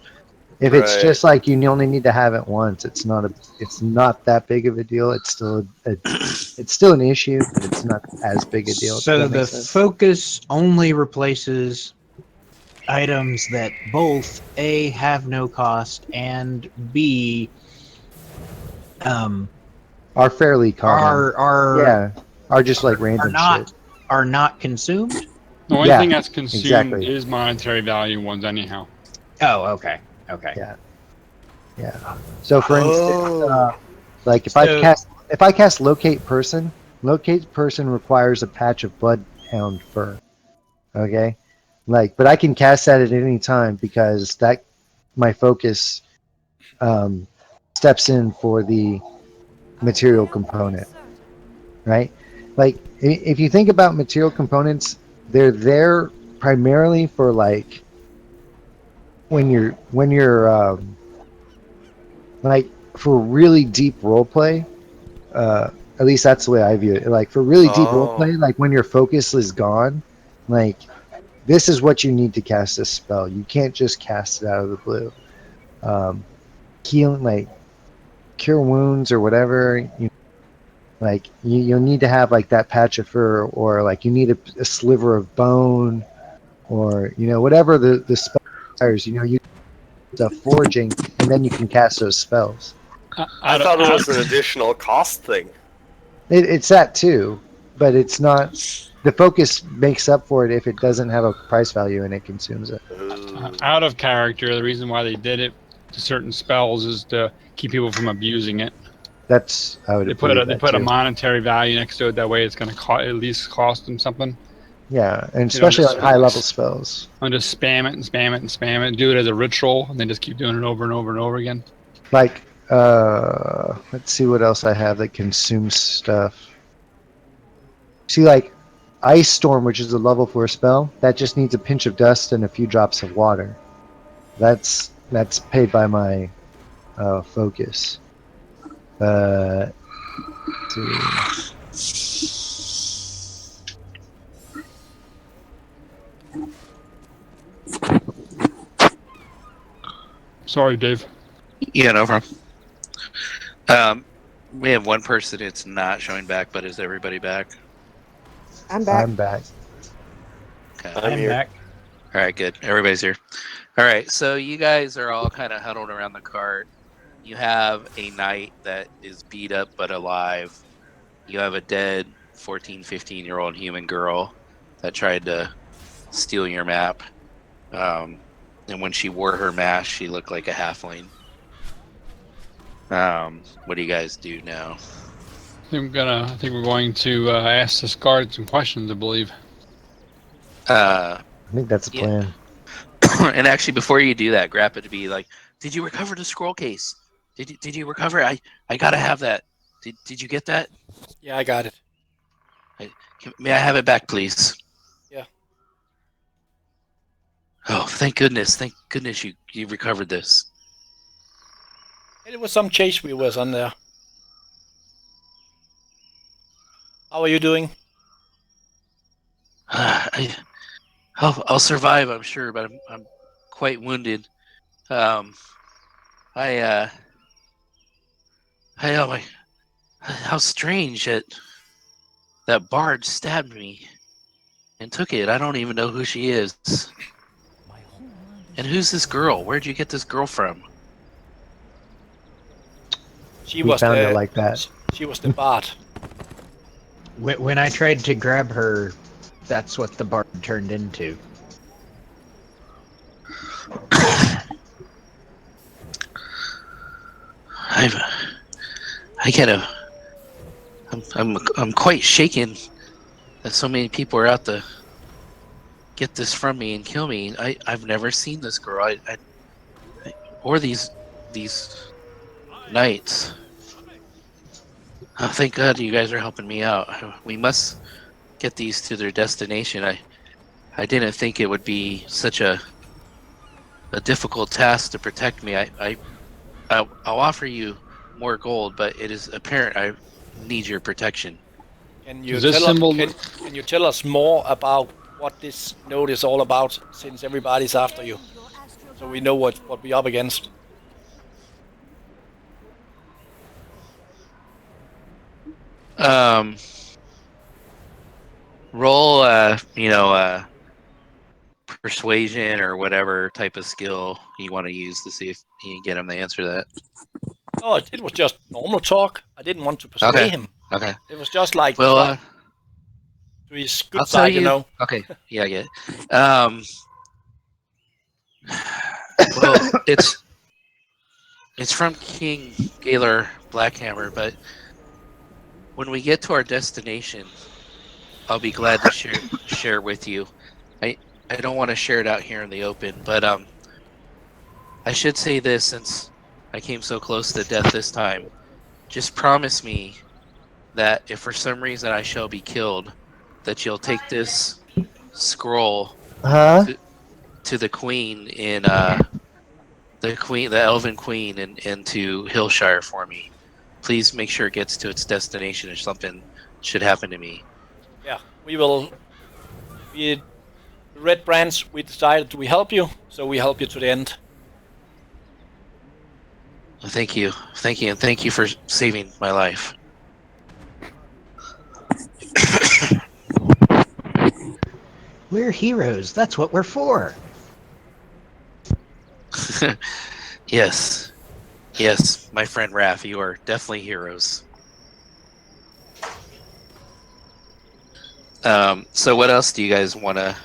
If it's Right. just like you only need to have it once, it's not that big of a deal. It's still an issue, but it's not as big a deal. Does So that make the sense? focus only replaces items that both A, have no cost, and B, Are fairly common. Are just like random shit. are not consumed. The only Yeah, thing that's consumed exactly. is monetary value ones, anyhow. Oh, okay. Yeah. So for instance, like if I cast locate person requires a patch of bloodhound fur. Okay, but I can cast that at any time because my focus steps in for the material component, right? Like if you think about material components, they're there primarily for like when you're like for really deep role play. At least that's the way I view it. Like for really deep role play, like when your focus is gone, like this is what you need to cast this spell. You can't just cast it out of the blue. Healing, like cure wounds or whatever. You'll need to have like that patch of fur, or like you need a sliver of bone, or whatever the spell requires. You the foraging, and then you can cast those spells. I thought it was an additional cost thing. It's that too, but it's not. The focus makes up for it if it doesn't have a price value and it consumes it. Out of character, the reason why they did it to certain spells is to keep people from abusing it. That's I would. They put a monetary value next to it. That way, it's going to at least cost them something. Yeah, and especially on high level spells. And just spam it and spam it and spam it. Do it as a ritual, and then just keep doing it over and over and over again. Like, let's see what else I have that consumes stuff. See, like, Ice Storm, which is a level 4 spell, that just needs a pinch of dust and a few drops of water. That's paid by my focus. Let's see. Sorry, Dave. Yeah, no problem. We have one person that's not showing back, but is everybody back? I'm back. I'm back. Okay. I'm here. back. All right, good. Everybody's here. All right, so you guys are all kind of huddled around the cart. You have a knight that is beat up but alive. You have a dead 14, 15-year-old human girl that tried to steal your map. And when she wore her mask, she looked like a halfling. What do you guys do now? I think we're going to ask this guard some questions, I believe. I think that's the plan. And actually, before you do that, Grappa to be like, Did you recover the scroll case? Did you recover? I gotta have that. Did you get that? Yeah, I got it. May I have it back, please? Yeah. Oh, thank goodness! Thank goodness you recovered this. It was some chase we was on there. How are you doing? I'll survive, I'm sure, but I'm quite wounded. I oh my, how strange that bard stabbed me and took it. I don't even know who she is. My whole mind is And who's this girl? Where'd you get this girl from? She We was found her the like that. she was the bard. When I tried to grab her, that's what the bard turned into. I kind of, I'm quite shaken that so many people are out to get this from me and kill me. I've never seen this girl. Or these knights. Oh, thank God you guys are helping me out. We must get these to their destination. I didn't think it would be such a difficult task to protect me. I'll offer you more gold, but it is apparent I need your protection. Can you Is this tell us, symbol? can you tell us more about what this note is all about, since everybody's after you, Your astral so we know what we're up against? Roll persuasion or whatever type of skill you want to use to see if you can get him to answer that. Oh, it was just normal talk. I didn't want to persuade Okay. him. Okay. It was just like Well, to his I'll good tell side, you. you know. Okay. Yeah, I get it. Well, it's from King Gaylor Blackhammer, but when we get to our destination, I'll be glad to share with you. I don't want to share it out here in the open, but I should say this since I came so close to death this time. Just promise me that if for some reason I shall be killed, that you'll take this scroll Huh? to the queen in the elven queen into Hillshire for me. Please make sure it gets to its destination if something should happen to me. Yeah, we will. We the Red Branch. We decided we help you, so we help you to the end. Thank you, and thank you for saving my life. We're heroes. That's what we're for. Yes, my friend Raph, you are definitely heroes. So what else do you guys want to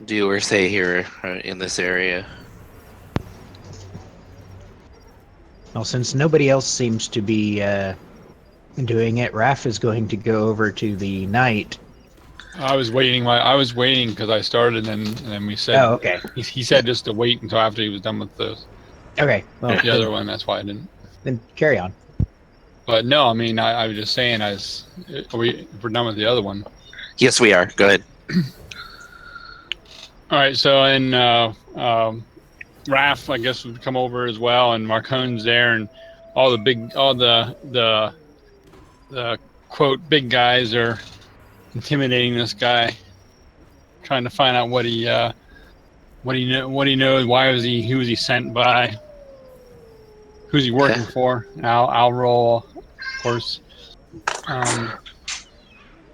do or say here in this area? Well, since nobody else seems to be doing it, Raph is going to go over to the knight. I was waiting because I started, and then we said. Oh, okay. He said just to wait until after he was done with Okay. Well, the other one. That's why I didn't. then carry on. But no, I mean, I was just saying, if we're done with the other one. Yes, we are. Go ahead. All right, so and Raph, I guess, would come over as well, and Marcone's there, and all the quote big guys are intimidating this guy, trying to find out what he knows, who was he sent by, who's he working for. And I'll roll, of course. Let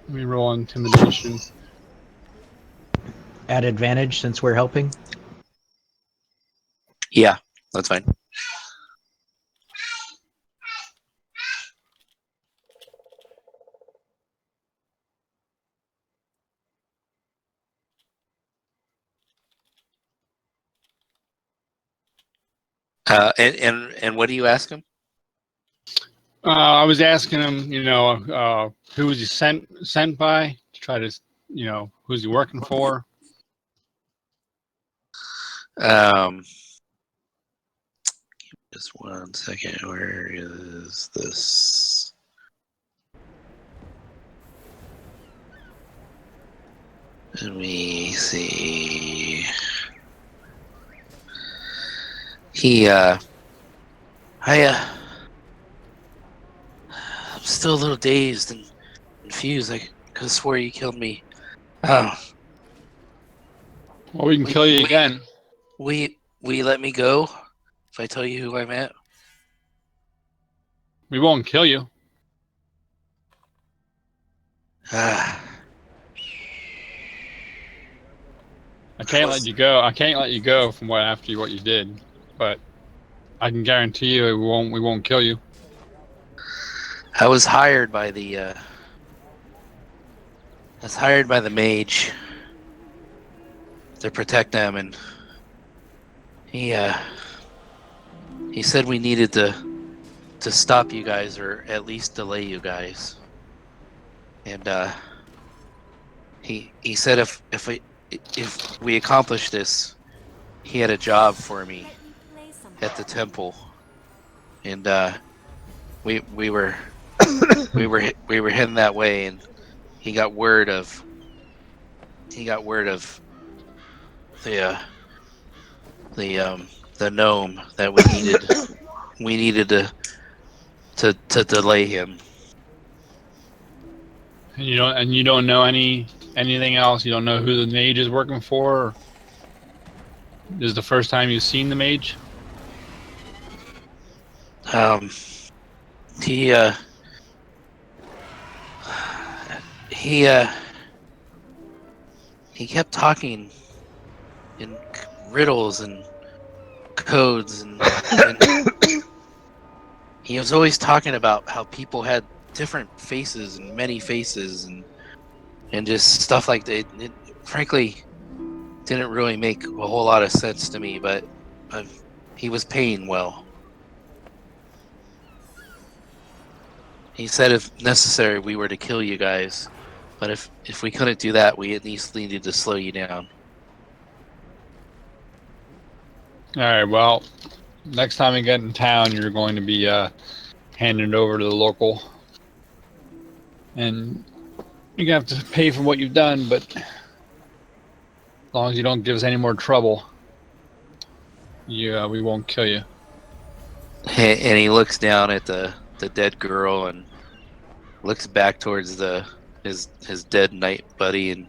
me roll intimidation. At advantage since we're helping. Yeah, that's fine. And what do you ask him? I was asking him, who was he sent by to try to, who's he working for? Just 1 second. Where is this? Let me see. I'm still a little dazed and confused. I could have swore you killed me. Oh, Well, we can kill you again. will you let me go if I tell you who I met? We won't kill you. Ah, I can't let you go. I can't let you go from what you did, but I can guarantee you we won't kill you. I was hired by the mage to protect them, and he said we needed to stop you guys, or at least delay you guys. And he said if we accomplish this, he had a job for me at the temple, and we were heading that way, and he got word of the gnome that we needed to delay him. And you don't know anything else. You don't know who the mage is working for. This is the first time you've seen the mage. He kept talking in riddles and codes, and he was always talking about how people had different faces and many faces, and just stuff like that. It frankly didn't really make a whole lot of sense to me, but he was paying well. He said if necessary we were to kill you guys, but if we couldn't do that, we at least needed to slow you down. All right. Well, next time you get in town, you're going to be handed over to the local, and you're gonna have to pay for what you've done. But as long as you don't give us any more trouble, we won't kill you. And he looks down at the dead girl and looks back towards his dead knight buddy, and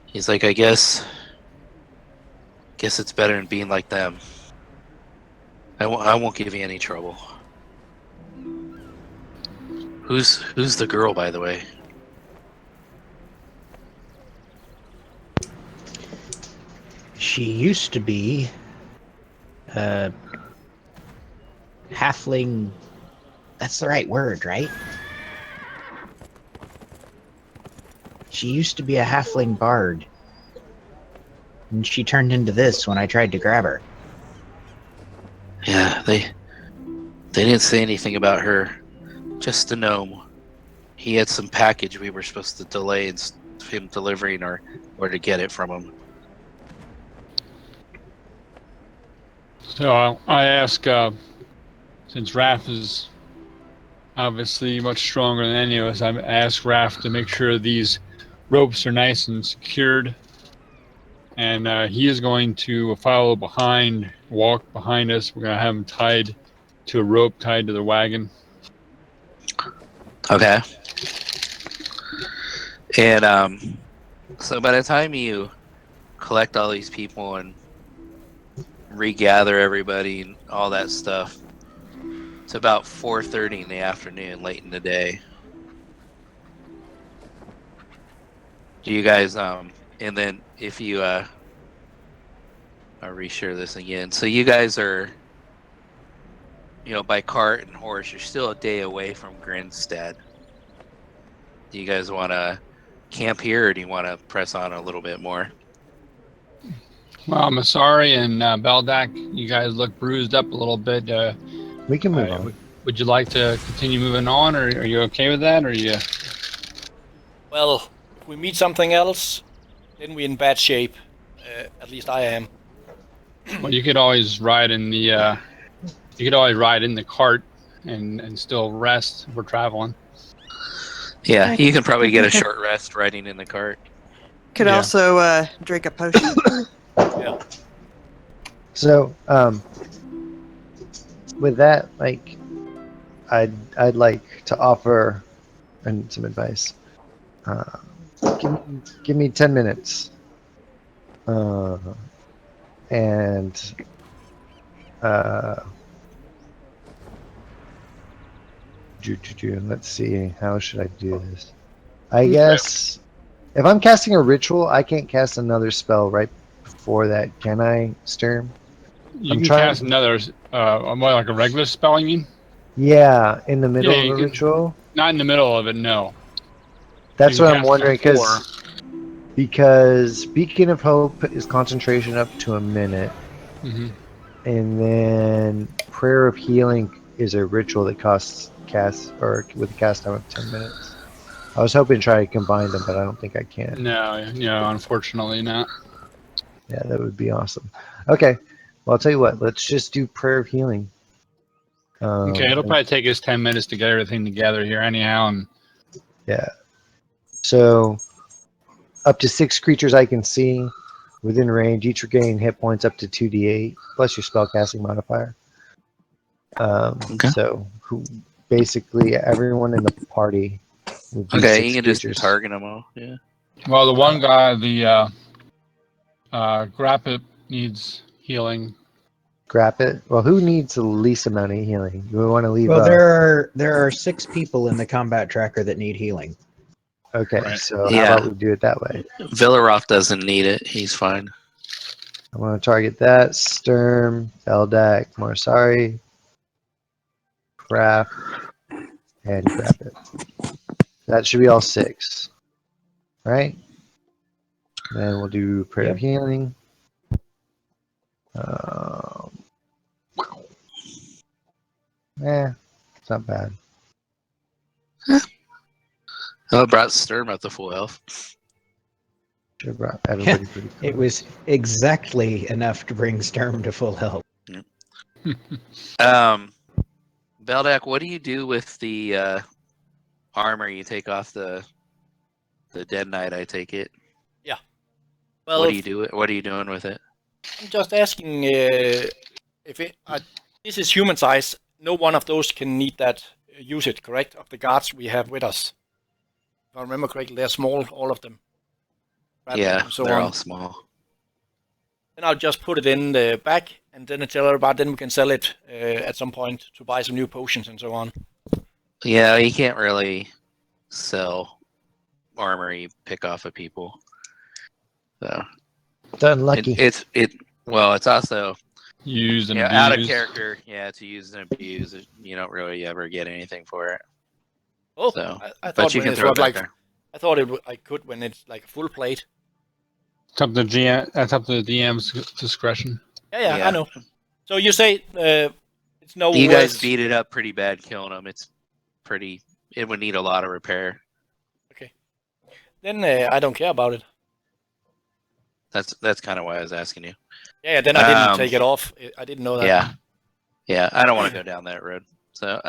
he's like, I guess it's better than being like them. I won't give you any trouble. Who's the girl, by the way? She used to be halfling. That's the right word, right? She used to be a halfling bard. And she turned into this when I tried to grab her. Yeah, they didn't say anything about her. Just the gnome. He had some package we were supposed to delay him delivering or to get it from him. So I ask, since Raph is obviously much stronger than any of us, I ask Raph to make sure these ropes are nice and secured. And he is going to follow behind, walk behind us. We're going to have him tied to a rope tied to the wagon. Okay. And so by the time you collect all these people and regather everybody and all that stuff, it's about 4:30 in the afternoon, late in the day. Do you guys and then if you I'll reshare this again. So you guys are, by cart and horse, you're still a day away from Grinstead. Do you guys want to camp here, or do you want to press on a little bit more? Well, Masari and Beldak, you guys look bruised up a little bit. We can move on. Would you like to continue moving on, or are you okay with that? Or you? Well, if we meet something else, then we're in bad shape. At least I am. Well, you could always ride in the You could always ride in the cart and still rest if we're traveling. Yeah, you can probably get a short rest riding in the cart. Could Yeah. also drink a potion. Yeah. So, with that, like, I'd like to offer and some advice. Give me 10 minutes. And let's see, how should I do this? I Okay. guess if I'm casting a ritual, I can't cast another spell right before that, can I, Sturm? You I'm can trying- cast another, more like a regular spell, you mean? Yeah, in the middle Yeah, of you a can- ritual. Not in the middle of it, no. That's You what can I'm cast wondering, before. because Beacon of Hope is concentration up to a minute, Mm-hmm. and then Prayer of Healing is a ritual that costs cast or with a cast time of 10 minutes. I was hoping to try to combine them, but I don't think I can. No, unfortunately not. Yeah, that would be awesome. Okay, well, I'll tell you what. Let's just do Prayer of Healing. Okay, it'll probably take us 10 minutes to get everything together here anyhow. And Yeah. So, up to 6 creatures I can see within range. Each regain hit points up to 2d8 plus your spellcasting modifier. Okay. So, basically everyone in the party would be Okay, 6 you can just creatures. target them all. Yeah. well, the one guy, the Grappit needs healing. Grab it. Well, who needs the least amount of healing? Do we want to leave? Well, there are 6 people in the combat tracker that need healing. Okay, Right. so Yeah. how about we do it that way? Villaroth doesn't need it. He's fine. I want to target that. Sturm, Eldak, Morsari, Craft, and grab it. That should be all 6. Right? Then we'll do Prayer of Healing. It's not bad. Oh, it brought Sturm up to full health. Should have brought everybody pretty It close. was exactly enough to bring Sturm to full health. Beldak, what do you do with the armor you take off the Dead Knight? I take it. Yeah. Well, What do you do? What are you doing with it? I'm just asking if this is human size. No one of those can need that. Use it, correct? Of the guards we have with us. If I remember correctly, they're small, all of them. Yeah, and so they're on. all small. Then I'll just put it in the back, and then tell everybody. Then we can sell it at some point to buy some new potions and so on. Yeah, you can't really sell armor you pick off of people. So Unlucky. it's also Use and out of abuse. character. Yeah, to use and abuse. You don't really ever get anything for it. Oh, So, I but thought you when can it throw was it back like there. I thought I could when it's like a full plate. It's up to GM. That's up to the DM's discretion. Yeah, Yeah. I know. So you say it's no You guys worth. beat it up pretty bad killing them. It's pretty. It would need a lot of repair. Then I don't care about it. That's kind of why I was asking you. Yeah, then I didn't take it off. I didn't know that. Yeah. I don't want to go down that road. So,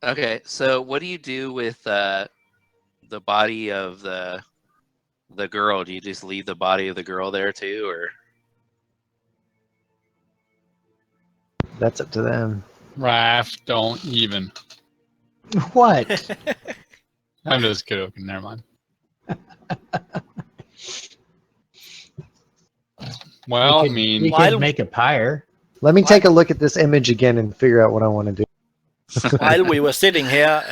okay. So, what do you do with the body of the girl? Do you just leave the body of the girl there too, or? That's up to them. Raph, don't even. What? I'm just joking. Never mind. Well, we I mean, we While- could make a pyre. Let me take a look at this image again and figure out what I want to do. While we were sitting here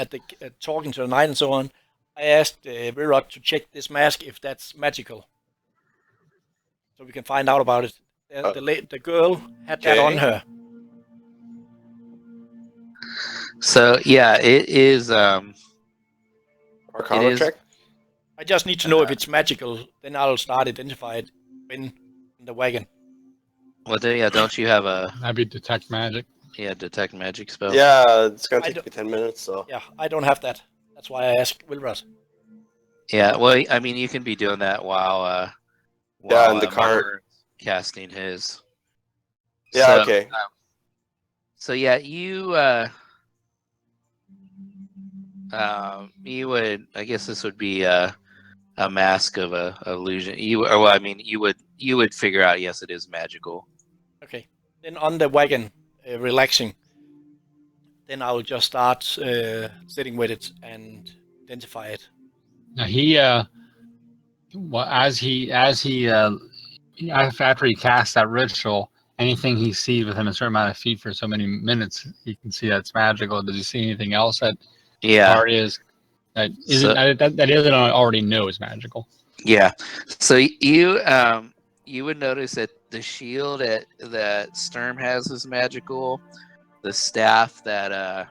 talking to the knight and so on, I asked Virot to check this mask if that's magical, so we can find out about it. The girl had that on her. So yeah, it is. Arcana It is- check. I just need to know if it's magical. Then I'll start identify it in the wagon. Well, don't you have a that'd be detect magic. detect magic spell? Yeah, it's gonna I take me 10 minutes. So Yeah, I don't have that. That's why I asked Wilrod. Yeah. Well, I mean, you can be doing that while Yeah, in the Mark's cart. casting his. yeah, So, okay. So yeah, you would. I guess this would be a mask of a illusion. You would figure out. Yes, it is magical. Okay. Then on the wagon, relaxing. Then I'll just start sitting with it and identify it. Now after he casts that ritual, anything he sees within a certain amount of feet for so many minutes, he can see that's magical. Does he see anything else that Yeah. already is that isn't that he doesn't already know is magical? Yeah. So you would notice that the shield that Sturm has is magical. The staff Marcone.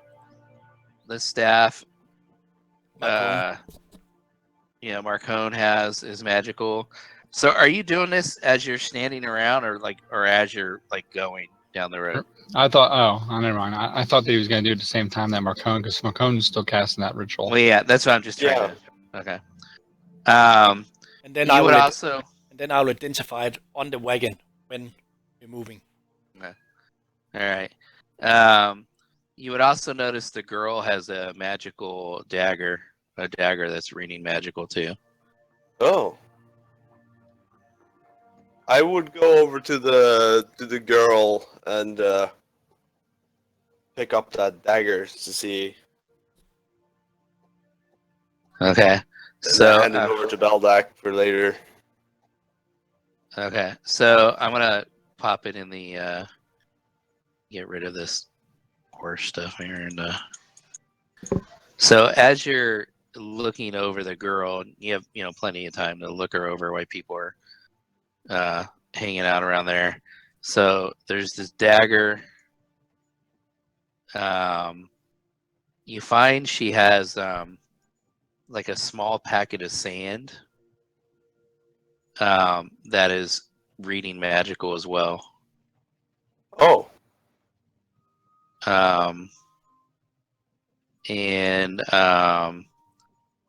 Marcone has is magical. So are you doing this as you're standing around or as you're like going down the road? I thought, never mind. I thought that he was going to do it at the same time that Marcone, because Marcone's still casting that ritual. Well, yeah, that's what I'm just trying to. Okay. And then I'll identify it on the wagon when we're moving. Okay. All right. You would also notice the girl has a magical dagger, a dagger that's reading magical too. Oh. I would go over to the girl and pick up that dagger to see. Okay. So hand it over to Beldak for later. Okay. So I'm gonna pop it in the get rid of this horse stuff here and so as you're looking over the girl, you have plenty of time to look her over while people are hanging out around there. So there's this dagger. You find she has like a small packet of sand that is reading magical as well. Oh. And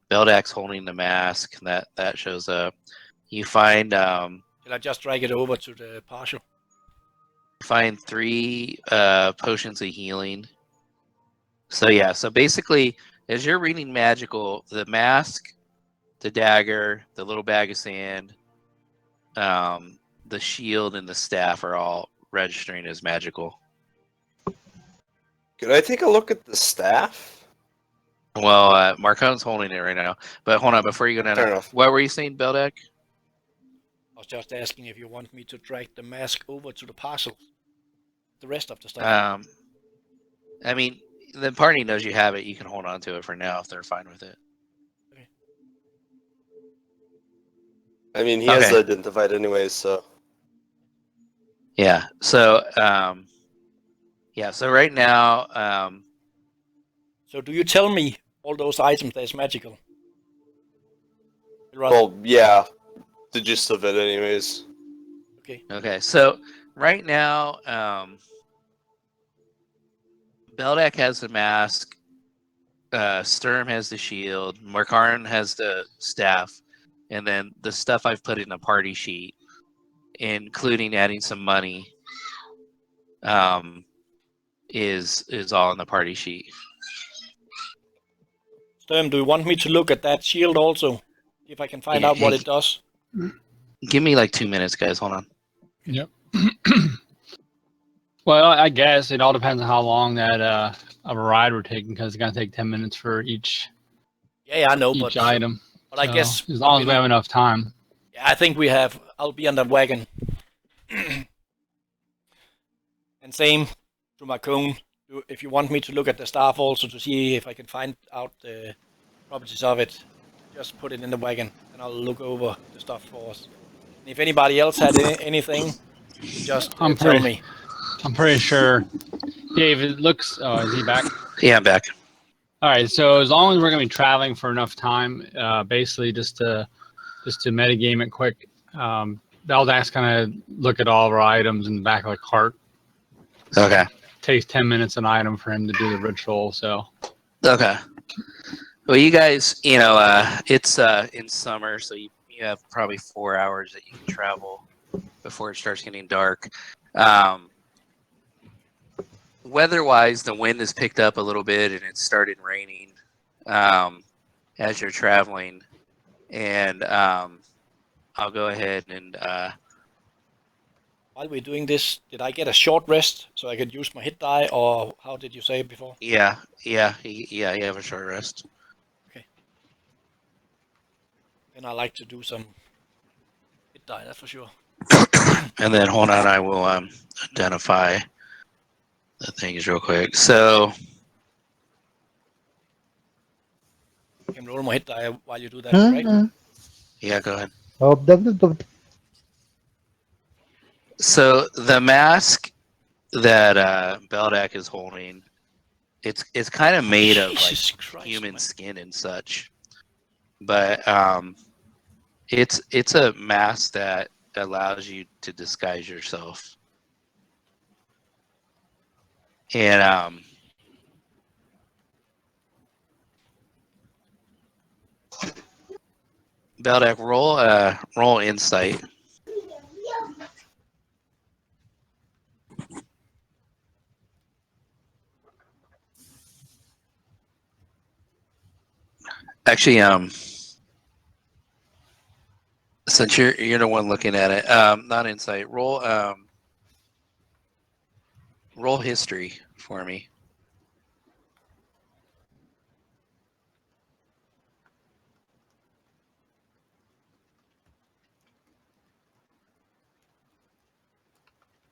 Beldak's holding the mask. That shows up. You find Shall I just drag it over to the partial? Find 3 potions of healing. So yeah, so basically, as you're reading magical, the mask, the dagger, the little bag of sand, the shield, and the staff are all registering as magical. Could I take a look at the staff? Well, Marcone's holding it right now. But hold on, before you go down, what were you saying, Beldak? I was just asking if you want me to drag the mask over to the parcel. The rest of the stuff. I mean, the party knows you have it. You can hold on to it for now if they're fine with it. Okay. I mean, he has identified anyways, so. Yeah. So, so right now. So do you tell me all those items that's magical? Well, yeah. The gist of it, anyways. Okay. Okay. So right now, Beldak has the mask. Sturm has the shield. Markarn has the staff, and then the stuff I've put in a party sheet, including adding some money, is all in the party sheet. Sturm, do you want me to look at that shield also? See if I can find out what it does? Give me like 2 minutes, guys. Hold on. Yep. Well, I guess it all depends on how long that of a ride we're taking, because it's gonna take 10 minutes for each. Yeah, I know, each item. But I guess as long as we have enough time. Yeah, I think we have. I'll be on the wagon. And same to Marcone. If you want me to look at the staff also to see if I can find out the properties of it, just put it in the wagon and I'll look over the stuff for us. And if anybody else had anything, just tell me. I'm pretty sure. Dave, it looks. Oh, is he back? Yeah, I'm back. All right. So as long as we're gonna be traveling for enough time, basically just to metagame it quick, Beldak's gonna look at all of our items in the back of the cart. Okay. Takes 10 minutes an item for him to do the ritual. So. Okay. Well, you guys, it's in summer, so you have probably 4 hours that you can travel before it starts getting dark. weather-wise, the wind has picked up a little bit, and it started raining as you're traveling. And I'll go ahead and While we're doing this, did I get a short rest so I could use my hit die, or how did you say it before? yeah. You have a short rest. Okay. Then I like to do some hit die, that's for sure. And then hold on, I will identify the things real quick. So I can roll my hit die while you do that, right? yeah, go ahead. Oh, So the mask that Beldak is holding, it's kind of made of like Jesus Christ, human man. skin and such, but it's a mask that allows you to disguise yourself. And Beldak, roll insight. Actually, since you're the one looking at it, not insight. Roll history for me.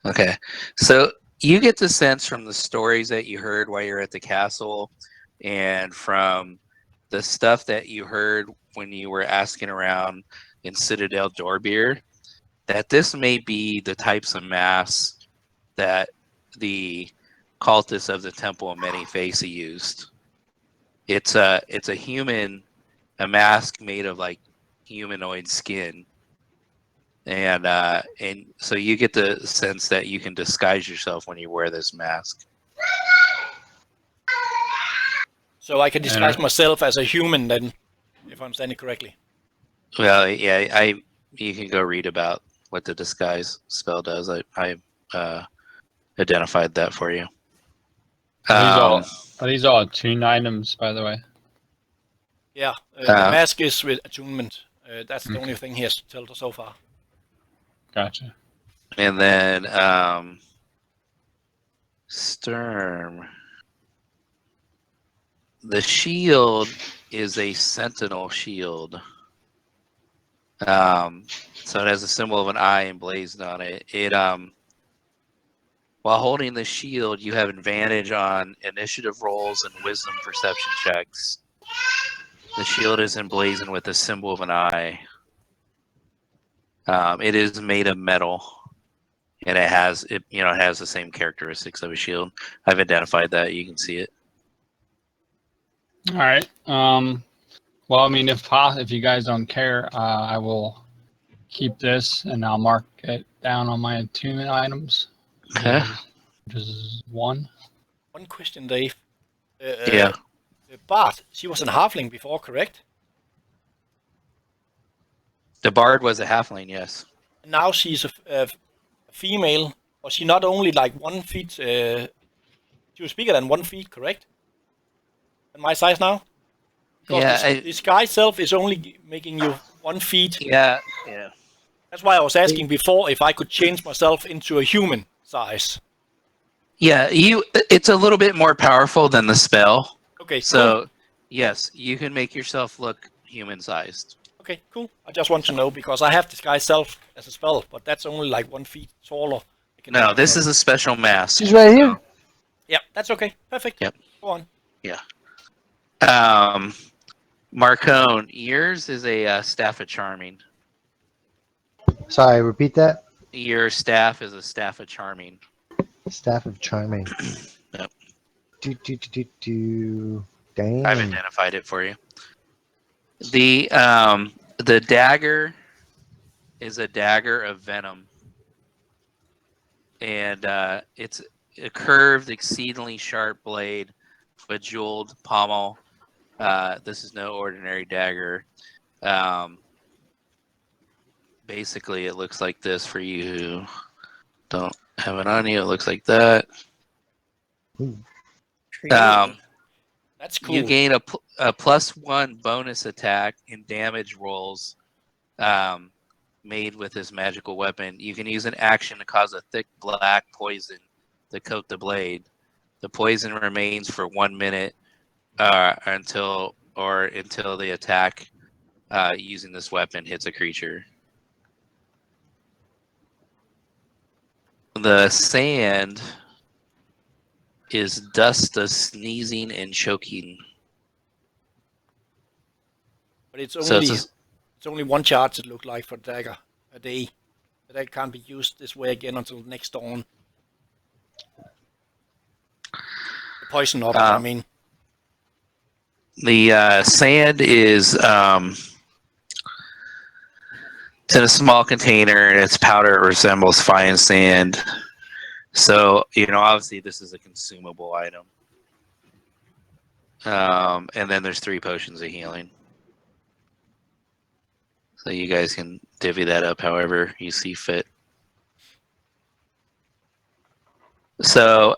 Okay, so you get the sense from the stories that you heard while you're at the castle, and from the stuff that you heard when you were asking around in Citadel Dorbeer, that this may be the types of masks that the cultists of the Temple of Many Faces used. It's a a mask made of like humanoid skin, and so you get the sense that you can disguise yourself when you wear this mask. So I can disguise myself as a human then, if I understand it correctly. Well, yeah, you can go read about what the disguise spell does. I identified that for you. Are these all attuned items, by the way? Yeah, the mask is with attunement. That's the only thing he has told us so far. Gotcha. And then Sturm. The shield is a sentinel shield. So it has a symbol of an eye emblazoned on it. While holding the shield, you have advantage on initiative rolls and wisdom perception checks. The shield is emblazoned with a symbol of an eye. It is made of metal, and it has the same characteristics of a shield. I've identified that. You can see it. All right. Well, I mean, if you guys don't care, I will keep this and I'll mark it down on my attunement items. Okay. Which is 1. One question, Dave. Yeah. Bart, she was a halfling before, correct? The bard was a halfling, yes. Now she's a female. Was she not only like 1 feet? She was bigger than 1 feet, correct? And my size now? Because this guy self is only making you 1 feet. Yeah. That's why I was asking before if I could change myself into a human size. Yeah, it's a little bit more powerful than the spell. Okay, so cool. Yes, you can make yourself look human-sized. Okay, cool. I just want to know because I have disguise self as a spell, but that's only like 1 feet taller. No, this is a special mask. She's right here. Yeah, that's okay. Perfect. Yep. Go on. Yeah. Marcone, yours is a staff of charming. Sorry, repeat that. Your staff is a staff of charming. Staff of charming. Yep. Damn. I've identified it for you. The dagger is a dagger of venom, and it's a curved, exceedingly sharp blade with jeweled pommel. This is no ordinary dagger. Basically, it looks like this for you who don't have it on you. It looks like that. Treat. That's cool. You gain a +1 bonus attack and damage rolls made with this magical weapon. You can use an action to cause a thick black poison to coat the blade. The poison remains for 1 minute until the attack using this weapon hits a creature. The sand is dust of sneezing and choking. But it's So only it's it's only one charge, it looked like, for dagger a day. The dagger can't be used this way again until next dawn. The poison of it, I mean. The sand is it's in a small container, and its powder resembles fine sand. So, obviously this is a consumable item. And then there's 3 potions of healing. So you guys can divvy that up however you see fit. So,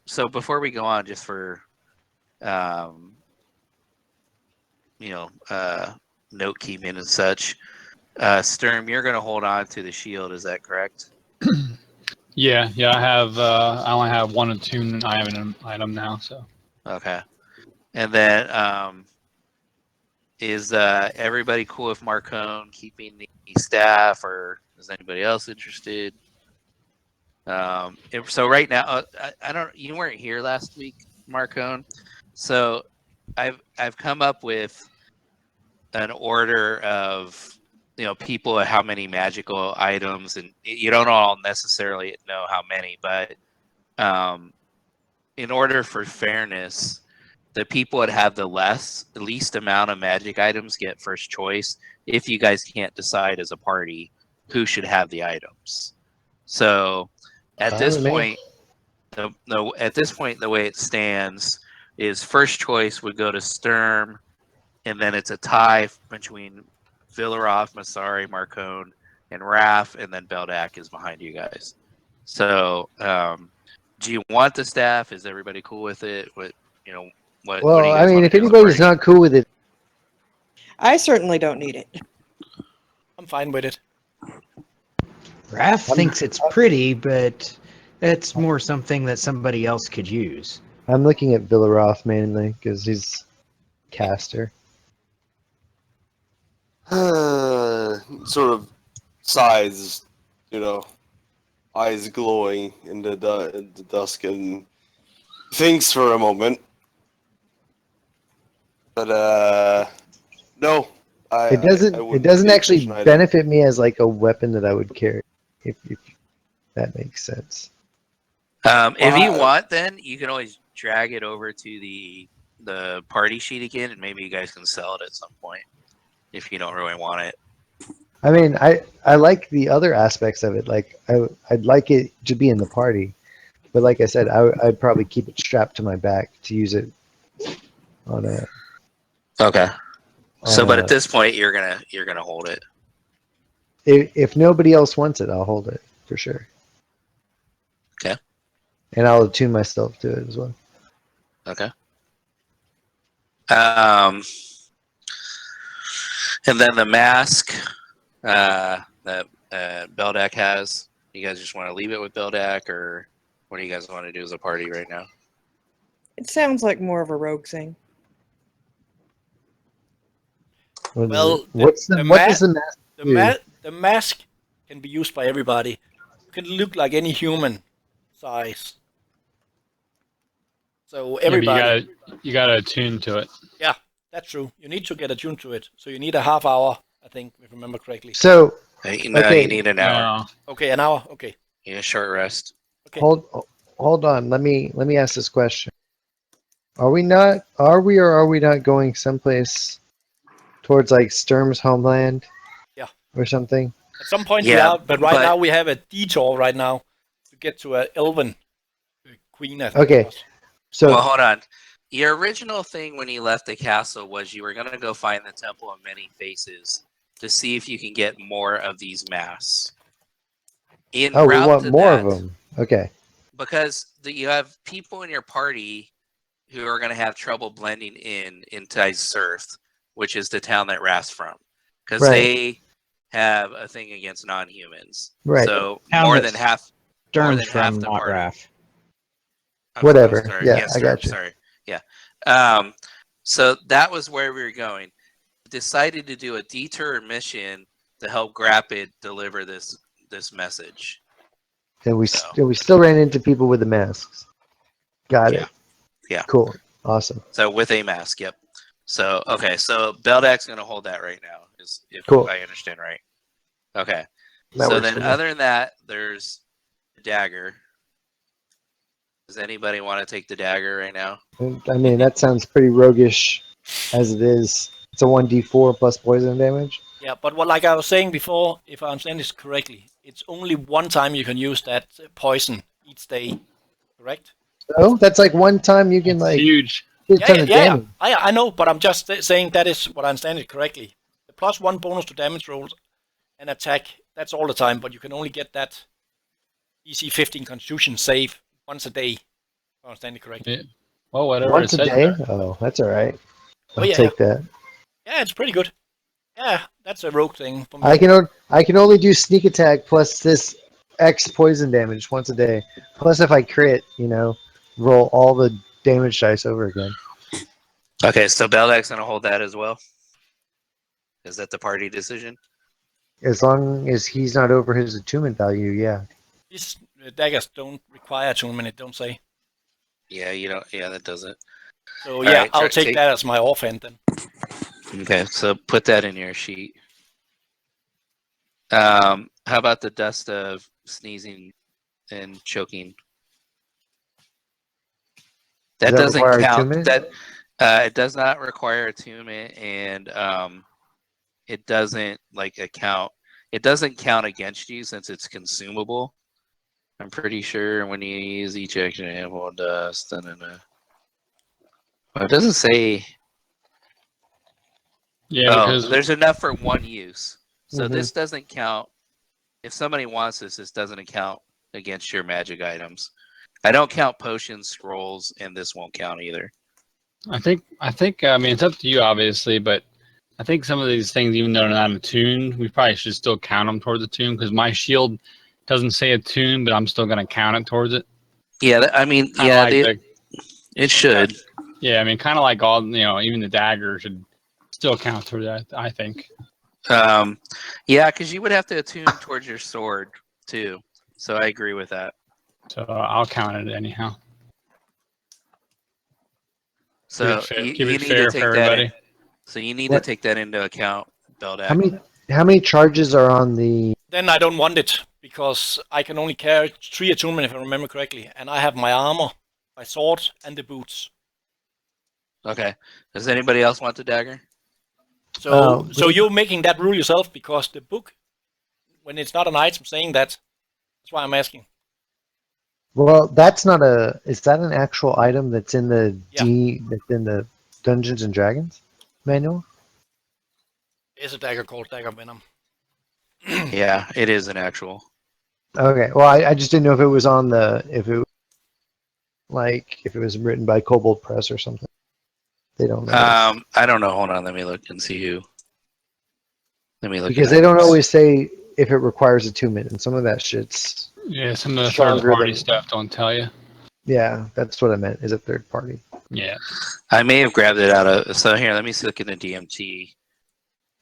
so before we go on, just for, note keeping and such, Sturm, you're going to hold on to the shield. Is that correct? Yeah. I have. I only have 1 attunement item now. So. Okay. And then, is everybody cool with Marcone keeping the staff, or is anybody else interested? So right now, you weren't here last week, Marcone. So I've come up with an order of people at how many magical items, and you don't all necessarily know how many, but in order for fairness, the people that have the least amount of magic items get first choice. If you guys can't decide as a party who should have the items, so at this point, the way it stands is first choice would go to Sturm, and then it's a tie between Villaroth, Masari, Marcone, and Raph, and then Beldak is behind you guys. So, do you want the staff? Is everybody cool with it? What do you Well, guys I mean, wanna if do as a anybody's party? not cool with it, I certainly don't need it. I'm fine with it. Raph thinks it's pretty, but it's more something that somebody else could use. I'm looking at Villaroth mainly because he's caster. Sort of sighs, eyes glowing in the dusk, and thinks for a moment. But no, It doesn't. I It wouldn't doesn't be actually pushing item. benefit me as like a weapon that I would carry, if that makes sense. If you want, then you can always drag it over to the party sheet again, and maybe you guys can sell it at some point if you don't really want it. I mean, I like the other aspects of it. Like I'd like it to be in the party, but like I said, I'd probably keep it strapped to my back to use it on a. Okay. So, but Uh, at this point, you're gonna hold it. If nobody else wants it, I'll hold it for sure. Okay. And I'll attune myself to it as well. Okay. And then the mask that Beldak has. You guys just want to leave it with Beldak, or what do you guys want to do as a party right now? It sounds like more of a rogue thing. Well, what does the mask do? The mask can be used by everybody. It can look like any human size. So everybody. Yeah, but you gotta attune to it. Yeah, that's true. You need to get attuned to it. So you need a half hour, I think, if I remember correctly. So No, okay. you need an hour. Okay, an hour. Okay. You need a short rest. Okay. Hold on. Let me ask this question. Are we or are we not going someplace towards like Sturm's homeland? Yeah. Or something? At some point Yeah, we are, but right now we have a detour right now to get to an elven queen, I think. Okay. So Well, hold on. Your original thing when you left the castle was you were going to go find the Temple of Many Faces to see if you can get more of these masks. we want more of them. Okay. because you have people in your party who are going to have trouble blending into Zerth, which is the town that Raph's from, because they have a thing against non-humans. Right. So Town more that's than half Sturm's than half from, the not party. Raph. Whatever. Sorry. Yeah, I Sturm, got you. Sorry. Yeah. So that was where we were going. Decided to do a detour mission to help Grapid deliver this message. And we So. we still ran into people with the masks. Got it. Yeah. Cool. Awesome. So with a mask, yep. So okay, so Beldak's gonna hold that right now, if Cool. I understand right. Okay. That So works then for me. other than that, there's the dagger. Does anybody want to take the dagger right now? I mean, that sounds pretty roguish as it is. It's a 1d4 plus poison damage. Yeah, but like I was saying before, if I understand this correctly, it's only one time you can use that poison each day, correct? So that's like one time you can It's like huge. do a ton of damage. I know, but I'm just saying that is what I understand it correctly. The +1 bonus to damage rolls and attack, that's all the time, but you can only get that DC 15 Constitution save once a day, if I understand it correctly. Yeah. Well, whatever Once it a says day? there. Oh, that's all right. I'll yeah, take that. Yeah, it's pretty good. Yeah, that's a rogue thing for me. I can only do sneak attack plus this X poison damage once a day. Plus, if I crit, roll all the damage dice over again. Okay, so Beldak's gonna hold that as well. Is that the party decision? As long as he's not over his attunement value, yeah. These daggers don't require attunement, don't say. Yeah, you don't. Yeah, that doesn't. So yeah, right, I'll take that as my offhand then. Okay, so put that in your sheet. How about the dust of sneezing and choking? That doesn't count. Attunement? That it does not require attunement, and it doesn't account. It doesn't count against you since it's consumable. I'm pretty sure when you use each action, handful of dust. Well, it doesn't say. Yeah, because there's enough for one use. So this doesn't count. If somebody wants this doesn't count against your magic items. I don't count potions, scrolls, and this won't count either. I think I mean it's up to you obviously, but I think some of these things, even though they're not attuned, we probably should still count them towards attune because my shield doesn't say attune, but I'm still going to count it towards it. Yeah, I mean, it should. Yeah, I mean, kind of like all even the dagger should still count towards that. I think. Yeah, because you would have to attune towards your sword too. So I agree with that. So I'll count it anyhow. So keep you it need fair to take for that. everybody. So you need to take that into account, Beldak. How many charges are on the? Then I don't want it because I can only carry 3 attunement if I remember correctly, and I have my armor, my sword, and the boots. Okay. Does anybody else want the dagger? So you're making that rule yourself because the book, when it's not an item saying that, that's why I'm asking. Well, that's not a. Is that an actual item that's in the that's in the Dungeons and Dragons manual? There's a dagger called Dagger Venom. Yeah, it is an actual. Okay. Well, I just didn't know if it was on the if it was written by Kobold Press or something. They don't know. I don't know. Hold on. Let me look and see who. Let me look. Because they don't always say if it requires attunement, and some of that shit's. Yeah, some of the third-party stuff don't tell you. Yeah, that's what I meant. Is a third party. Yeah. I may have grabbed it out of. So here, let me look in the DMT.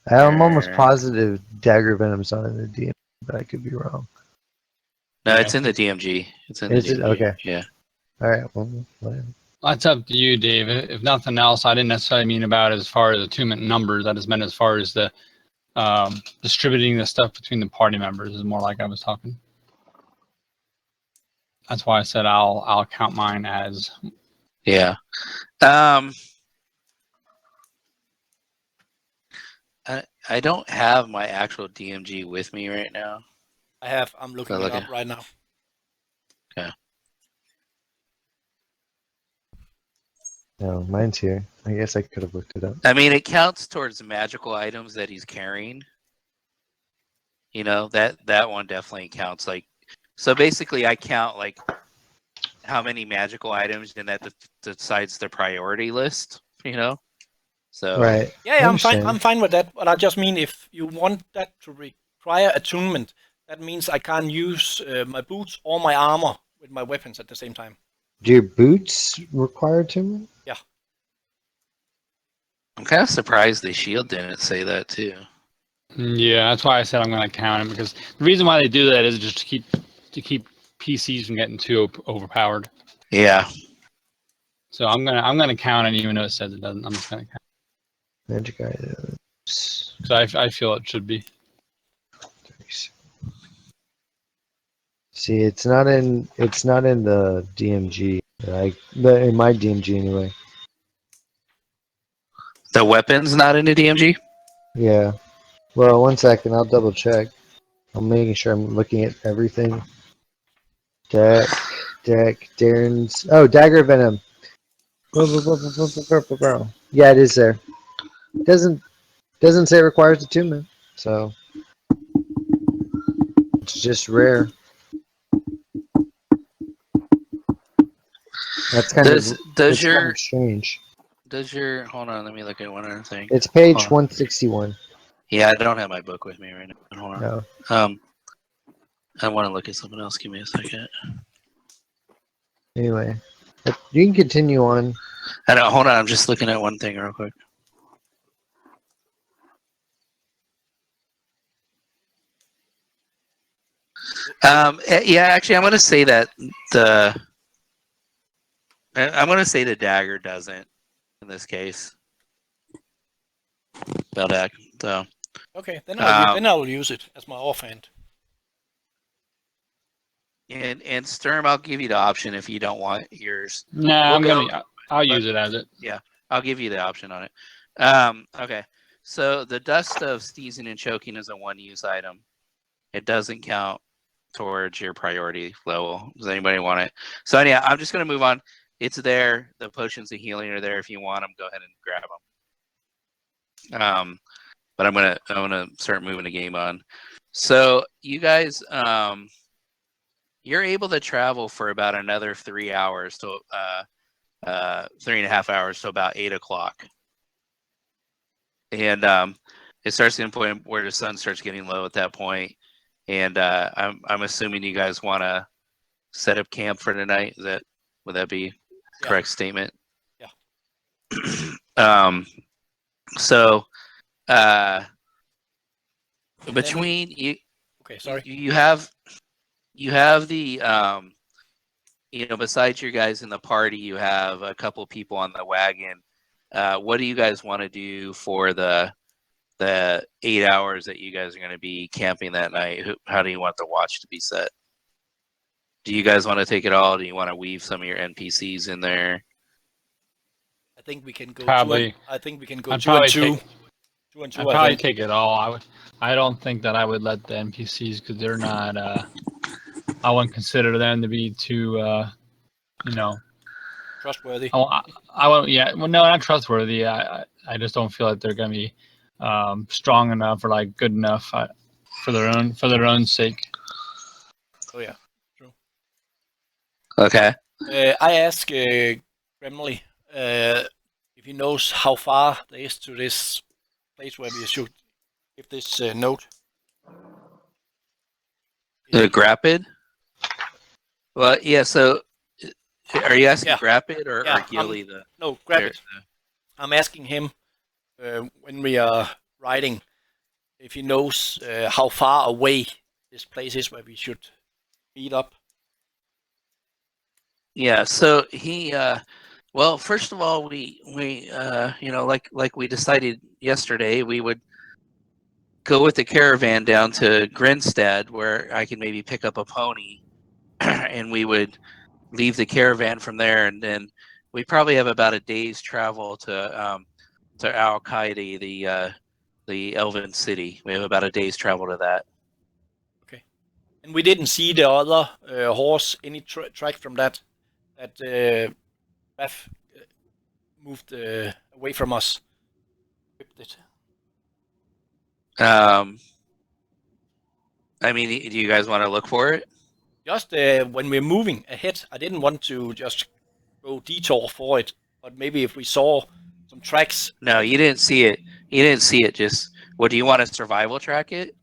I'm almost positive Dagger Venom's not in the DMT, but I could be wrong. No, it's in the DMG. It's in Is the it? DMG. Okay. Yeah. All right. Well, whatever. That's up to you, Dave. If nothing else, I didn't necessarily mean about as far as attunement numbers. I just meant as far as the distributing the stuff between the party members is more like I was talking. That's why I said I'll count mine as. Yeah. I don't have my actual DMG with me right now. I'm looking it up right now. Okay. No, mine's here. I guess I could have looked it up. I mean, it counts towards magical items that he's carrying. That one definitely counts. So basically, I count how many magical items, and that decides the priority list. So Right. Yeah, I I'm fine. understand. I'm fine with that. But I just mean if you want that to require attunement, that means I can't use my boots or my armor with my weapons at the same time. Do your boots require attunement? Yeah. I'm kind of surprised the shield didn't say that too. Yeah, that's why I said I'm going to count him, because the reason why they do that is just to keep PCs from getting too overpowered. Yeah. So I'm gonna count it, even though it says it doesn't. I'm just gonna count Magic items. because I feel it should be. See, it's not in the DMG. In my DMG anyway. The weapon's not in the DMG? Yeah. Well, one second, I'll double check. I'm making sure I'm looking at everything. Deck, Darren's. Oh, Dagger Venom. Yeah, it is there. Doesn't say it requires attunement, so it's just rare. That's kind Does kind of strange. Hold on, let me look at one other thing. It's page 161. Yeah, I don't have my book with me right now. Hold on. No. I want to look at something else. Give me a second. Anyway, you can continue on. I don't. Hold on. I'm just looking at one thing real quick. Yeah, actually, I'm going to say that I'm going to say the dagger doesn't in this case. Beldak. So. Okay, then I'll use it as my offhand. And Sturm, I'll give you the option if you don't want yours. Nah, I'll use it as it. Yeah, I'll give you the option on it. Okay. So the dust of sneezing and choking is a one-use item. It doesn't count towards your priority level. Does anybody want it? So yeah, I'm just gonna move on. It's there. The potions of healing are there. If you want them, go ahead and grab them. But I'm gonna start moving the game on. So you guys, you're able to travel for about another 3 hours to 3.5 hours to about 8 o'clock. And it starts getting to a point where the sun starts getting low at that point. And I'm assuming you guys want to set up camp for tonight. Would that be a correct statement? Yeah. So between you, okay, sorry. You have the besides your guys in the party, you have a couple people on the wagon. What do you guys want to do for the 8 hours that you guys are going to be camping that night? How do you want the watch to be set? Do you guys want to take it all? Do you want to weave some of your NPCs in there? I think we can go. Probably. I think we can go 2 and 2. 2 and 2. I'd probably take it all. I don't think that I would let the NPCs, because they're not. I wouldn't consider them to be too, trustworthy. I won't. Yeah. Well, no, not trustworthy. I just don't feel like they're gonna be strong enough or like good enough for their own sake. Oh yeah, true. Okay. I asked Grimly if he knows how far there is to this place where we should give this note. The Grapid? Well, yeah, so are you asking Grapid or Gilly? No, Grapid. I'm asking him when we are riding if he knows how far away this place is where we should meet up. Yeah, so he well, first of all, we like we decided yesterday, we would go with the caravan down to Grinstead, where I could maybe pick up a pony, and we would leave the caravan from there, and then we probably have about a day's travel to Al-Qaeda, the Elven city. We have about a day's travel to that. Okay, and we didn't see the other horse any track from that Beth moved away from us. Whipped it. I mean, do you guys want to look for it? Just when we're moving ahead, I didn't want to just go detour for it, but maybe if we saw some tracks. No, you didn't see it. You didn't see it. Just what do you want to survival track it?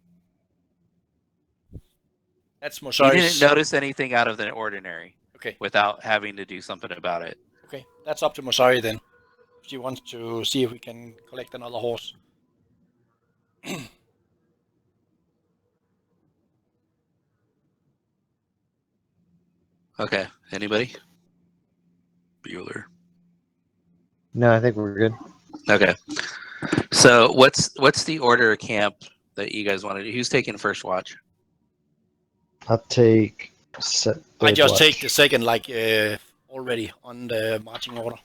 That's You didn't mercenarys. notice anything out of the ordinary. Okay. Without having to do something about it. Okay, that's up to Masari then. She wants to see if we can collect another horse. Okay. Anybody? Bueller. No, I think we're good. Okay. So what's the order of camp that you guys want to do? Who's taking first watch? I'll take. I just take the second, like already on the marching order.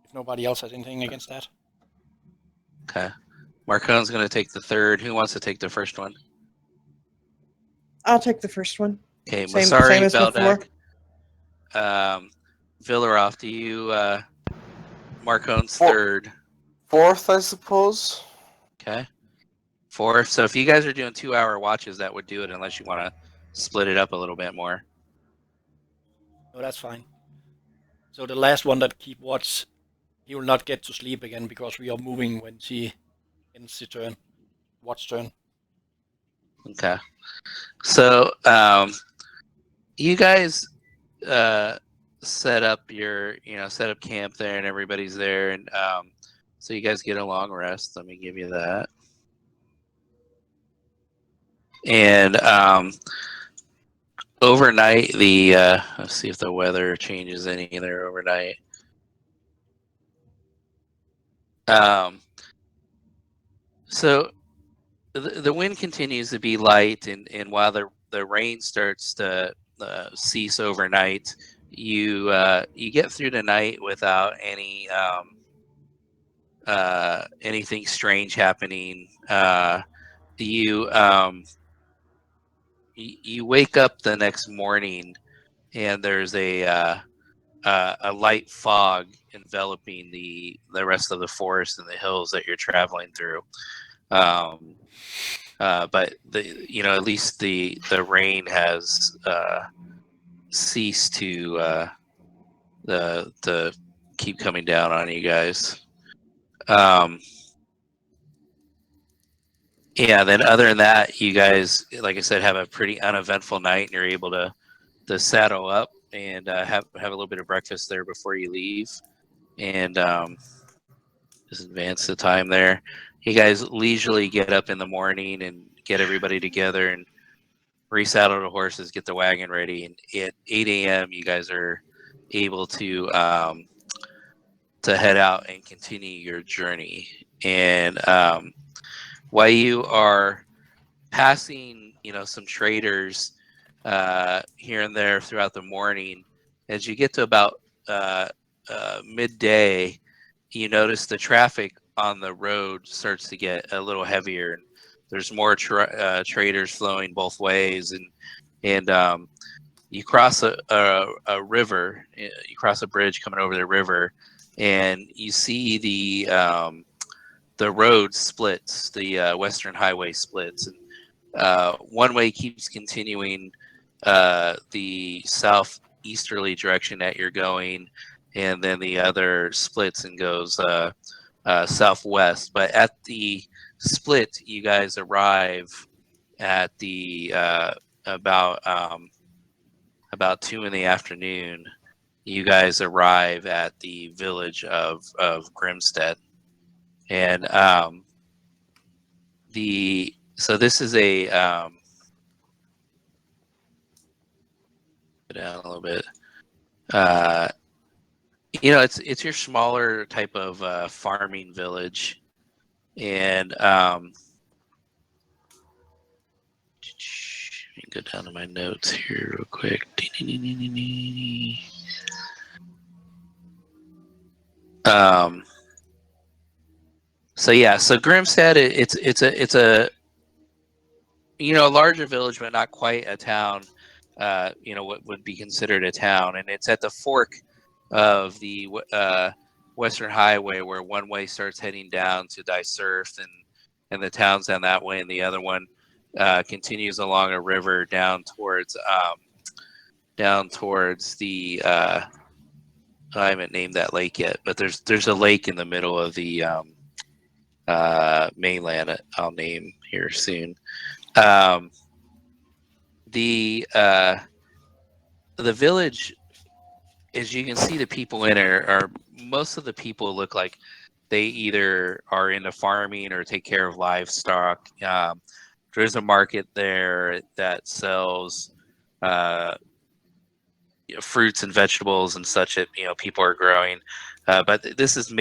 If nobody else has anything against that. Okay. Marcone's going to take the third. Who wants to take the first one? I'll take the first one. Okay, Same Masari, as before. Beldak. Villaroff, do you Marcone's third. Fourth, I suppose. Okay. Fourth. So if you guys are doing 2-hour watches, that would do it unless you want to split it up a little bit more. No, that's fine. So the last one that keep watch, he will not get to sleep again because we are moving when she ends the turn. Watch turn. Okay. So you guys set up camp there and everybody's there, and so you guys get a long rest. Let me give you that. And overnight, let's see if the weather changes any there overnight. So the wind continues to be light, and while the rain starts to cease overnight, you get through the night without anything strange happening. You wake up the next morning, and there's a light fog enveloping the rest of the forest and the hills that you're traveling through. But at least the rain has ceased to keep coming down on you guys. Yeah, then other than that, you guys, like I said, have a pretty uneventful night, and you're able to saddle up and have a little bit of breakfast there before you leave, and just advance the time there. You guys leisurely get up in the morning and get everybody together and resaddle the horses, get the wagon ready, and at 8 a.m. you guys are able to head out and continue your journey. And while you are passing, some traders here and there throughout the morning, as you get to about midday, you notice the traffic on the road starts to get a little heavier, and there's more traders flowing both ways, and you cross a river, you cross a bridge coming over the river, and you see the road splits, the Western Highway splits, and one way keeps continuing the southeasterly direction that you're going, and then the other splits and goes southwest. But at the split, you guys arrive at the about 2 in the afternoon. You guys arrive at the village of Grimstead, and so this is a go down a little bit. It's your smaller type of farming village, and let me go down to my notes here real quick. So Grimstead, it's a larger village, but not quite a town. What would be considered a town, and it's at the fork of the Western Highway, where one way starts heading down to Dysurf, and the town's down that way, and the other one continues along a river down towards down towards the. I haven't named that lake yet, but there's a lake in the middle of the mainland. I'll name here soon. The village, as you can see, the people in it are most of the people look like they either are into farming or take care of livestock. There's a market there that sells fruits and vegetables and such that people are growing. But this is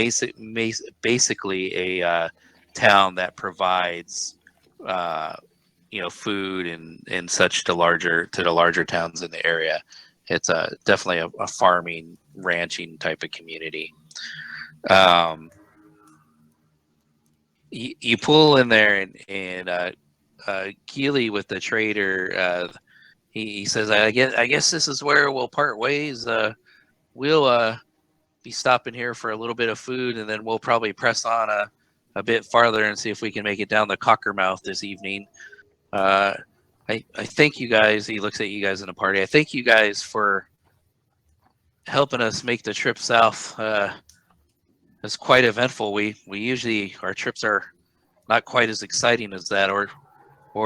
basically a town that provides food and such to the larger towns in the area. It's definitely a farming, ranching type of community. You pull in there and Keely with the trader, he says, I guess this is where we'll part ways. We'll be stopping here for a little bit of food, and then we'll probably press on a bit farther and see if we can make it down the Cockermouth this evening. I thank you guys. He looks at you guys in the party. I thank you guys for helping us make the trip south. It's quite eventful. We usually, our trips are not quite as exciting as that, or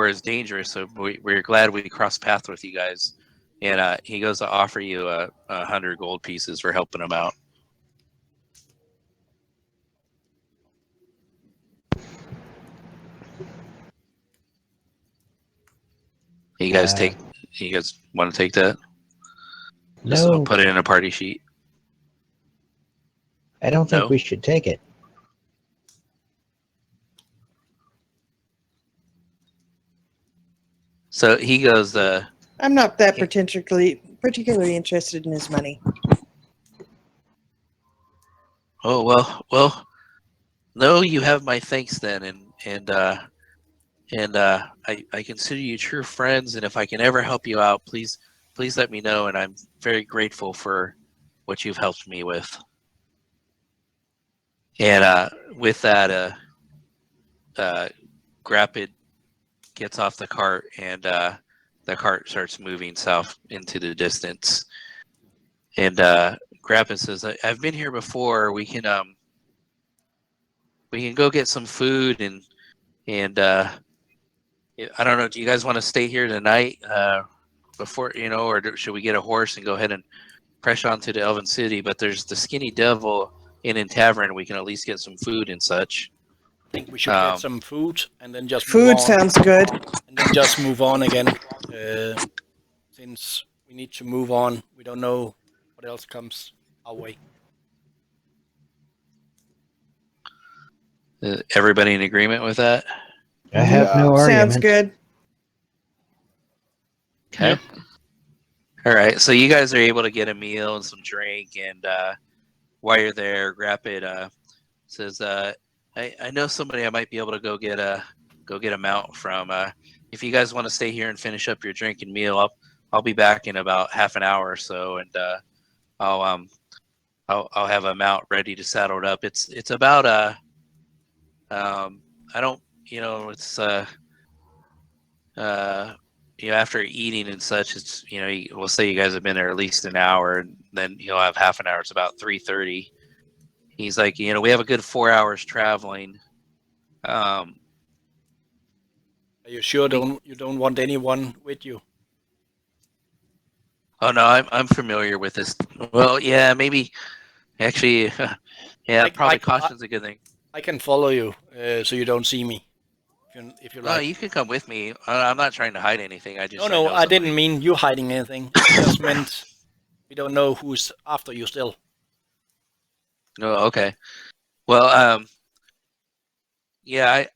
as dangerous. So we're glad we crossed paths with you guys. And he goes to offer you 100 gold pieces for helping him out. You guys You guys want to take that? Just No, put it in a party sheet. I don't think No? we should take it. So he goes, I'm not that particularly interested in his money. oh well, no, you have my thanks then, and I consider you true friends, and if I can ever help you out, please let me know, and I'm very grateful for what you've helped me with. And with that, Grapid gets off the cart, and the cart starts moving south into the distance. And Grapid says, "I've been here before. We can go get some food, and I don't know. Do you guys want to stay here tonight before or should we get a horse and go ahead and press on to the Elven City? But there's the Skinny Devil in tavern. We can at least get some food and such." I think we should get some food and then just Food move on. sounds good. And then just move on again. Since we need to move on, we don't know what else comes our way. Everybody in agreement with that? I have no argument. Sounds good. Okay. Yep. All right. So you guys are able to get a meal and some drink, and while you're there, Grapid says, I know somebody I might be able to go get a mount from. If you guys want to stay here and finish up your drink and meal, I'll be back in about half an hour or so, and I'll have a mount ready to saddle it up. It's about I don't it's after eating and such, it's we'll say you guys have been there at least an hour, and then you'll have half an hour. It's about 3:30. He's like, we have a good 4 hours traveling. Are you sure you don't want anyone with you? Oh no, I'm familiar with this. Well, yeah, maybe. Actually, yeah, probably caution's a good thing. I can follow you, so you don't see me. If you like. Oh, you can come with me. I'm not trying to hide anything. I just No, I didn't mean you hiding anything. I just meant we don't know who's after you still. Oh, okay. Well, yeah,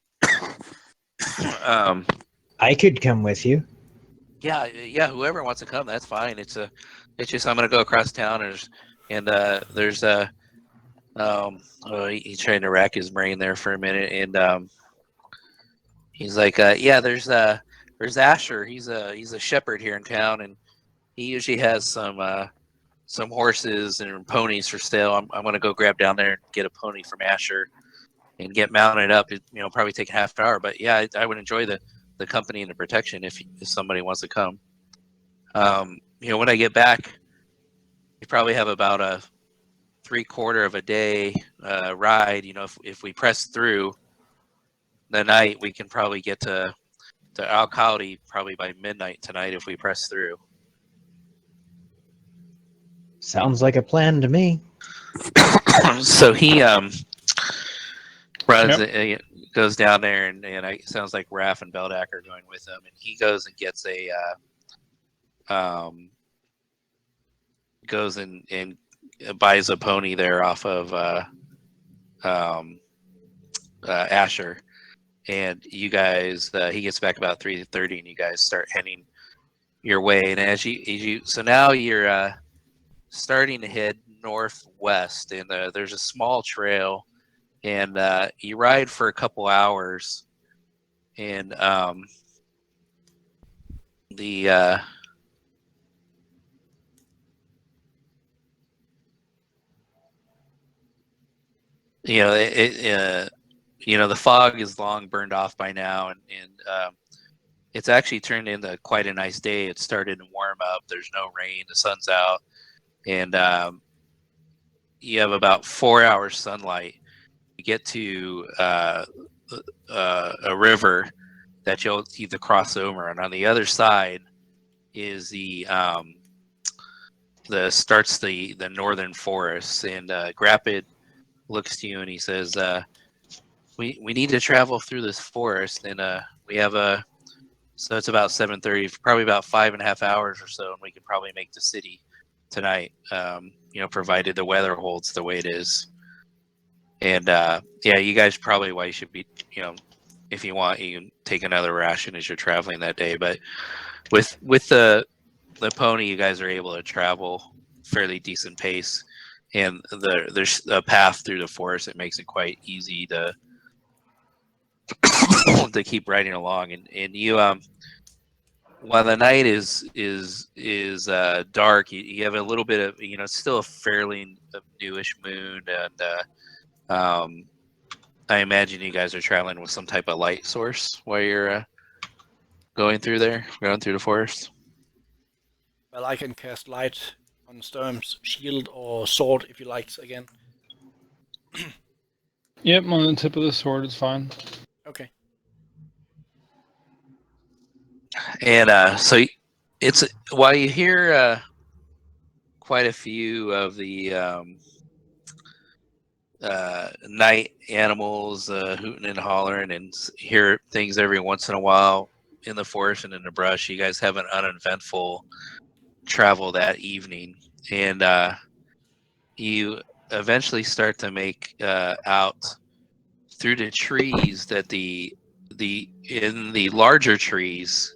I could come with you. yeah. Whoever wants to come, that's fine. It's just I'm gonna go across town, and there's he's trying to rack his brain there for a minute, and he's like, yeah, there's Asher. He's a shepherd here in town, and he usually has some horses and ponies for sale. I'm gonna go grab down there and get a pony from Asher and get mounted up. It probably take a half hour, but yeah, I would enjoy the company and the protection if somebody wants to come. when I get back, we probably have about a 3/4 of a day ride. If we press through the night, we can probably get to Alcalde probably by midnight tonight if we press through. Sounds like a plan to me. So he runs, Yep. goes down there, and it sounds like Raph and Beldak are going with him, and he goes and gets goes and buys a pony there off of Asher, and you guys, he gets back about 3:30, and you guys start heading your way, and as you so now you're starting to head northwest, and there's a small trail, and you ride for a couple hours, and the the fog is long burned off by now, and it's actually turned into quite a nice day. It started to warm up. There's no rain. The sun's out, and you have about 4 hours sunlight. You get to a river that you'll either cross over, and on the other side is the northern forests. And Grapid looks to you and he says, "We need to travel through this forest, and we have so it's about 7:30, probably about 5.5 hours or so, and we can probably make the city tonight. Provided the weather holds the way it is." And you guys probably why you should be, if you want, you can take another ration as you're traveling that day. But with the pony, you guys are able to travel fairly decent pace, and there's a path through the forest that makes it quite easy to to keep riding along. And you while the night is dark, you have a little bit of, it's still a fairly newish moon, and I imagine you guys are traveling with some type of light source while you're going through the forest. Well, I can cast light on Sturm's shield or sword if you like again. Yep, on the tip of the sword is fine. Okay. And so it's while you hear quite a few of the night animals hooting and hollering, and hear things every once in a while in the forest and in the brush, you guys have an uneventful travel that evening, and you eventually start to make out through the trees that in the larger trees,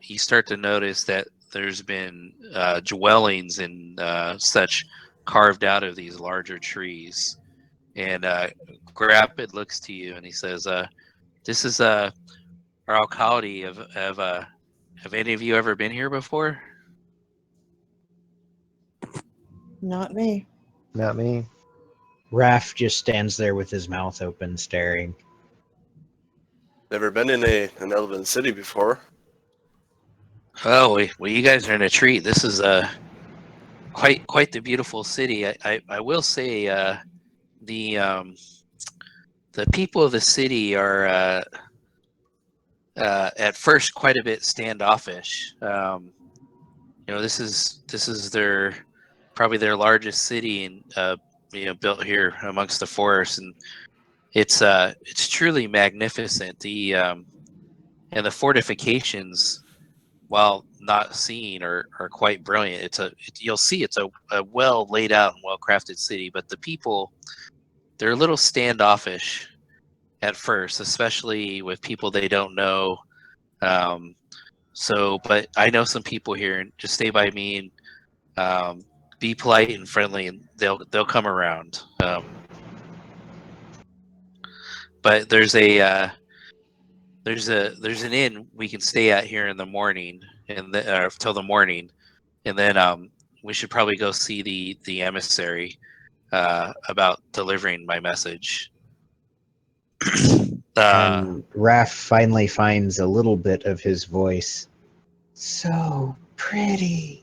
you start to notice that there's been dwellings and such carved out of these larger trees. And Grapid looks to you and he says, "This is our Alcalde. Have any of you ever been here before?" Not me. Not me. Raph just stands there with his mouth open, staring. Never been in an elven city before. Oh, well, you guys are in a treat. This is quite the beautiful city. I will say the people of the city are at first quite a bit standoffish. This is probably their largest city, and built here amongst the forest, and it's truly magnificent. And the fortifications, while not seen, are quite brilliant. You'll see it's a well laid out and well crafted city, but the people, they're a little standoffish at first, especially with people they don't know. But I know some people here, and just stay by me and be polite and friendly, and they'll come around. But there's an inn we can stay at here in the morning, and till the morning, and then we should probably go see the emissary about delivering my message. And Raph finally finds a little bit of his voice. So, pretty.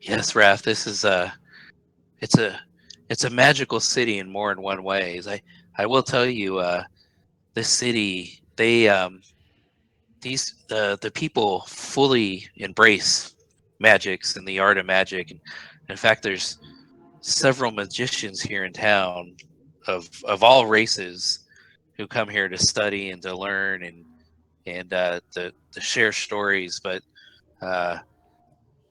Yes, Raph, this is it's a magical city in more than one ways. I will tell you, this city, the people fully embrace magics and the art of magic. And in fact, there's several magicians here in town of all races who come here to study and to learn and to share stories. But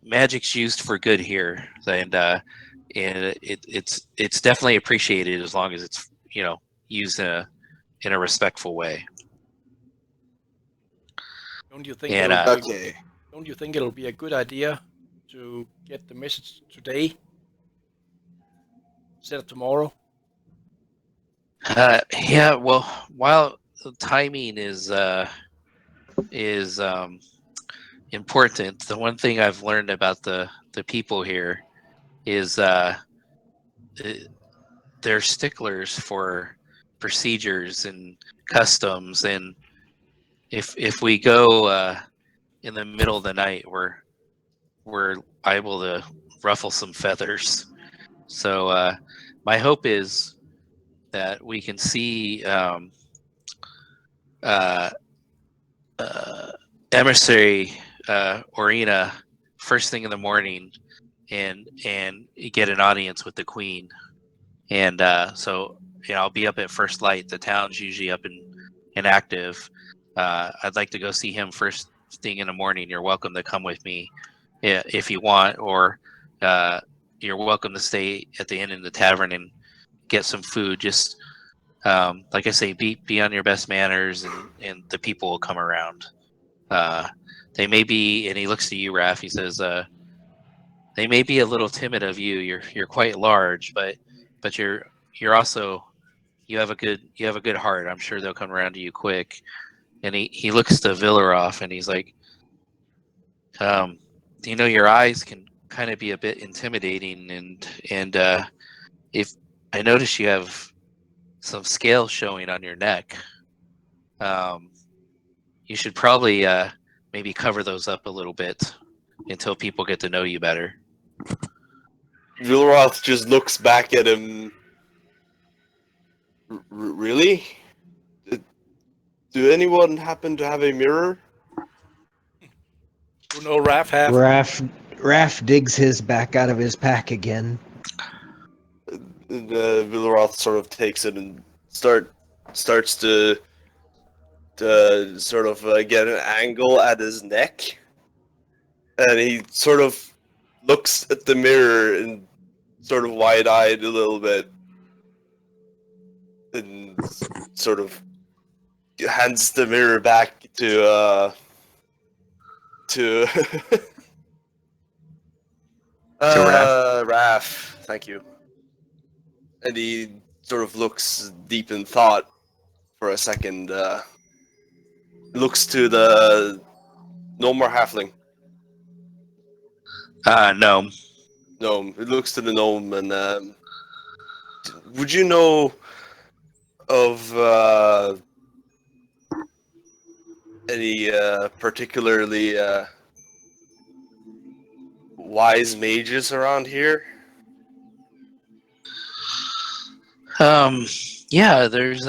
magic's used for good here, and it's definitely appreciated as long as it's used in a respectful way. Don't you think And Okay. don't you think it'll be a good idea to get the message today instead of tomorrow? yeah, well, while the timing is important, the one thing I've learned about the people here is they're sticklers for procedures and customs, and if we go in the middle of the night, we're able to ruffle some feathers. So my hope is that we can see uh, emissary Orina first thing in the morning, and get an audience with the queen. And so I'll be up at first light. The town's usually up and active. I'd like to go see him first thing in the morning. You're welcome to come with me if you want, or you're welcome to stay at the inn in the tavern and get some food. Just like I say, be on your best manners, and the people will come around. They may be, and he looks to you, Raph. He says, "They may be a little timid of you. You're quite large, but you're also you have a good heart. I'm sure they'll come around to you quick." And he looks to Villaroff, and he's like, your eyes can kind of be a bit intimidating, and if I notice you have some scales showing on your neck, you should probably maybe cover those up a little bit until people get to know you better. Vilroth just looks back at him. Really? Do anyone happen to have a mirror? You know, Raph have. Raph digs his back out of his pack again. Vilroth sort of takes it and starts to sort of get an angle at his neck, and he sort of looks at the mirror and sort of wide-eyed a little bit, and sort of hands the mirror back to Raph. Thank you. And he sort of looks deep in thought for a second. Looks to the gnome or halfling. Gnome. Gnome. It looks to the gnome, and would you know of any particularly wise mages around here? Yeah, there's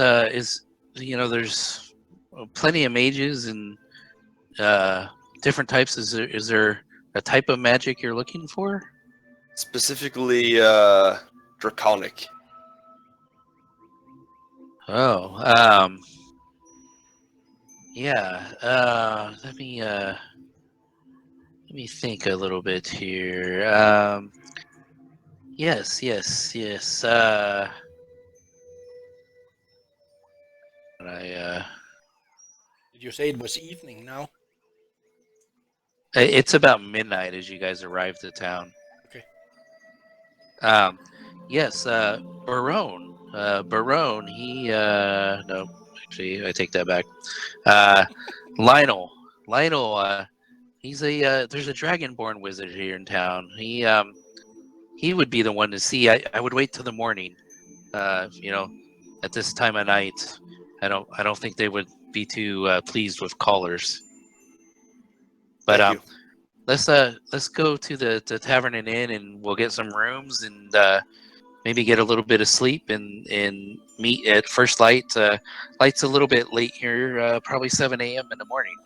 plenty of mages and different types. Is there a type of magic you're looking for? Specifically, draconic. Oh, yeah. Let me think a little bit here. Yes. Did you say it was evening now? It's about midnight as you guys arrived to town. Okay. Yes, Barone. Barone, no, actually, I take that back. Lionel. He's there's a dragonborn wizard here in town. He would be the one to see. I would wait till the morning. At this time of night, I don't think they would be too pleased with callers. But Thank you. let's go to the tavern and inn, and we'll get some rooms and maybe get a little bit of sleep and meet at first light. Light's a little bit late here, probably 7 a.m. in the morning,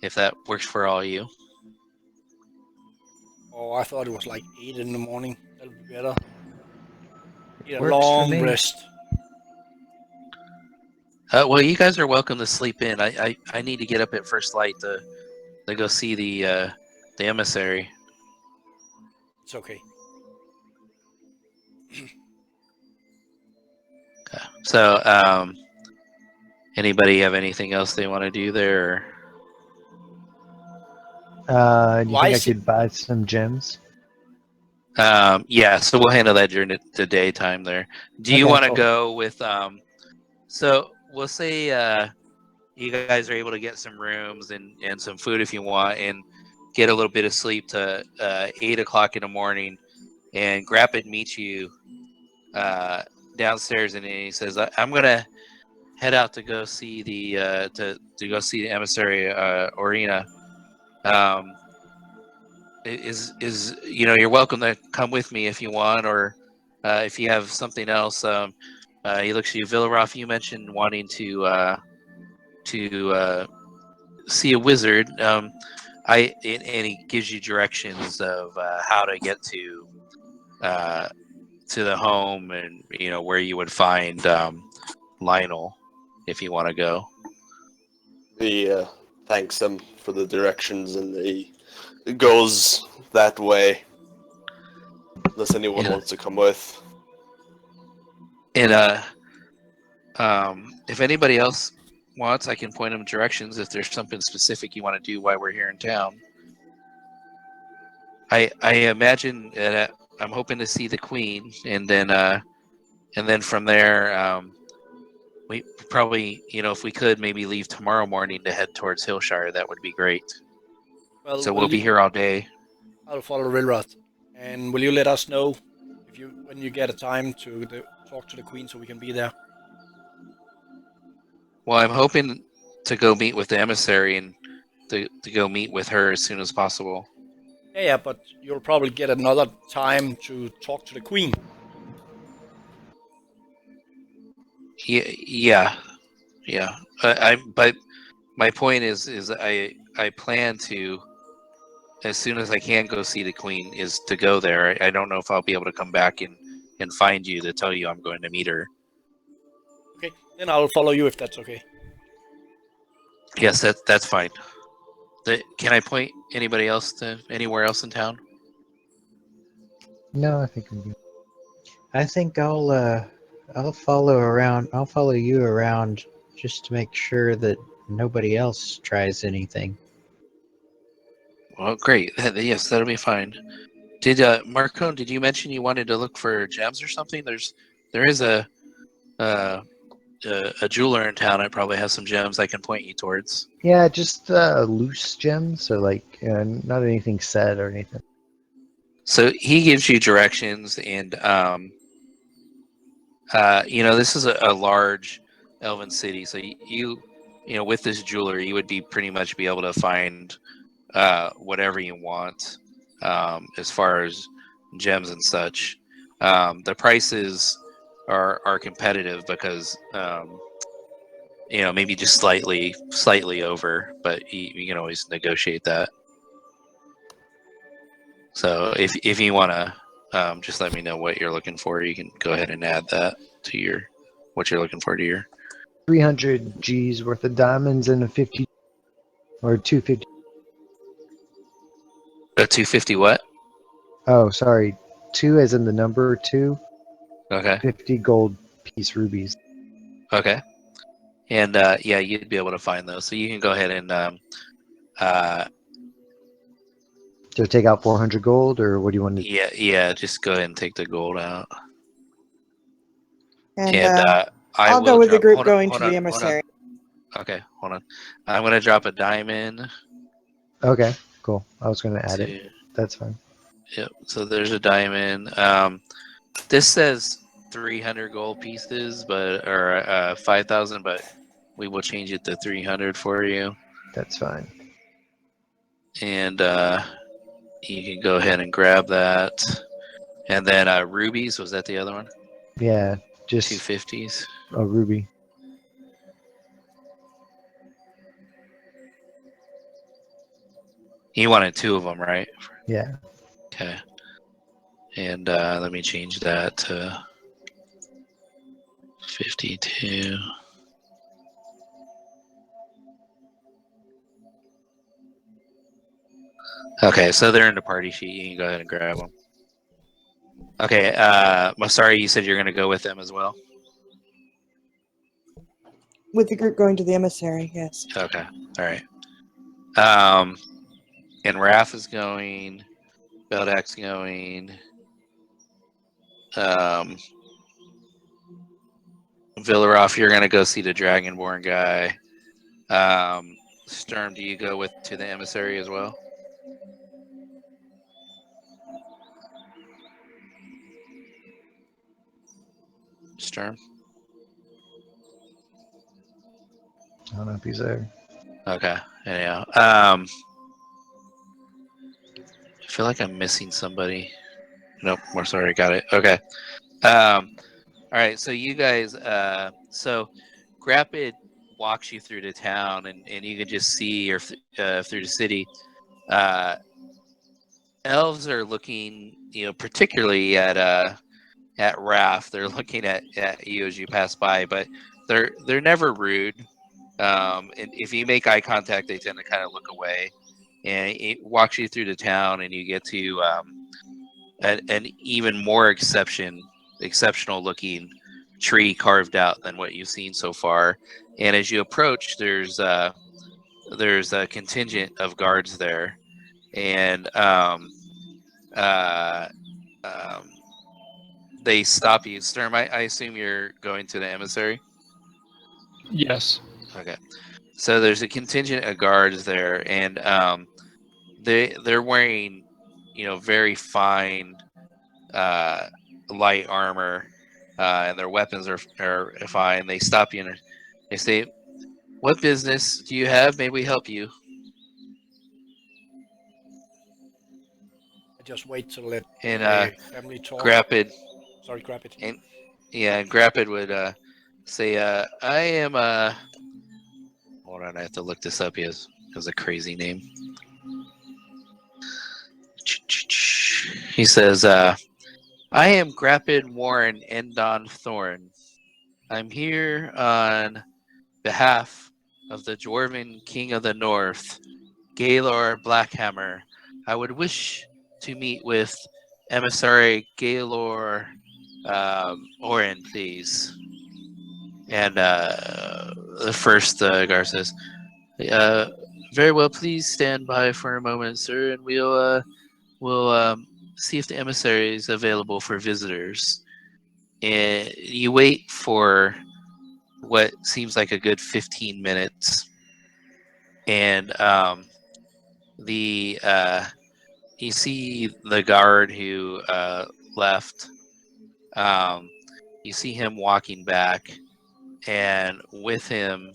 if that works for all you. Oh, I thought it was like 8 in the morning. That'll be better. Need a Works for long me. rest. Well, you guys are welcome to sleep in. I need to get up at first light to go see the emissary. It's okay. So, anybody have anything else they want to do there? Do you Why think I is it- could buy some gems? Yeah, so we'll handle that during the daytime there. Do you Okay, want to cool. go with so we'll say you guys are able to get some rooms and some food if you want, and get a little bit of sleep to 8 o'clock in the morning, and Grappid meets you downstairs, and he says, I'm gonna head out to go see the to go see the emissary Orina. Is you're welcome to come with me if you want, or if you have something else. He looks at you, Villaroff. You mentioned wanting to see a wizard. And he gives you directions of how to get to the home, and where you would find Lionel if you want to go. He thanks him for the directions, and he goes that way. Unless anyone Yeah. wants to come with. And if anybody else wants, I can point them directions if there's something specific you want to do while we're here in town. I imagine that I'm hoping to see the Queen, and then from there, we probably, if we could, maybe leave tomorrow morning to head towards Hillshire. That would be great. Well, So we'll be here all day. I'll follow Rilroth. And will you let us know when you get a time to talk to the Queen so we can be there? Well, I'm hoping to go meet with the emissary and to go meet with her as soon as possible. Yeah, but you'll probably get another time to talk to the Queen. Yeah. But my point is I plan to, as soon as I can go see the Queen, is to go there. I don't know if I'll be able to come back and find you to tell you I'm going to meet her. Okay, then I'll follow you if that's okay. Yes, that's fine. Can I point anybody else to anywhere else in town? No, I think I'm good. I think I'll follow around. I'll follow you around just to make sure that nobody else tries anything. Well, great. Yes, that'll be fine. Did Marcone? Did you mention you wanted to look for gems or something? There is a jeweler in town. I probably have some gems I can point you towards. Yeah, just loose gems, so like not anything set or anything. So he gives you directions, and this is a large elven city. So with this jeweler, you would be pretty much be able to find whatever you want as far as gems and such. The prices are competitive because maybe just slightly over, but you can always negotiate that. So if you want to just let me know what you're looking for, you can go ahead and add that to what you're looking for to your 300 G's worth of diamonds and a 50 or 250. 250 what? Oh, sorry, 2 as in the number 2. Okay. 50 gold piece rubies. Okay. And yeah, you'd be able to find those. So you can go ahead and So take out 400 gold, or what do you want to do? yeah, just go ahead and take the gold out. And I I'll will go with the drop- group hold on, going hold to on, the hold on. emissary. Okay, hold on. I'm gonna drop a diamond. Okay, cool. I was going to add it. To, That's fine. yep. So there's a diamond. This says 300 gold pieces, or 5,000, but we will change it to 300 for you. That's fine. and you can go ahead and grab that. And then rubies, was that the other one? Yeah, just 250s. a ruby. You wanted 2 of them, right? Yeah. Okay. And let me change that to 52. Okay, so they're in the party sheet. You can go ahead and grab them. Okay, Masari, you said you're going to go with them as well? With the group going to the emissary, yes. Okay, all right. And Raph is going. Beldak's going. Villaroff, you're going to go see the Dragonborn guy. Sturm, do you go to the emissary as well? Sturm? I don't know if he's there. Okay. Yeah. I feel like I'm missing somebody. Nope. We're sorry. Got it. Okay. All right. So you guys. So Grapid walks you through the town, and you can just see through the city. Elves are looking, particularly at Raph. They're looking at you as you pass by, but they're never rude. And if you make eye contact, they tend to kind of look away. And it walks you through the town, and you get to an even more exceptional looking tree carved out than what you've seen so far. And as you approach, there's a contingent of guards there, and they stop you. Sturm, I assume you're going to the emissary? Yes. Okay. So there's a contingent of guards there, and they're wearing, very fine light armor, and their weapons are fine. They stop you and they say, "What business do you have? May we help you?" I just wait to let And family talk. Grapid, Sorry, Grapid. and Grapid would say, "I am Hold on, I have to look this up. He has a crazy name. He says, "I am Grapid Warren Endon Thorn. I'm here on behalf of the Dwarven King of the North, Gaylor Blackhammer. I would wish to meet with Emissary Gaylor Oren, please." And the first guard says, "Very well, please stand by for a moment, sir, and we'll see if the emissary is available for visitors." And you wait for what seems like a good 15 minutes, and the you see the guard who left. You see him walking back, and with him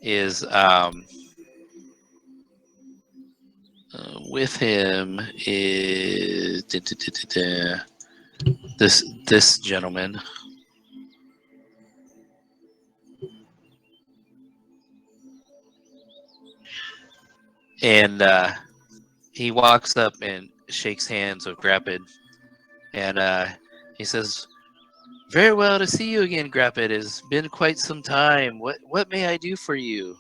is this gentleman. And he walks up and shakes hands with Grapid, and he says, "Very well to see you again, Grapid. It's been quite some time. What may I do for you?"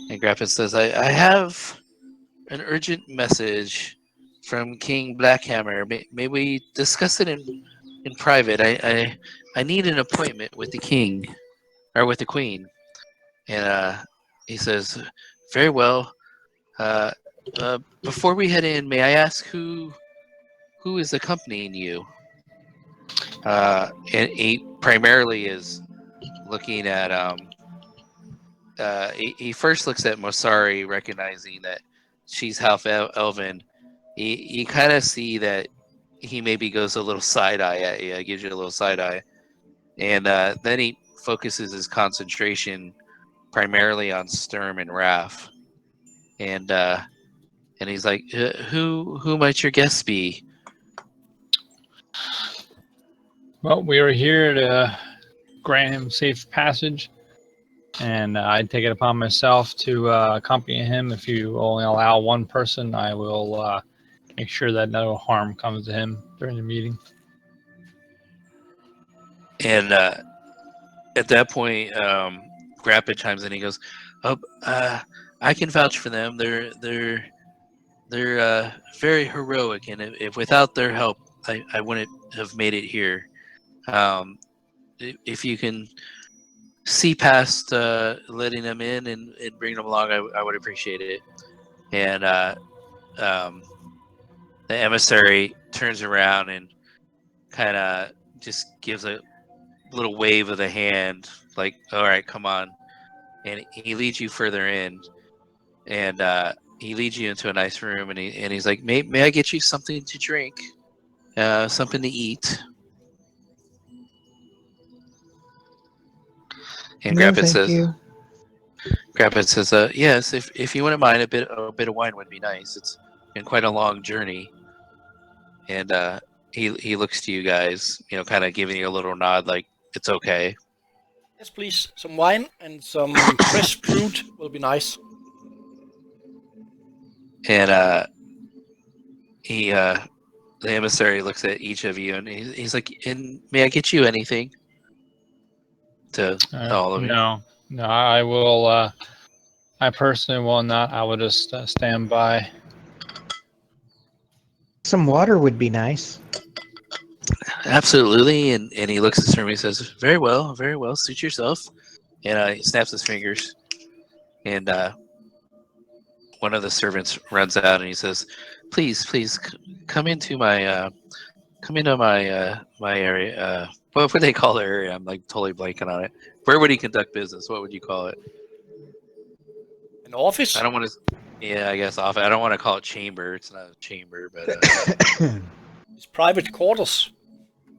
And Grapid says, I have an urgent message from King Blackhammer. May we discuss it in private? I need an appointment with the king, or with the queen." And he says, "Very well. Before we head in, may I ask who is accompanying you?" And he primarily is looking at he first looks at Mosari, recognizing that she's half elven. You kind of see that he maybe goes a little side eye at you, gives you a little side eye, and then he focuses his concentration primarily on Sturm and Raph, and And he's like, who might your guests be? Well, we are here to grant him safe passage, and I take it upon myself to accompany him. If you only allow one person, I will make sure that no harm comes to him during the meeting. And at that point, Grappa chimes in. He goes, "Oh, I can vouch for them. They're very heroic, and if without their help, I wouldn't have made it here. If you can see past letting them in and bring them along, I would appreciate it." And the emissary turns around and kind of just gives a little wave of the hand, like, "All right, come on." And he leads you further in, and he leads you into a nice room, and he's like, "May I get you something to drink, something to eat?" And No, Grappin thank says, you. "Yes, if you wouldn't mind, a bit of wine would be nice. It's been quite a long journey." And he looks to you guys, kind of giving you a little nod, like it's okay. Yes, please. Some wine and some fresh fruit will be nice. And the emissary looks at each of you, and he's like, "And may I get you anything?" To all of you. No, I will. I personally will not. I will just stand by. Some water would be nice. Absolutely. And he looks at the servant and he says, very well, suit yourself. And he snaps his fingers. And one of the servants runs out and he says, please, come into my my area. What would they call the area? I'm like totally blanking on it. Where would he conduct business? What would you call it? An office? I don't want to. Yeah, I guess off. I don't want to call it chamber. It's not a chamber, but It's private quarters.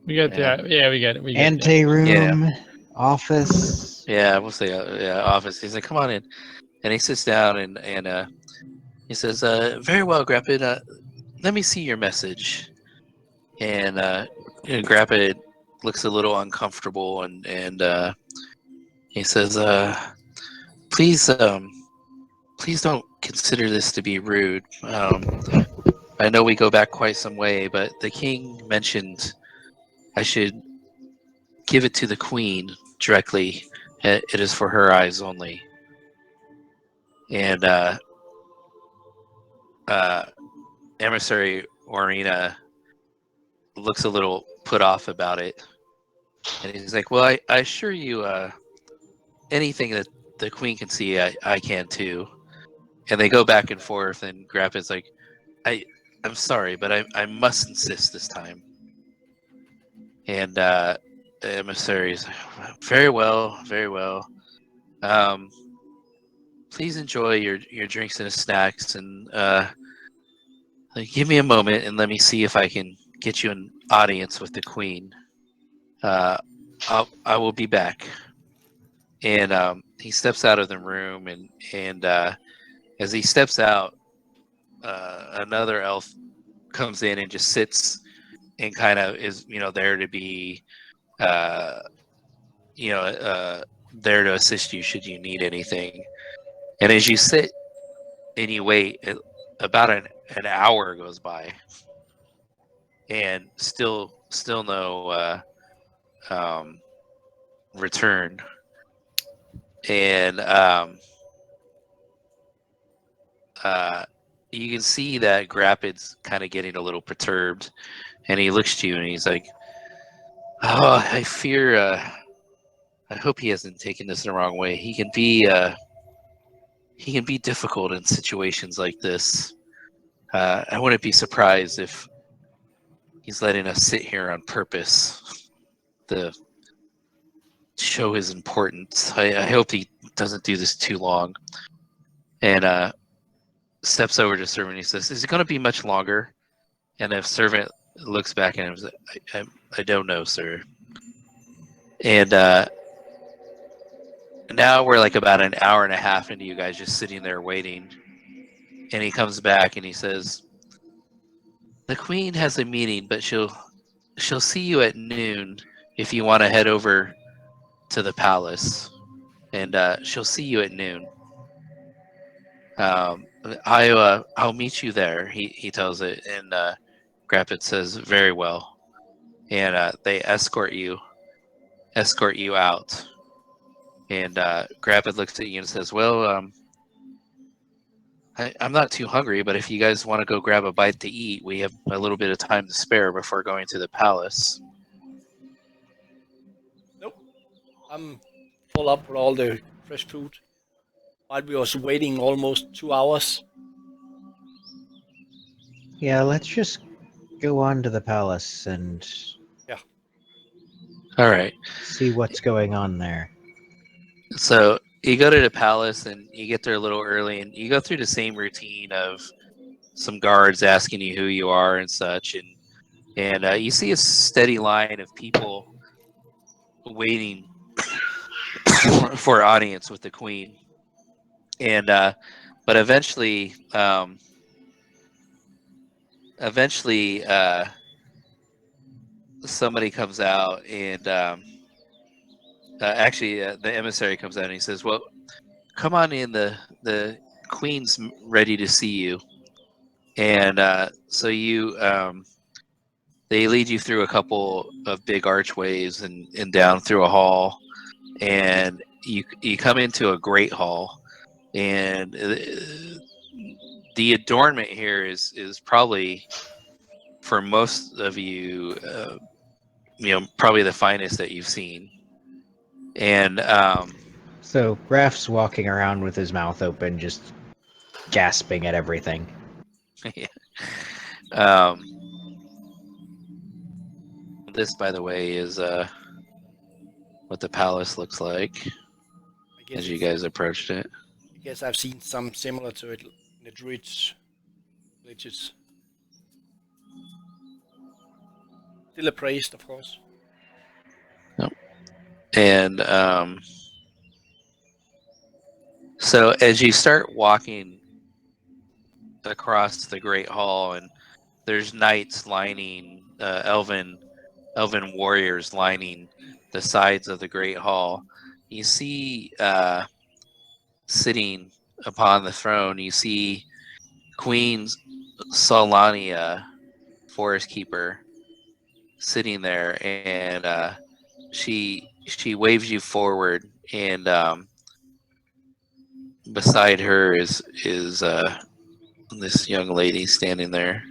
We get that. Yeah, we get it. Anteroom, office. Yeah, we'll say office. He's like, come on in, and he sits down and he says, very well, Grappid. Let me see your message. And Grappid looks a little uncomfortable, and he says, please don't consider this to be rude. I know we go back quite some way, but the king mentioned I should give it to the queen directly. It is for her eyes only. And emissary Orina looks a little put off about it. And he's like, well, I assure you, anything that the queen can see, I can too. And they go back and forth, and Grappin's like, I'm sorry, but I must insist this time. And the emissary's like, very well. Please enjoy your drinks and snacks, and give me a moment and let me see if I can get you an audience with the queen. I will be back. And he steps out of the room, and as he steps out, another elf comes in and just sits and kind of is there to be there to assist you should you need anything. And as you sit and you wait, about an hour goes by, and still no return. And you can see that Grappid's kind of getting a little perturbed, and he looks to you and he's like, "Oh, I fear. I hope he hasn't taken this the wrong way. He can be difficult in situations like this. I wouldn't be surprised if he's letting us sit here on purpose to show his importance. I hope he doesn't do this too long." And steps over to servant. He says, "Is it going to be much longer?" And the servant looks back at him and says, I don't know, sir. And now we're like about an hour and a half into you guys just sitting there waiting. and he comes back and he says, "The queen has a meeting, but she'll see you at noon if you want to head over to the palace, and she'll see you at noon. I'll meet you there." He tells it, and Grappit says, "Very well," and they escort you out. And Grappit looks at you and says, "Well, I'm not too hungry, but if you guys want to go grab a bite to eat, we have a little bit of time to spare before going to the palace." Nope. I'm full up with all the fresh food. While we was waiting almost 2 hours. Yeah, let's just go on to the palace and All right. see what's going on there. So you go to the palace and you get there a little early, and you go through the same routine of some guards asking you who you are and such, and you see a steady line of people waiting for audience with the queen. And but eventually somebody comes out, and the emissary comes out and he says, "Well, come on in. The queen's ready to see you." And so they lead you through a couple of big archways and down through a hall, and you come into a great hall, and the adornment here is probably, for most of you, probably the finest that you've seen. And So Raph's walking around with his mouth open, just gasping at everything. um, this, by the way, is what the palace looks like as you guys approached it. I guess I've seen some similar to it in the Druids villages. Still appraised, of course. Yep. And so as you start walking across the great hall, and there's knights lining, elven warriors lining the sides of the great hall, you see sitting upon the throne, you see Queen Solania, forest keeper, sitting there, and she waves you forward, and beside her is this young lady standing there.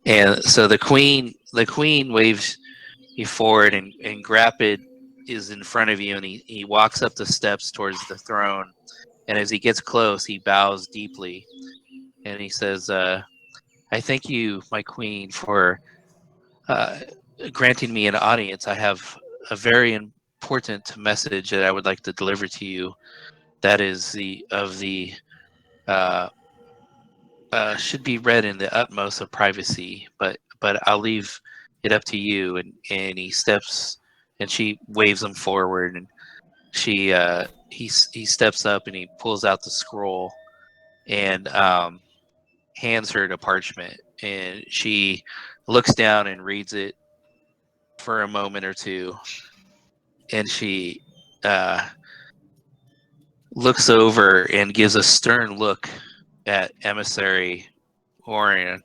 And so the queen waves you forward, and Grappid is in front of you, and he walks up the steps towards the throne, and as he gets close, he bows deeply, and he says, "I thank you, my queen, for granting me an audience. I have a very important message that I would like to deliver to you. That is should be read in the utmost of privacy, but I'll leave it up to you." And he steps, and she waves him forward, and he steps up, and he pulls out the scroll, and hands her the parchment, and she looks down and reads it for a moment or two, and she looks over and gives a stern look at emissary Orion,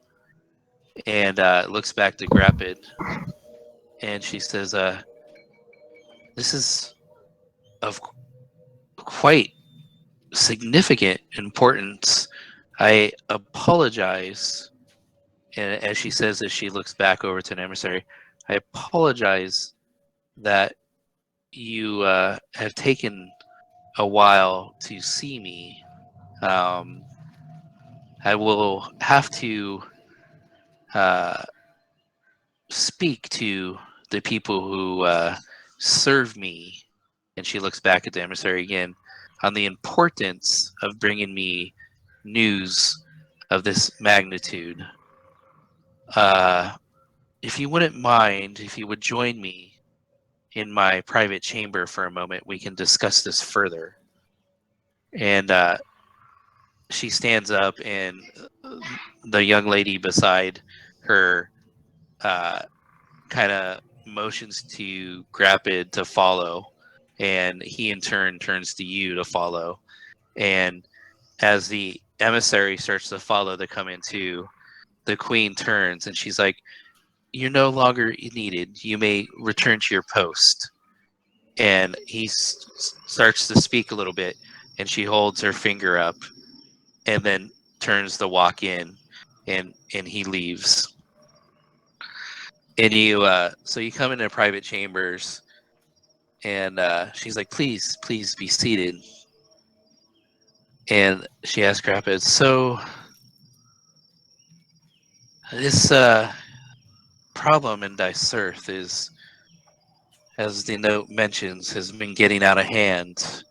and looks back to Grappid, and she says, "This is of quite significant importance. I apologize." And as she says this, she looks back over to an emissary. "I apologize that you have taken a while to see me. I will have to speak to the people who serve me," and she looks back at the emissary again, "on the importance of bringing me news of this magnitude. If you wouldn't mind, if you would join me in my private chamber for a moment, we can discuss this further." And she stands up, and the young lady beside her kind of motions to Grapid to follow, and he in turn turns to you to follow. And as the emissary starts to follow to come into, the queen turns and she's like, "You're no longer needed. You may return to your post." And he starts to speak a little bit, and she holds her finger up, and then turns to walk in, and he leaves. And you, so you come into private chambers, and she's like, "Please, please be seated." And she asks Rapid, "So this problem in Dicerth is, as the note mentions, has been getting out of hand,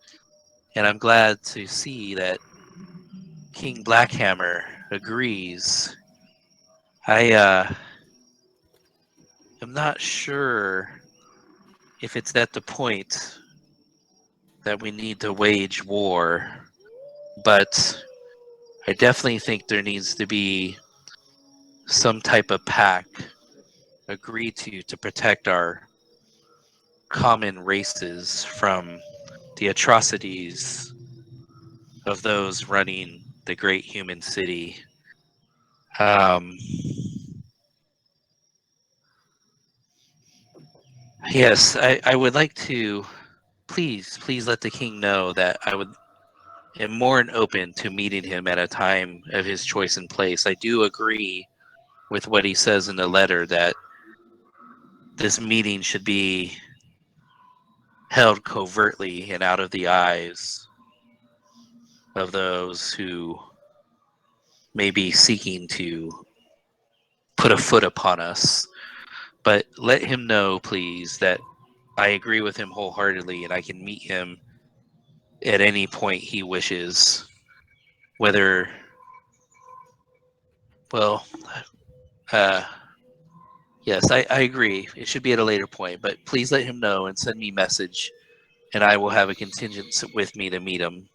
and I'm glad to see that King Blackhammer agrees. I am not sure if it's at the point that we need to wage war, but I definitely think there needs to be some type of pact agreed to protect our common races from the atrocities of those running the great human city. Yes, I would like to please let the king know that am more than open to meeting him at a time of his choice and place. I do agree with what he says in the letter that this meeting should be held covertly and out of the eyes of those who may be seeking to put a foot upon us. But let him know, please, that I agree with him wholeheartedly, and I can meet him at any point he wishes. Whether, well, yes, I agree. It should be at a later point, but please let him know and send me a message, and I will have a contingent with me to meet him.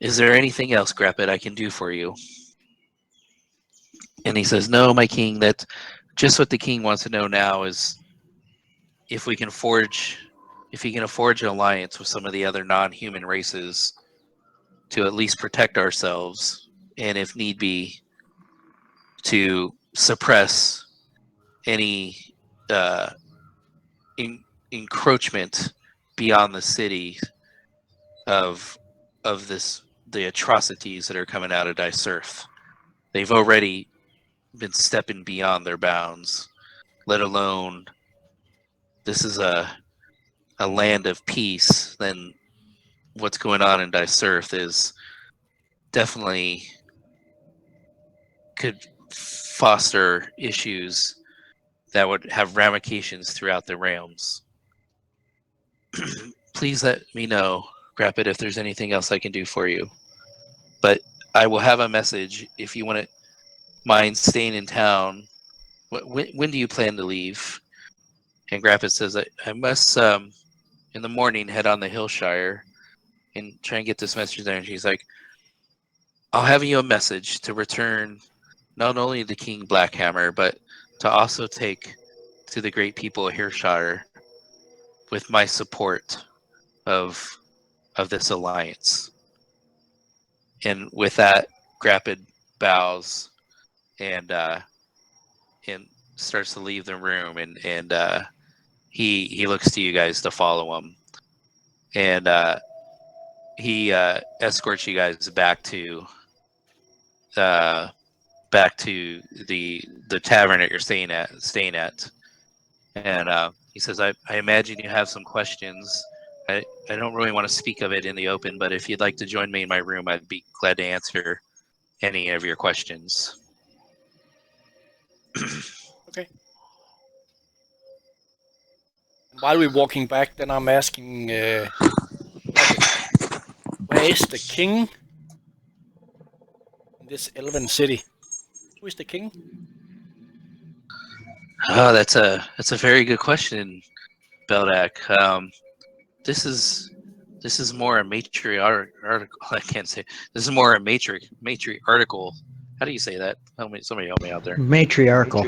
Is there anything else, Grapit, I can do for you? And he says, "No, my king, that's just what the king wants to know now is if he can forge an alliance with some of the other non-human races to at least protect ourselves, and if need be, to suppress any encroachment beyond the city of the atrocities that are coming out of Dicerth. They've already been stepping beyond their bounds, let alone this is a land of peace. Then what's going on in Dicerth is definitely could foster issues that would have ramifications throughout the realms. Please let me know, Rapid, if there's anything else I can do for you. But I will have a message if you want to mind staying in town. When do you plan to leave?" And Rapid says, I must, in the morning, head on the Hillshire and try and get this message there. And she's like, "I'll have you a message to return not only the King Blackhammer, but to also take to the great people of Hillshire with my support of this alliance." And with that, Grapid bows and starts to leave the room, and he looks to you guys to follow him, and he escorts you guys back to the tavern that you're staying at, and he says, I imagine you have some questions. I don't really want to speak of it in the open, but if you'd like to join me in my room, I'd be glad to answer any of your questions. Okay. While we're walking back, then I'm asking, where is the king in this elven city? Who is the king? Oh, that's a very good question, Beldak. This is This is more a matriarch article. I can't say. This is more a matriarchal. How do you say that? Somebody help me out there. Matriarchal.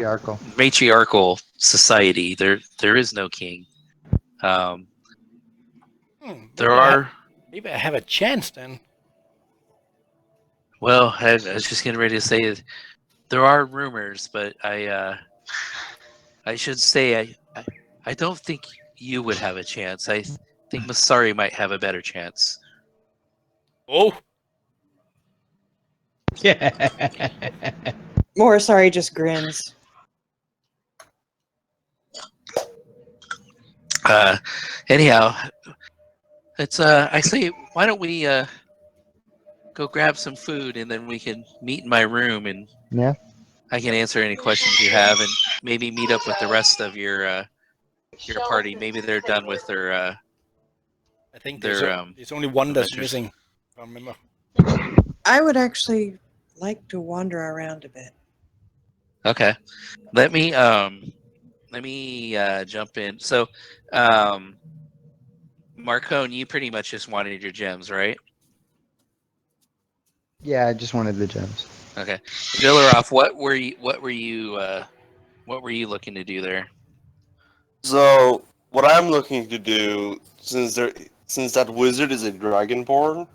Matriarchal society. There is no king. There are. Maybe I have a chance then. Well, I was just getting ready to say there are rumors, but I should say I don't think you would have a chance. I think Masari might have a better chance. Oh, Morisari just grins. Anyhow, it's I say, why don't we go grab some food and then we can meet in my room and Yeah. I can answer any questions you have and maybe meet up with the rest of your party. Maybe they're done with their I think their there's only one that's adventures. missing. If I remember. I would actually like to wander around a bit. Okay. Let me jump in. So Marcone, you pretty much just wanted your gems, right? Yeah, I just wanted the gems. Okay. Villaroff, what were you looking to do there? So what I'm looking to do, since that wizard is a dragonborn,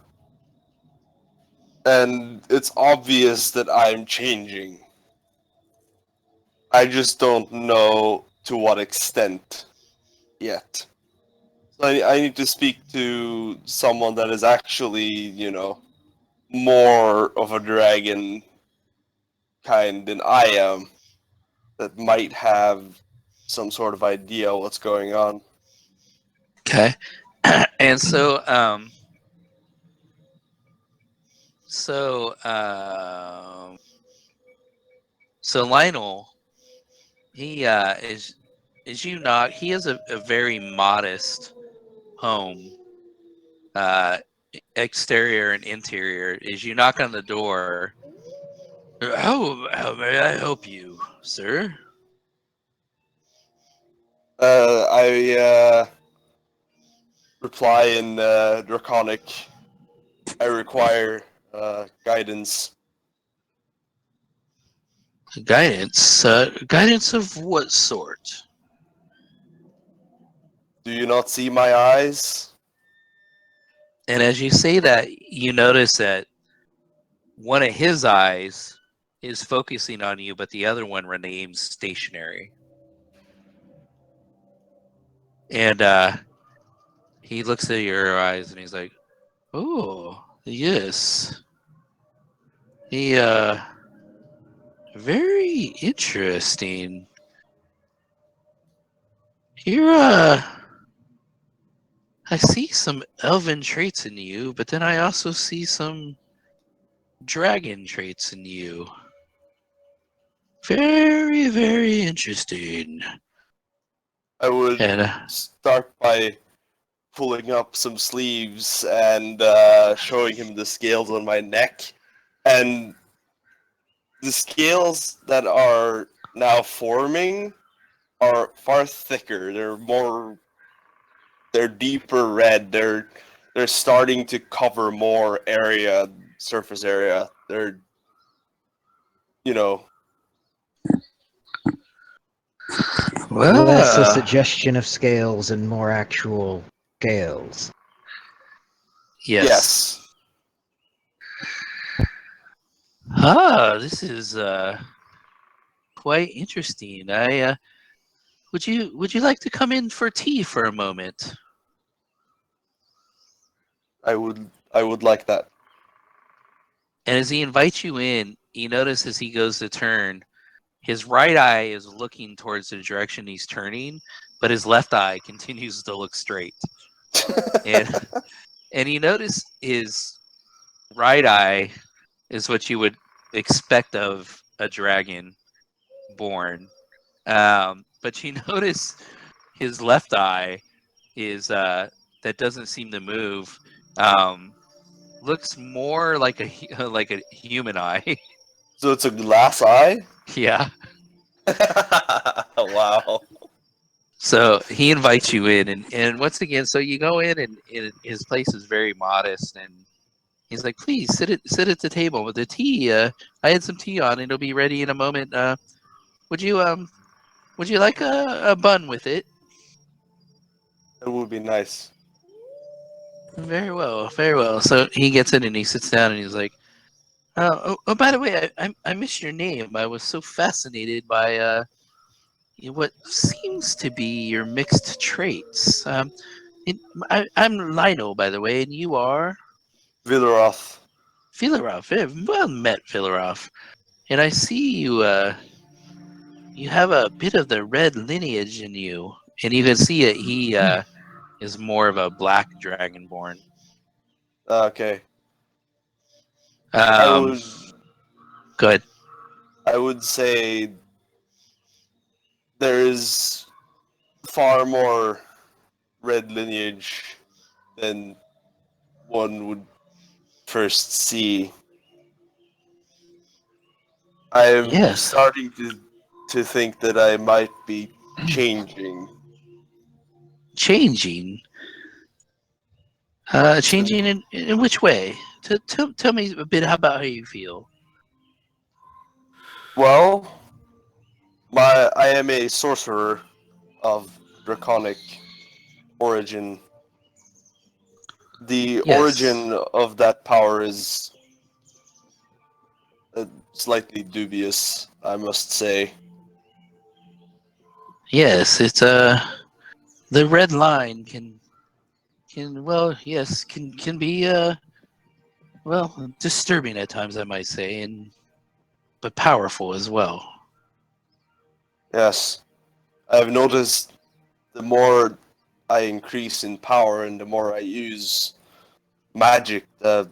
and it's obvious that I'm changing. I just don't know to what extent yet. So I need to speak to someone that is actually, more of a dragon kind than I am, that might have some sort of idea what's going on. Okay. And so Lionel, he is you not he has a very modest home, exterior and interior. As you knock on the door, how may I help you, sir? I reply in Draconic. I require guidance. Guidance? Guidance of what sort? Do you not see my eyes? And as you say that, you notice that one of his eyes is focusing on you, but the other one remains stationary. And he looks at your eyes and he's like, "Oh, yes. He very interesting. You're I see some elven traits in you, but then I also see some dragon traits in you. Very, very interesting." I would And start by pulling up some sleeves and showing him the scales on my neck. And the scales that are now forming are far thicker. They're deeper red. They're starting to cover more area, surface area. They're, Less a suggestion of scales and more actual scales. yes. This is quite interesting. I would you like to come in for tea for a moment? I would like that. And as he invites you in, you notice as he goes to turn, his right eye is looking towards the direction he's turning, but his left eye continues to look straight. and you notice his right eye is what you would expect of a dragon born. But you notice his left eye is that doesn't seem to move. Looks more like a like a human eye. So it's a glass eye? Yeah. Wow. So he invites you in, and once again, so you go in, and his place is very modest, and he's like, "Please sit at the table with the tea. I had some tea on; it'll be ready in a moment. Would you would you like a bun with it?" It would be nice. Very well, very well. So he gets in and he sits down and he's like, oh, by the way, I missed your name. I was so fascinated by what seems to be your mixed traits. I'm Lionel, by the way, and you are Villaroth. Filarov. Well met, Filarov. And I see you. You have a bit of the red lineage in you, and you can see it. He is more of a black dragonborn. Okay. I would Go ahead. I would say there is far more red lineage than one would first see. I'm Yes. starting to think that I might be changing. Changing. Changing in which way? Tell me a bit about how you feel. Well, I am a sorcerer of draconic origin. The Yes. origin of that power is slightly dubious, I must say. Yes, it's the red line can well, yes, can be well, disturbing at times, I might say, and but powerful as well. Yes, I've noticed the more I increase in power and the more I use magic, the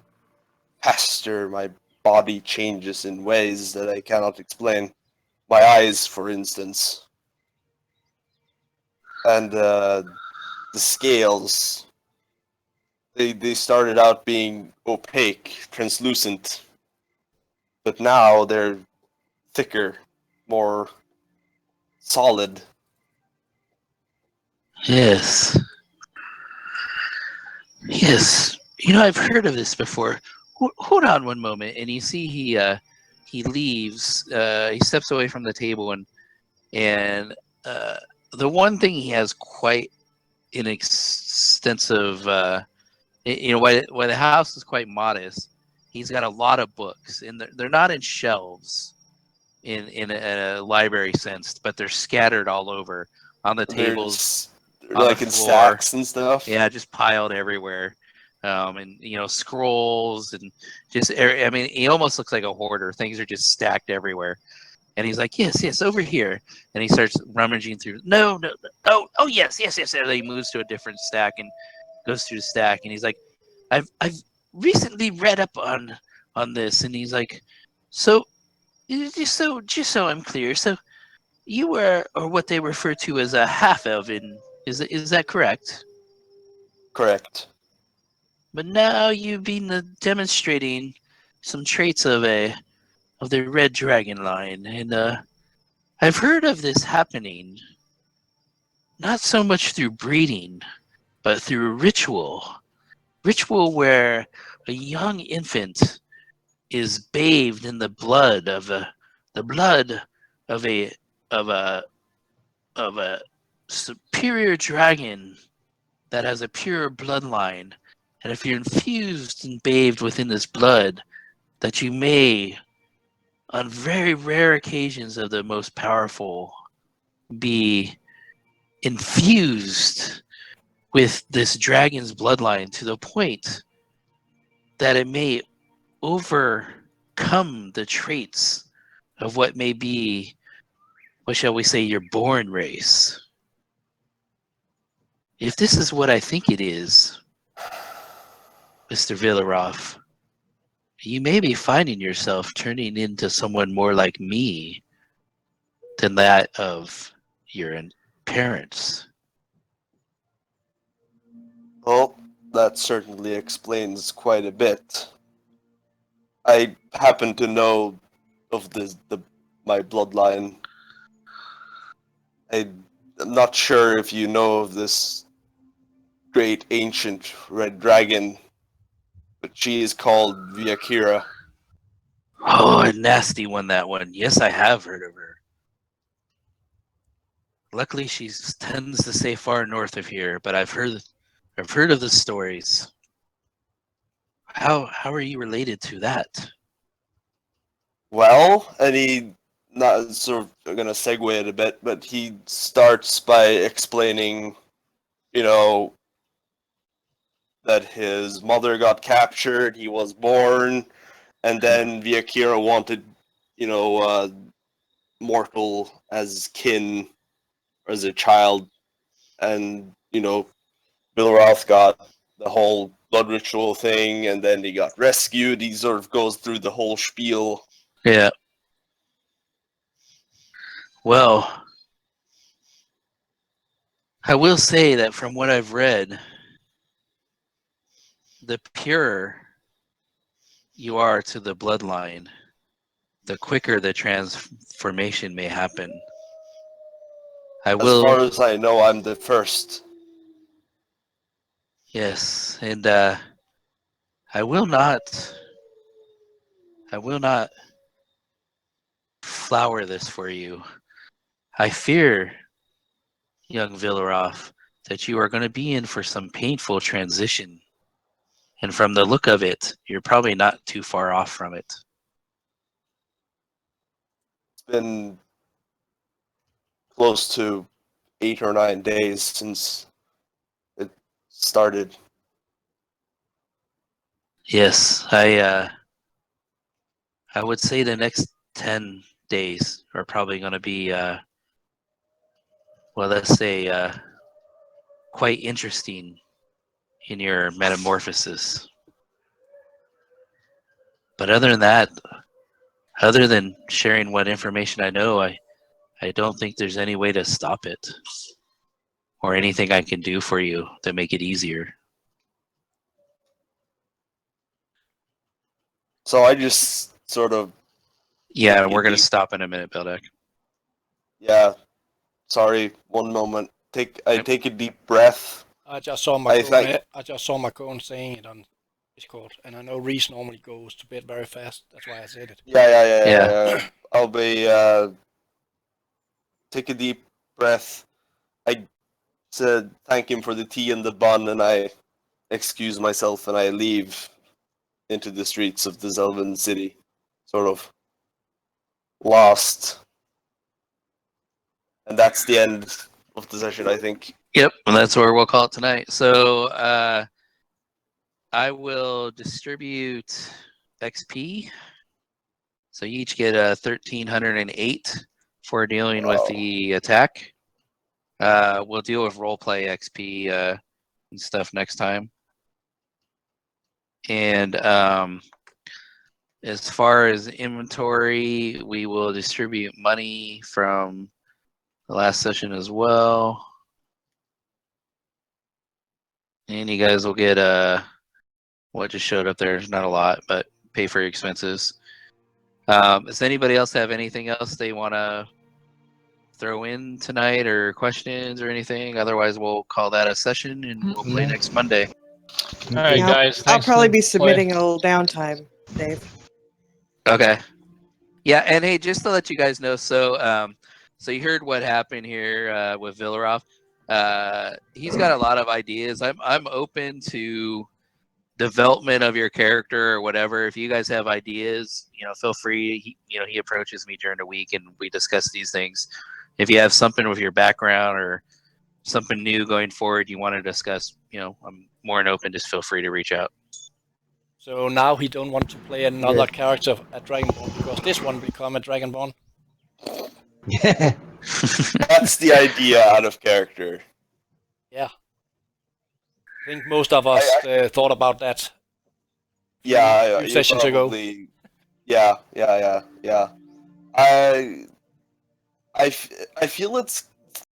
faster my body changes in ways that I cannot explain. My eyes, for instance, and the scales. They started out being opaque, translucent, but now they're thicker, more solid. Yes. Yes. You know, I've heard of this before. Hold on one moment, and you see he leaves. He steps away from the table, and the one thing he has quite an extensive. You know, why the house is quite modest. He's got a lot of books, and they're not in shelves in a library sense, but they're scattered all over on the tables, They're on the like in floor. stacks and stuff. Yeah, just piled everywhere. And you know, scrolls and just I mean, he almost looks like a hoarder. Things are just stacked everywhere. And he's like, yes, over here. And he starts rummaging through. No, oh, yes. And he moves to a different stack and goes through the stack. And he's like, I've recently read up on this. And he's like, so just so I'm clear, so you were, or what they refer to as a half elven. Is that correct? Correct. But now you've been demonstrating some traits of the red dragon line, and I've heard of this happening not so much through breeding, but through ritual where a young infant is bathed in the blood of the blood of a of a of a superior dragon that has a pure bloodline, and if you're infused and bathed within this blood, that you may, on very rare occasions of the most powerful, be infused with this dragon's bloodline to the point that it may overcome the traits of what may be, what shall we say, your born race. If this is what I think it is, Mr. Villaroff, you may be finding yourself turning into someone more like me than that of your parents. Well, that certainly explains quite a bit. I happen to know of my bloodline. I I'm not sure if you know of this great ancient red dragon, but she is called Viakira. Oh, a nasty one, that one. Yes, I have heard of her. Luckily, she tends to stay far north of here, but I've heard of the stories. How are you related to that? Well, and he not sort of gonna segue it a bit, but he starts by explaining, that his mother got captured, he was born, and then Viakira wanted, mortal as kin as a child, and Bill Roth got the whole blood ritual thing, and then he got rescued. He sort of goes through the whole spiel. Yeah. Well, I will say that from what I've read, the purer you are to the bloodline, the quicker the transformation may happen. As far as I know, I'm the first. Yes, and I will not flower this for you. I fear, young Villaroff, that you are going to be in for some painful transition. And from the look of it, you're probably not too far off from it. It's been close to 8 or 9 days since it started. Yes, I would say the next 10 days are probably going to be, well, let's say, quite interesting in your metamorphosis. But other than that, other than sharing what information I know, I don't think there's any way to stop it or anything I can do for you to make it easier. So I just sort of... Yeah, we're going to stop in a minute, Beldek. Yeah, sorry, one moment. I take a deep breath. I just saw my cone saying it on Discord, and I know Reese normally goes to bed very fast. That's why I said it. Yeah. I'll be take a deep breath. I said thank him for the tea and the bun, and I excuse myself and I leave into the streets of the Zelven city, sort of lost. And that's the end of the session, I think. Yep, and that's where we'll call it tonight. So I will distribute XP. So you each get 1,308 for dealing with the attack. We'll deal with roleplay XP and stuff next time. And as far as inventory, we will distribute money from the last session as well. And you guys will get what just showed up there is not a lot, but pay for your expenses. Does anybody else have anything else they want to throw in tonight or questions or anything? Otherwise, we'll call that a session and we'll play next Monday. All right, Yeah, guys. I'll Thanks probably for be play. submitting a little downtime, Dave. Okay. Yeah, and hey, just to let you guys know, so you heard what happened here with Villaroff. He's got a lot of ideas. I'm open to development of your character or whatever. If you guys have ideas, feel free. He approaches me during the week and we discuss these things. If you have something with your background or something new going forward you want to discuss, I'm more than open. Just feel free to reach out. So now he don't want to play another character at Dragonborn because this one will become a Dragonborn. Yeah. That's the idea out of character. Yeah. I think most of us thought about that. Yeah, few sessions ago. Yeah. I feel it's